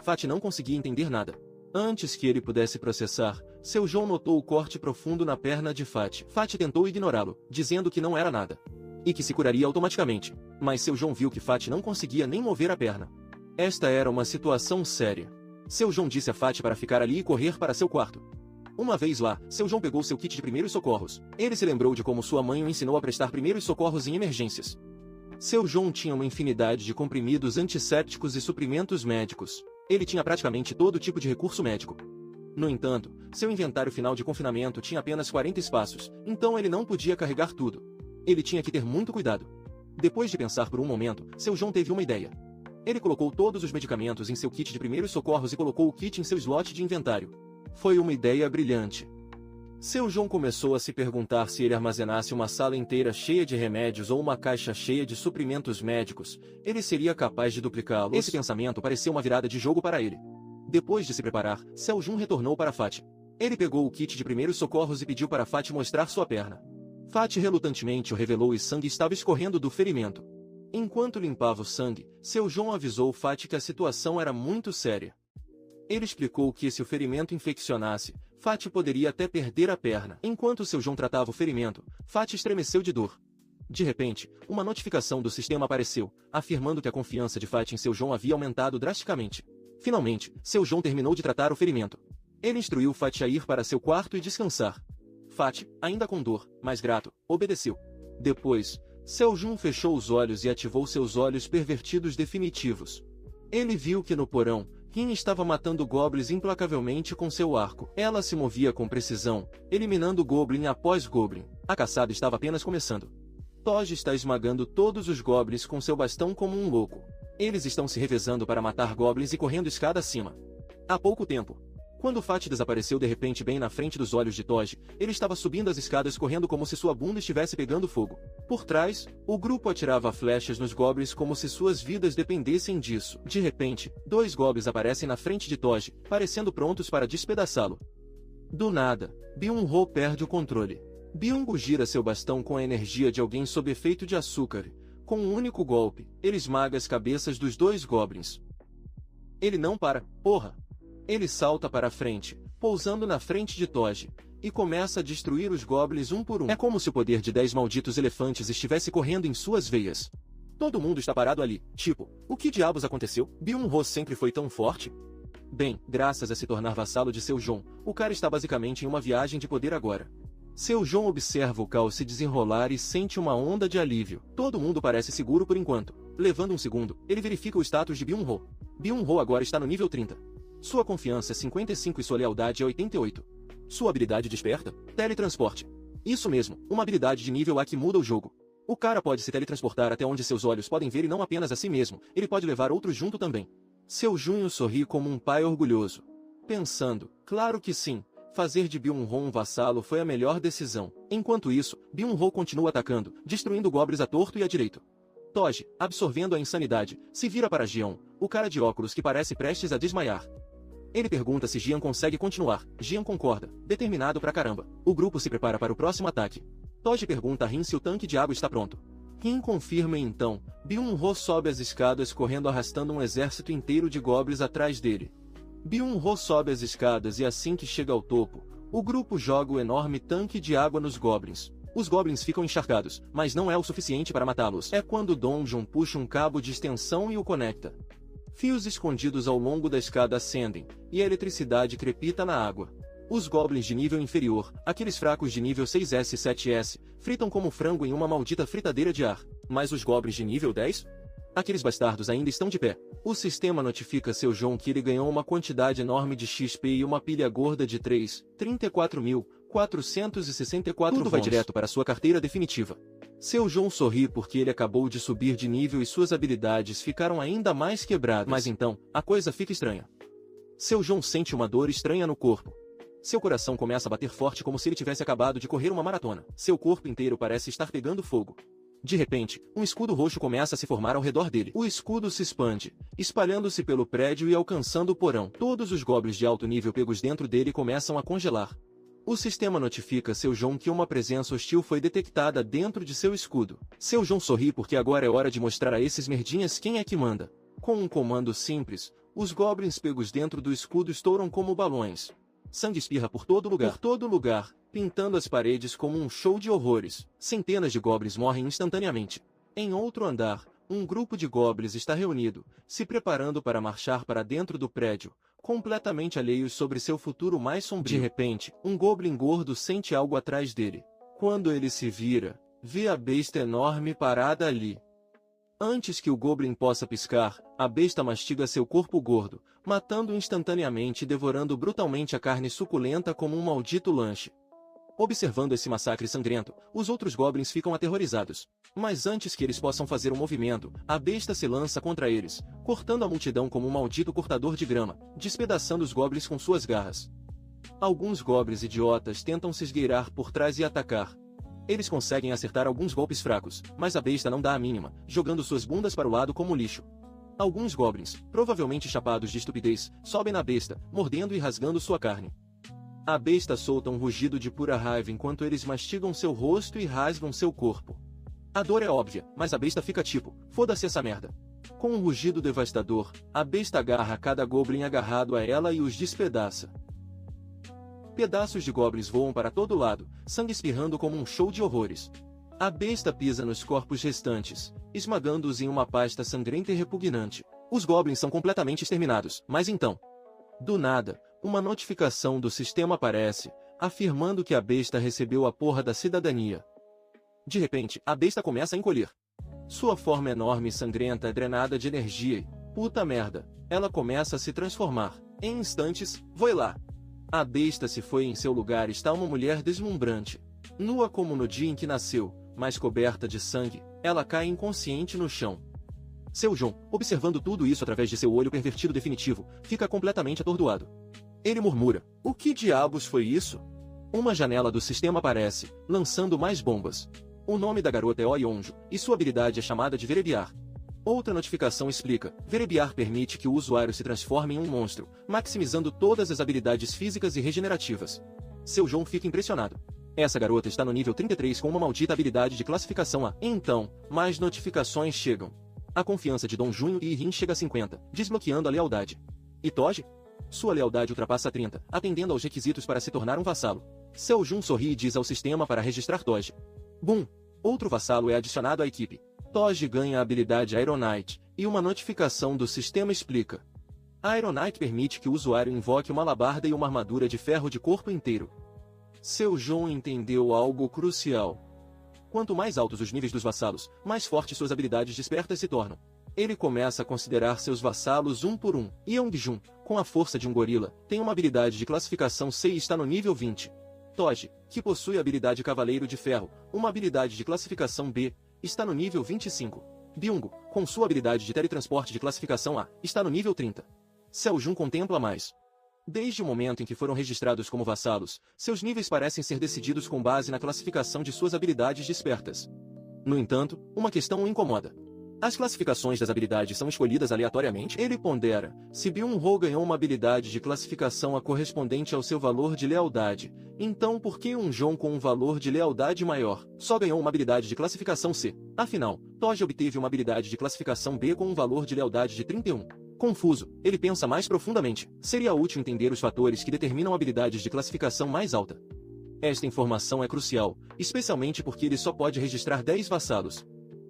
Fati não conseguia entender nada. Antes que ele pudesse processar, Seu João notou o corte profundo na perna de Fati. Fati tentou ignorá-lo, dizendo que não era nada. E que se curaria automaticamente. Mas Seu João viu que Fati não conseguia nem mover a perna. Esta era uma situação séria. Seu João disse a Fati para ficar ali e correr para seu quarto. Uma vez lá, Seu João pegou seu kit de primeiros socorros. Ele se lembrou de como sua mãe o ensinou a prestar primeiros socorros em emergências. Seu João tinha uma infinidade de comprimidos antissépticos e suprimentos médicos. Ele tinha praticamente todo tipo de recurso médico. No entanto, seu inventário final de confinamento tinha apenas 40 espaços, então ele não podia carregar tudo. Ele tinha que ter muito cuidado. Depois de pensar por um momento, Seu João teve uma ideia. Ele colocou todos os medicamentos em seu kit de primeiros socorros e colocou o kit em seu slot de inventário. Foi uma ideia brilhante. Seu João começou a se perguntar se ele armazenasse uma sala inteira cheia de remédios ou uma caixa cheia de suprimentos médicos, ele seria capaz de duplicá-los. Esse pensamento pareceu uma virada de jogo para ele. Depois de se preparar, Seu João retornou para Fati. Ele pegou o kit de primeiros socorros e pediu para Fati mostrar sua perna. Fati relutantemente o revelou e sangue estava escorrendo do ferimento. Enquanto limpava o sangue, Seu João avisou Fati que a situação era muito séria. Ele explicou que se o ferimento infeccionasse, Fati poderia até perder a perna. Enquanto Seu João tratava o ferimento, Fati estremeceu de dor. De repente, uma notificação do sistema apareceu, afirmando que a confiança de Fati em Seu João havia aumentado drasticamente. Finalmente, Seu João terminou de tratar o ferimento. Ele instruiu Fati a ir para seu quarto e descansar. Fati, ainda com dor, mas grato, obedeceu. Depois, Seu João fechou os olhos e ativou seus olhos pervertidos definitivos. Ele viu que no porão, Rin estava matando goblins implacavelmente com seu arco. Ela se movia com precisão, eliminando goblin após goblin. A caçada estava apenas começando. Toji está esmagando todos os goblins com seu bastão como um louco. Eles estão se revezando para matar goblins e correndo escada acima. Há pouco tempo, quando Fati desapareceu de repente bem na frente dos olhos de Toji, ele estava subindo as escadas correndo como se sua bunda estivesse pegando fogo. Por trás, o grupo atirava flechas nos goblins como se suas vidas dependessem disso. De repente, 2 goblins aparecem na frente de Toji, parecendo prontos para despedaçá-lo. Do nada, Byung-ho perde o controle. Byung gira seu bastão com a energia de alguém sob efeito de açúcar. Com um único golpe, ele esmaga as cabeças dos 2 goblins. Ele não para, porra! Ele salta para a frente, pousando na frente de Toji, e começa a destruir os goblins um por um. É como se o poder de 10 malditos elefantes estivesse correndo em suas veias. Todo mundo está parado ali, tipo, o que diabos aconteceu? Byung-ho sempre foi tão forte? Bem, graças a se tornar vassalo de Seu João, o cara está basicamente em uma viagem de poder agora. Seu João observa o caos se desenrolar e sente uma onda de alívio. Todo mundo parece seguro por enquanto. Levando um segundo, ele verifica o status de Byung-ho. Byung-ho agora está no nível 30. Sua confiança é 55 e sua lealdade é 88. Sua habilidade desperta? Teletransporte. Isso mesmo, uma habilidade de nível A que muda o jogo. O cara pode se teletransportar até onde seus olhos podem ver e não apenas a si mesmo, ele pode levar outros junto também. Seu Junho sorri como um pai orgulhoso. Pensando, claro que sim, fazer de Byung-ho um vassalo foi a melhor decisão. Enquanto isso, Byung-ho continua atacando, destruindo goblins à torto e à direito. Toji, absorvendo a insanidade, se vira para Jian, o cara de óculos que parece prestes a desmaiar. Ele pergunta se Jian consegue continuar. Jian concorda, determinado pra caramba. O grupo se prepara para o próximo ataque. Toji pergunta a Rin se o tanque de água está pronto. Rin confirma e então, Byung-ho sobe as escadas correndo arrastando um exército inteiro de goblins atrás dele. Byung-ho sobe as escadas e assim que chega ao topo, o grupo joga o enorme tanque de água nos goblins. Os goblins ficam encharcados, mas não é o suficiente para matá-los. É quando Dongjun puxa um cabo de extensão e o conecta. Fios escondidos ao longo da escada acendem, e a eletricidade crepita na água. Os goblins de nível inferior, aqueles fracos de nível 6S e 7S, fritam como frango em uma maldita fritadeira de ar. Mas os goblins de nível 10? Aqueles bastardos ainda estão de pé. O sistema notifica seu João que ele ganhou uma quantidade enorme de XP e uma pilha gorda de 34.464 Tudo vai direto para sua carteira definitiva. Seu João sorri porque ele acabou de subir de nível e suas habilidades ficaram ainda mais quebradas. Mas então, a coisa fica estranha. Seu João sente uma dor estranha no corpo. Seu coração começa a bater forte como se ele tivesse acabado de correr uma maratona. Seu corpo inteiro parece estar pegando fogo. De repente, um escudo roxo começa a se formar ao redor dele. O escudo se expande, espalhando-se pelo prédio e alcançando o porão. Todos os goblins de alto nível pegos dentro dele começam a congelar. O sistema notifica seu João que uma presença hostil foi detectada dentro de seu escudo. Seu João sorri porque agora é hora de mostrar a esses merdinhas quem é que manda. Com um comando simples, os goblins pegos dentro do escudo estouram como balões. Sangue espirra por todo lugar, pintando as paredes como um show de horrores. Centenas de goblins morrem instantaneamente. Em outro andar, um grupo de goblins está reunido, se preparando para marchar para dentro do prédio, completamente alheios sobre seu futuro mais sombrio. De repente, um goblin gordo sente algo atrás dele. Quando ele se vira, vê a besta enorme parada ali. Antes que o goblin possa piscar, a besta mastiga seu corpo gordo, matando instantaneamente e devorando brutalmente a carne suculenta como um maldito lanche. Observando esse massacre sangrento, os outros goblins ficam aterrorizados. Mas antes que eles possam fazer um movimento, a besta se lança contra eles, cortando a multidão como um maldito cortador de grama, despedaçando os goblins com suas garras. Alguns goblins idiotas tentam se esgueirar por trás e atacar. Eles conseguem acertar alguns golpes fracos, mas a besta não dá a mínima, jogando suas bundas para o lado como lixo. Alguns goblins, provavelmente chapados de estupidez, sobem na besta, mordendo e rasgando sua carne. A besta solta um rugido de pura raiva enquanto eles mastigam seu rosto e rasgam seu corpo. A dor é óbvia, mas a besta fica tipo, foda-se essa merda. Com um rugido devastador, a besta agarra cada goblin agarrado a ela e os despedaça. Pedaços de goblins voam para todo lado, sangue espirrando como um show de horrores. A besta pisa nos corpos restantes, esmagando-os em uma pasta sangrenta e repugnante. Os goblins são completamente exterminados, mas então... Do nada, uma notificação do sistema aparece, afirmando que a besta recebeu a porra da cidadania. De repente, a besta começa a encolher. Sua forma enorme e sangrenta é drenada de energia e, puta merda, ela começa a se transformar. Em instantes, foi lá. A besta se foi e em seu lugar está uma mulher deslumbrante. Nua como no dia em que nasceu, mas coberta de sangue, ela cai inconsciente no chão. Seu João, observando tudo isso através de seu olho pervertido definitivo, fica completamente atordoado. Ele murmura, o que diabos foi isso? Uma janela do sistema aparece, lançando mais bombas. O nome da garota é Oionjo, e sua habilidade é chamada de Verebiar. Outra notificação explica, Verebiar permite que o usuário se transforme em um monstro, maximizando todas as habilidades físicas e regenerativas. Seu João fica impressionado. Essa garota está no nível 33 com uma maldita habilidade de classificação A. Então, mais notificações chegam. A confiança de Dom Junho e Rin chega a 50, desbloqueando a lealdade. E Toji? Sua lealdade ultrapassa 30, atendendo aos requisitos para se tornar um vassalo. Seu Jun sorri e diz ao sistema para registrar Toji. Bum! Outro vassalo é adicionado à equipe. Toji ganha a habilidade Ironite, e uma notificação do sistema explica. A Ironite permite que o usuário invoque uma alabarda e uma armadura de ferro de corpo inteiro. Seu João entendeu algo crucial. Quanto mais altos os níveis dos vassalos, mais fortes suas habilidades despertas se tornam. Ele começa a considerar seus vassalos um por um. Yeongjun, com a força de um gorila, tem uma habilidade de classificação C e está no nível 20. Toji, que possui a habilidade Cavaleiro de Ferro, uma habilidade de classificação B, está no nível 25. Byung, com sua habilidade de teletransporte de classificação A, está no nível 30. Seoljun contempla mais. Desde o momento em que foram registrados como vassalos, seus níveis parecem ser decididos com base na classificação de suas habilidades despertas. No entanto, uma questão o incomoda. As classificações das habilidades são escolhidas aleatoriamente? Ele pondera, se Byung-ho ganhou uma habilidade de classificação A correspondente ao seu valor de lealdade, então por que Yeongjun com um valor de lealdade maior só ganhou uma habilidade de classificação C? Afinal, Toji obteve uma habilidade de classificação B com um valor de lealdade de 31. Confuso, ele pensa mais profundamente. Seria útil entender os fatores que determinam habilidades de classificação mais alta. Esta informação é crucial, especialmente porque ele só pode registrar 10 vassalos.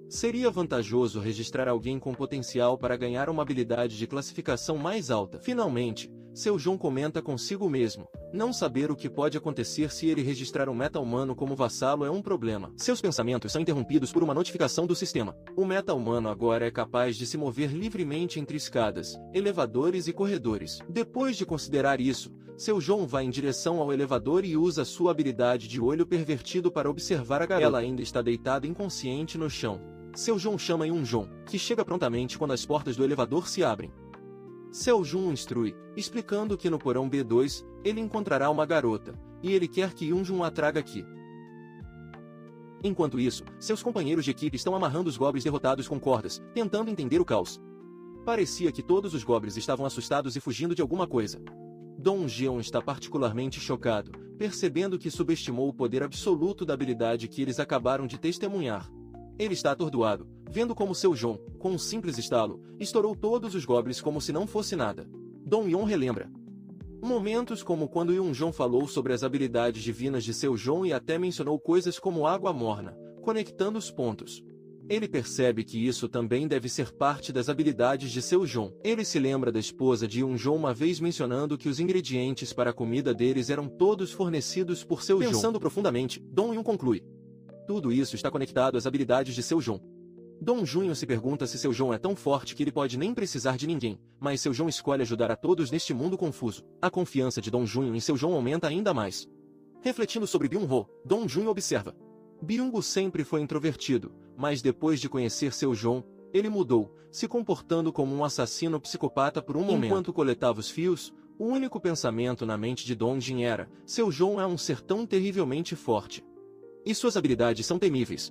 Seria vantajoso registrar alguém com potencial para ganhar uma habilidade de classificação mais alta. Finalmente, Seoljun comenta consigo mesmo. Não saber o que pode acontecer se ele registrar um meta-humano como vassalo é um problema. Seus pensamentos são interrompidos por uma notificação do sistema. O meta-humano agora é capaz de se mover livremente entre escadas, elevadores e corredores. Depois de considerar isso, Seoljun vai em direção ao elevador e usa sua habilidade de olho pervertido para observar a garota. Ela ainda está deitada inconsciente no chão. Seoljun chama Yeongjun, que chega prontamente quando as portas do elevador se abrem. Seoljun instrui, explicando que no porão B2, ele encontrará uma garota, e ele quer que Yeongjun a traga aqui. Enquanto isso, seus companheiros de equipe estão amarrando os goblins derrotados com cordas, tentando entender o caos. Parecia que todos os goblins estavam assustados e fugindo de alguma coisa. Dong-jeon está particularmente chocado, percebendo que subestimou o poder absoluto da habilidade que eles acabaram de testemunhar. Ele está atordoado, vendo como Seoljun, com um simples estalo, estourou todos os goblins como se não fosse nada. Dong-yeon relembra momentos como quando Yeongjun falou sobre as habilidades divinas de Seoljun e até mencionou coisas como água morna, conectando os pontos. Ele percebe que isso também deve ser parte das habilidades de Seoljun. Ele se lembra da esposa de Yeongjun uma vez mencionando que os ingredientes para a comida deles eram todos fornecidos por Seoljun. Pensando profundamente, Dong-yeon conclui. Tudo isso está conectado às habilidades de Seoljun. Dong-junho se pergunta se Seoljun é tão forte que ele pode nem precisar de ninguém, mas Seoljun escolhe ajudar a todos neste mundo confuso. A confiança de Dong-junho em Seoljun aumenta ainda mais. Refletindo sobre Byung-ho, Dong-junho observa. Byung sempre foi introvertido, mas depois de conhecer Seoljun, ele mudou, se comportando como um assassino psicopata por um momento. Enquanto coletava os fios, o único pensamento na mente de Dong-jin era: Seoljun é um ser tão terrivelmente forte. E suas habilidades são temíveis.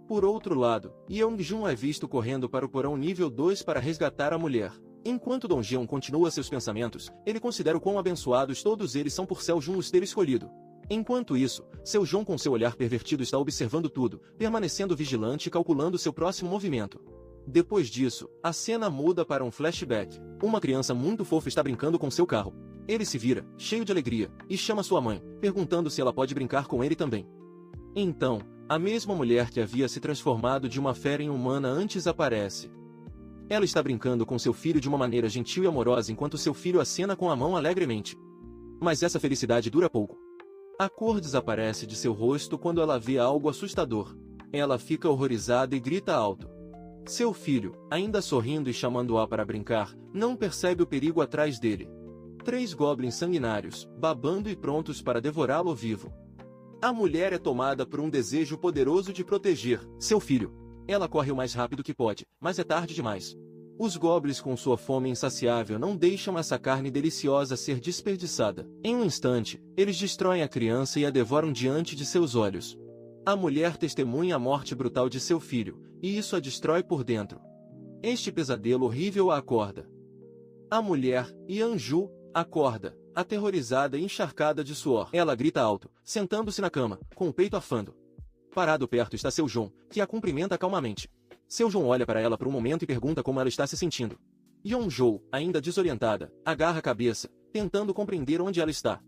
Por outro lado, Yeongjun é visto correndo para o porão nível 2 para resgatar a mulher. Enquanto Dong-jeon continua seus pensamentos, ele considera o quão abençoados todos eles são por Seoljun os ter escolhido. Enquanto isso, Seoljun com seu olhar pervertido está observando tudo, permanecendo vigilante e calculando seu próximo movimento. Depois disso, a cena muda para um flashback. Uma criança muito fofa está brincando com seu carro. Ele se vira, cheio de alegria, e chama sua mãe, perguntando se ela pode brincar com ele também. Então, a mesma mulher que havia se transformado de uma fera em humana antes aparece. Ela está brincando com seu filho de uma maneira gentil e amorosa enquanto seu filho acena com a mão alegremente. Mas essa felicidade dura pouco. A cor desaparece de seu rosto quando ela vê algo assustador. Ela fica horrorizada e grita alto. Seu filho, ainda sorrindo e chamando-a para brincar, não percebe o perigo atrás dele. 3 goblins sanguinários, babando e prontos para devorá-lo vivo. A mulher é tomada por um desejo poderoso de proteger seu filho. Ela corre o mais rápido que pode, mas é tarde demais. Os goblins com sua fome insaciável não deixam essa carne deliciosa ser desperdiçada. Em um instante, eles destroem a criança e a devoram diante de seus olhos. A mulher testemunha a morte brutal de seu filho, e isso a destrói por dentro. Este pesadelo horrível a acorda. A mulher, Yeonju, acorda, aterrorizada e encharcada de suor. Ela grita alto, sentando-se na cama, com o peito afando. Parado perto está Seoljun, que a cumprimenta calmamente. Seoljun olha para ela por um momento e pergunta como ela está se sentindo. Yeonju, ainda desorientada, agarra a cabeça, tentando compreender onde ela está.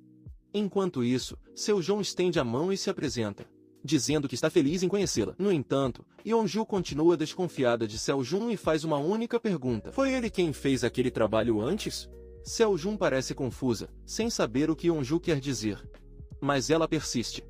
Enquanto isso, Seoljun estende a mão e se apresenta, dizendo que está feliz em conhecê-la. No entanto, Yeonju continua desconfiada de Seoljun e faz uma única pergunta. Foi ele quem fez aquele trabalho antes? Seoljun parece confusa, sem saber o que Yeonju quer dizer. Mas ela persiste.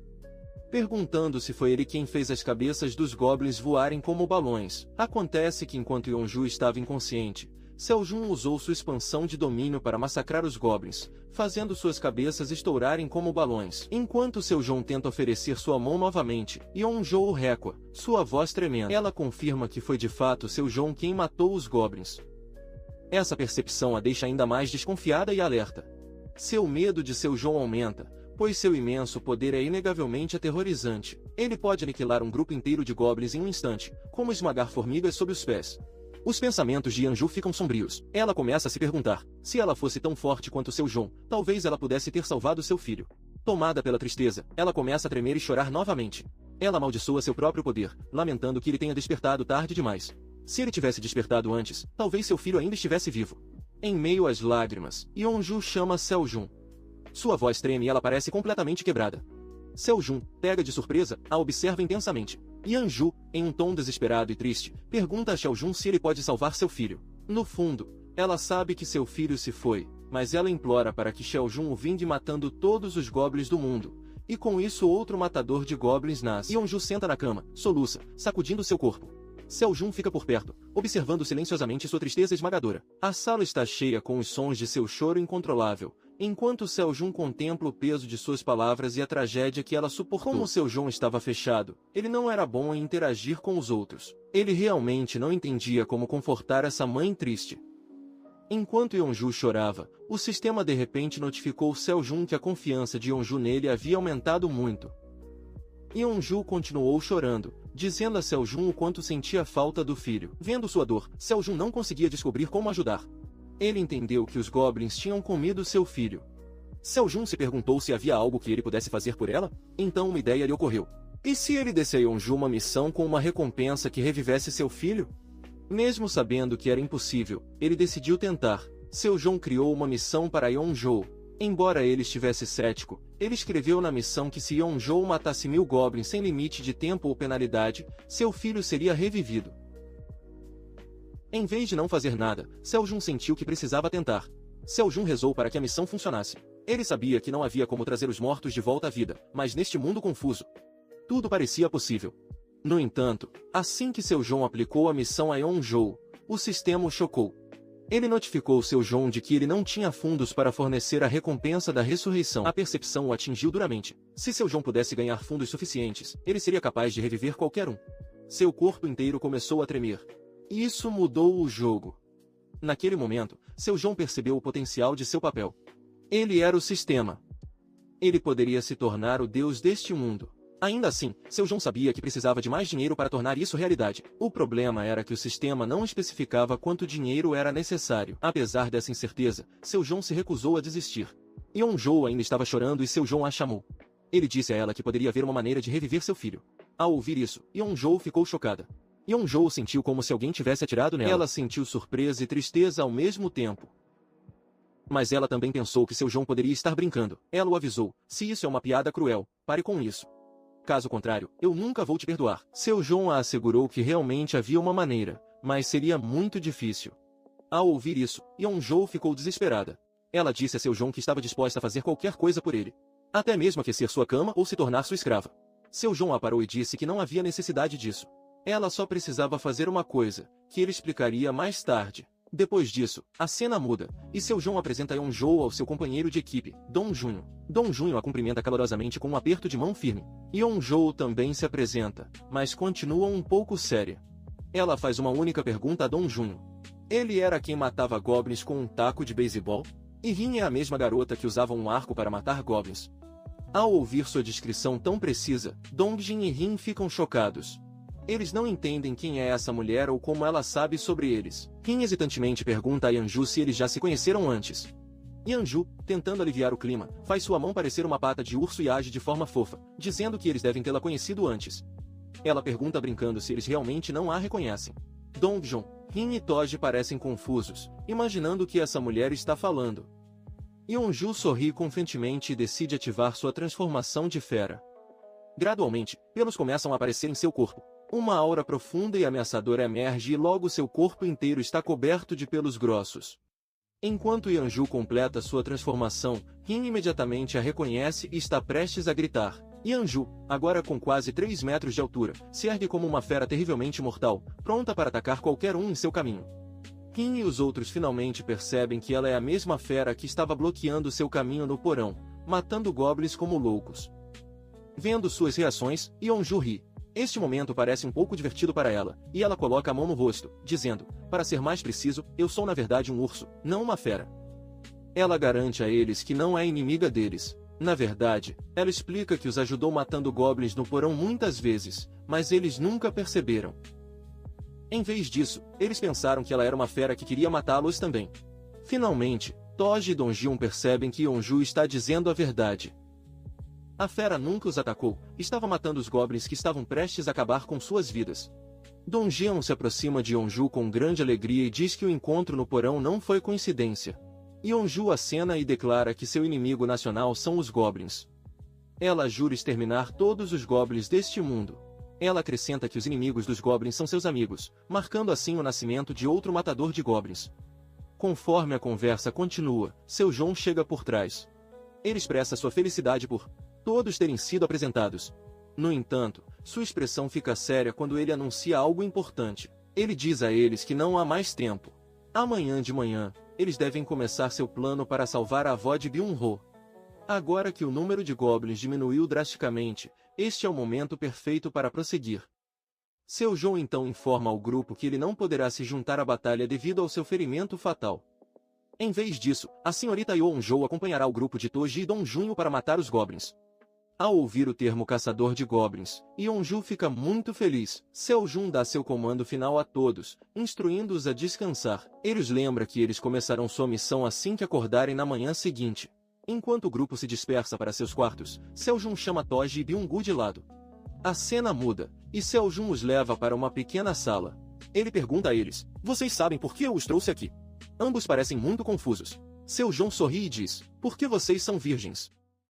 perguntando se foi ele quem fez as cabeças dos goblins voarem como balões. Acontece que enquanto Yonju estava inconsciente, Seljun usou sua expansão de domínio para massacrar os goblins, fazendo suas cabeças estourarem como balões. Enquanto Seljun tenta oferecer sua mão novamente, Yonju o recua, sua voz tremendo. Ela confirma que foi de fato Seljun quem matou os goblins. Essa percepção a deixa ainda mais desconfiada e alerta. Seu medo de Seljun aumenta, pois seu imenso poder é inegavelmente aterrorizante. Ele pode aniquilar um grupo inteiro de goblins em um instante, como esmagar formigas sob os pés. Os pensamentos de Yonju ficam sombrios. Ela começa a se perguntar, se ela fosse tão forte quanto Seljun, talvez ela pudesse ter salvado seu filho. Tomada pela tristeza, ela começa a tremer e chorar novamente. Ela amaldiçoa seu próprio poder, lamentando que ele tenha despertado tarde demais. Se ele tivesse despertado antes, talvez seu filho ainda estivesse vivo. Em meio às lágrimas, Yonju chama Seljun. Sua voz treme e ela parece completamente quebrada. Seljun, pega de surpresa, a observa intensamente. Yonju, em um tom desesperado e triste, pergunta a Seljun se ele pode salvar seu filho. No fundo, ela sabe que seu filho se foi, mas ela implora para que Seljun o vinde matando todos os goblins do mundo. E com isso outro matador de goblins nasce. Yonju senta na cama, soluça, sacudindo seu corpo. Seljun fica por perto, observando silenciosamente sua tristeza esmagadora. A sala está cheia com os sons de seu choro incontrolável, enquanto Seljun contempla o peso de suas palavras e a tragédia que ela suportou. Como Seljun estava fechado, ele não era bom em interagir com os outros. Ele realmente não entendia como confortar essa mãe triste. Enquanto Yonju chorava, o sistema de repente notificou Seljun que a confiança de Yonju nele havia aumentado muito. Yonju continuou chorando, dizendo a Seljun o quanto sentia falta do filho. Vendo sua dor, Seljun não conseguia descobrir como ajudar. Ele entendeu que os goblins tinham comido seu filho. Seljun se perguntou se havia algo que ele pudesse fazer por ela? Então uma ideia lhe ocorreu. E se ele desse a Yonju uma missão com uma recompensa que revivesse seu filho? Mesmo sabendo que era impossível, ele decidiu tentar. Seljun criou uma missão para Yonju. Embora ele estivesse cético, ele escreveu na missão que se Yonju matasse 1000 goblins sem limite de tempo ou penalidade, seu filho seria revivido. Em vez de não fazer nada, Seljun sentiu que precisava tentar. Seljun rezou para que a missão funcionasse. Ele sabia que não havia como trazer os mortos de volta à vida, mas neste mundo confuso, tudo parecia possível. No entanto, assim que Seljun aplicou a missão a Yonju, o sistema o chocou. Ele notificou Seljun de que ele não tinha fundos para fornecer a recompensa da ressurreição. A percepção o atingiu duramente. Se Seljun pudesse ganhar fundos suficientes, ele seria capaz de reviver qualquer um. Seu corpo inteiro começou a tremer. Isso mudou o jogo. Naquele momento, Seljun percebeu o potencial de seu papel. Ele era o sistema. Ele poderia se tornar o deus deste mundo. Ainda assim, Seljun sabia que precisava de mais dinheiro para tornar isso realidade. O problema era que o sistema não especificava quanto dinheiro era necessário. Apesar dessa incerteza, Seljun se recusou a desistir. Yonju ainda estava chorando e Seljun a chamou. Ele disse a ela que poderia haver uma maneira de reviver seu filho. Ao ouvir isso, Yonju ficou chocada. Yonju sentiu como se alguém tivesse atirado nela. Ela sentiu surpresa e tristeza ao mesmo tempo. Mas ela também pensou que Seljun poderia estar brincando. Ela o avisou: se isso é uma piada cruel, pare com isso. Caso contrário, eu nunca vou te perdoar. Seljun a assegurou que realmente havia uma maneira, mas seria muito difícil. Ao ouvir isso, Yonju ficou desesperada. Ela disse a Seljun que estava disposta a fazer qualquer coisa por ele. Até mesmo aquecer sua cama ou se tornar sua escrava. Seljun a parou e disse que não havia necessidade disso. Ela só precisava fazer uma coisa, que ele explicaria mais tarde. Depois disso, a cena muda, e Seljun apresenta Yonju ao seu companheiro de equipe, Dong Junho. Dong Junho a cumprimenta calorosamente com um aperto de mão firme. Yonju também se apresenta, mas continua um pouco séria. Ela faz uma única pergunta a Dong Junho. Ele era quem matava goblins com um taco de beisebol? E Rin é a mesma garota que usava um arco para matar goblins. Ao ouvir sua descrição tão precisa, Dongjin e Rin ficam chocados. Eles não entendem quem é essa mulher ou como ela sabe sobre eles. Rin hesitantemente pergunta a Yonju se eles já se conheceram antes. Yonju, tentando aliviar o clima, faz sua mão parecer uma pata de urso e age de forma fofa, dizendo que eles devem tê-la conhecido antes. Ela pergunta brincando se eles realmente não a reconhecem. Dongjun, Rin e Toji parecem confusos, imaginando o que essa mulher está falando. Yonju sorri confiantemente e decide ativar sua transformação de fera. Gradualmente, pelos começam a aparecer em seu corpo. Uma aura profunda e ameaçadora emerge e logo seu corpo inteiro está coberto de pelos grossos. Enquanto Yonju completa sua transformação, Rin imediatamente a reconhece e está prestes a gritar. Yeonju, agora com quase 3 metros de altura, se ergue como uma fera terrivelmente mortal, pronta para atacar qualquer um em seu caminho. Kim e os outros finalmente percebem que ela é a mesma fera que estava bloqueando seu caminho no porão, matando goblins como loucos. Vendo suas reações, Yeonju ri. Este momento parece um pouco divertido para ela, e ela coloca a mão no rosto, dizendo, para ser mais preciso, eu sou na verdade um urso, não uma fera. Ela garante a eles que não é inimiga deles. Na verdade, ela explica que os ajudou matando goblins no porão muitas vezes, mas eles nunca perceberam. Em vez disso, eles pensaram que ela era uma fera que queria matá-los também. Finalmente, Toji e Dongjun percebem que Yeonju está dizendo a verdade. A fera nunca os atacou, estava matando os goblins que estavam prestes a acabar com suas vidas. Dongjun se aproxima de Yeonju com grande alegria e diz que o encontro no porão não foi coincidência. Yeonju acena e declara que seu inimigo nacional são os goblins. Ela jura exterminar todos os goblins deste mundo. Ela acrescenta que os inimigos dos goblins são seus amigos, marcando assim o nascimento de outro matador de goblins. Conforme a conversa continua, seu João chega por trás. Ele expressa sua felicidade por todos terem sido apresentados. No entanto, sua expressão fica séria quando ele anuncia algo importante. Ele diz a eles que não há mais tempo. Amanhã de manhã, eles devem começar seu plano para salvar a avó de Byung-ho. Agora que o número de goblins diminuiu drasticamente, este é o momento perfeito para prosseguir. Seu João então informa ao grupo que ele não poderá se juntar à batalha devido ao seu ferimento fatal. Em vez disso, a senhorita Yeonjo acompanhará o grupo de Toji e Dongjun para matar os goblins. Ao ouvir o termo caçador de goblins, Yeonju fica muito feliz. Seoljun dá seu comando final a todos, instruindo-os a descansar. Ele os lembra que eles começarão sua missão assim que acordarem na manhã seguinte. Enquanto o grupo se dispersa para seus quartos, Seoljun chama Toji e Byung-gu de lado. A cena muda, e Seoljun os leva para uma pequena sala. Ele pergunta a eles, vocês sabem por que eu os trouxe aqui? Ambos parecem muito confusos. Seoljun sorri e diz, porque vocês são virgens.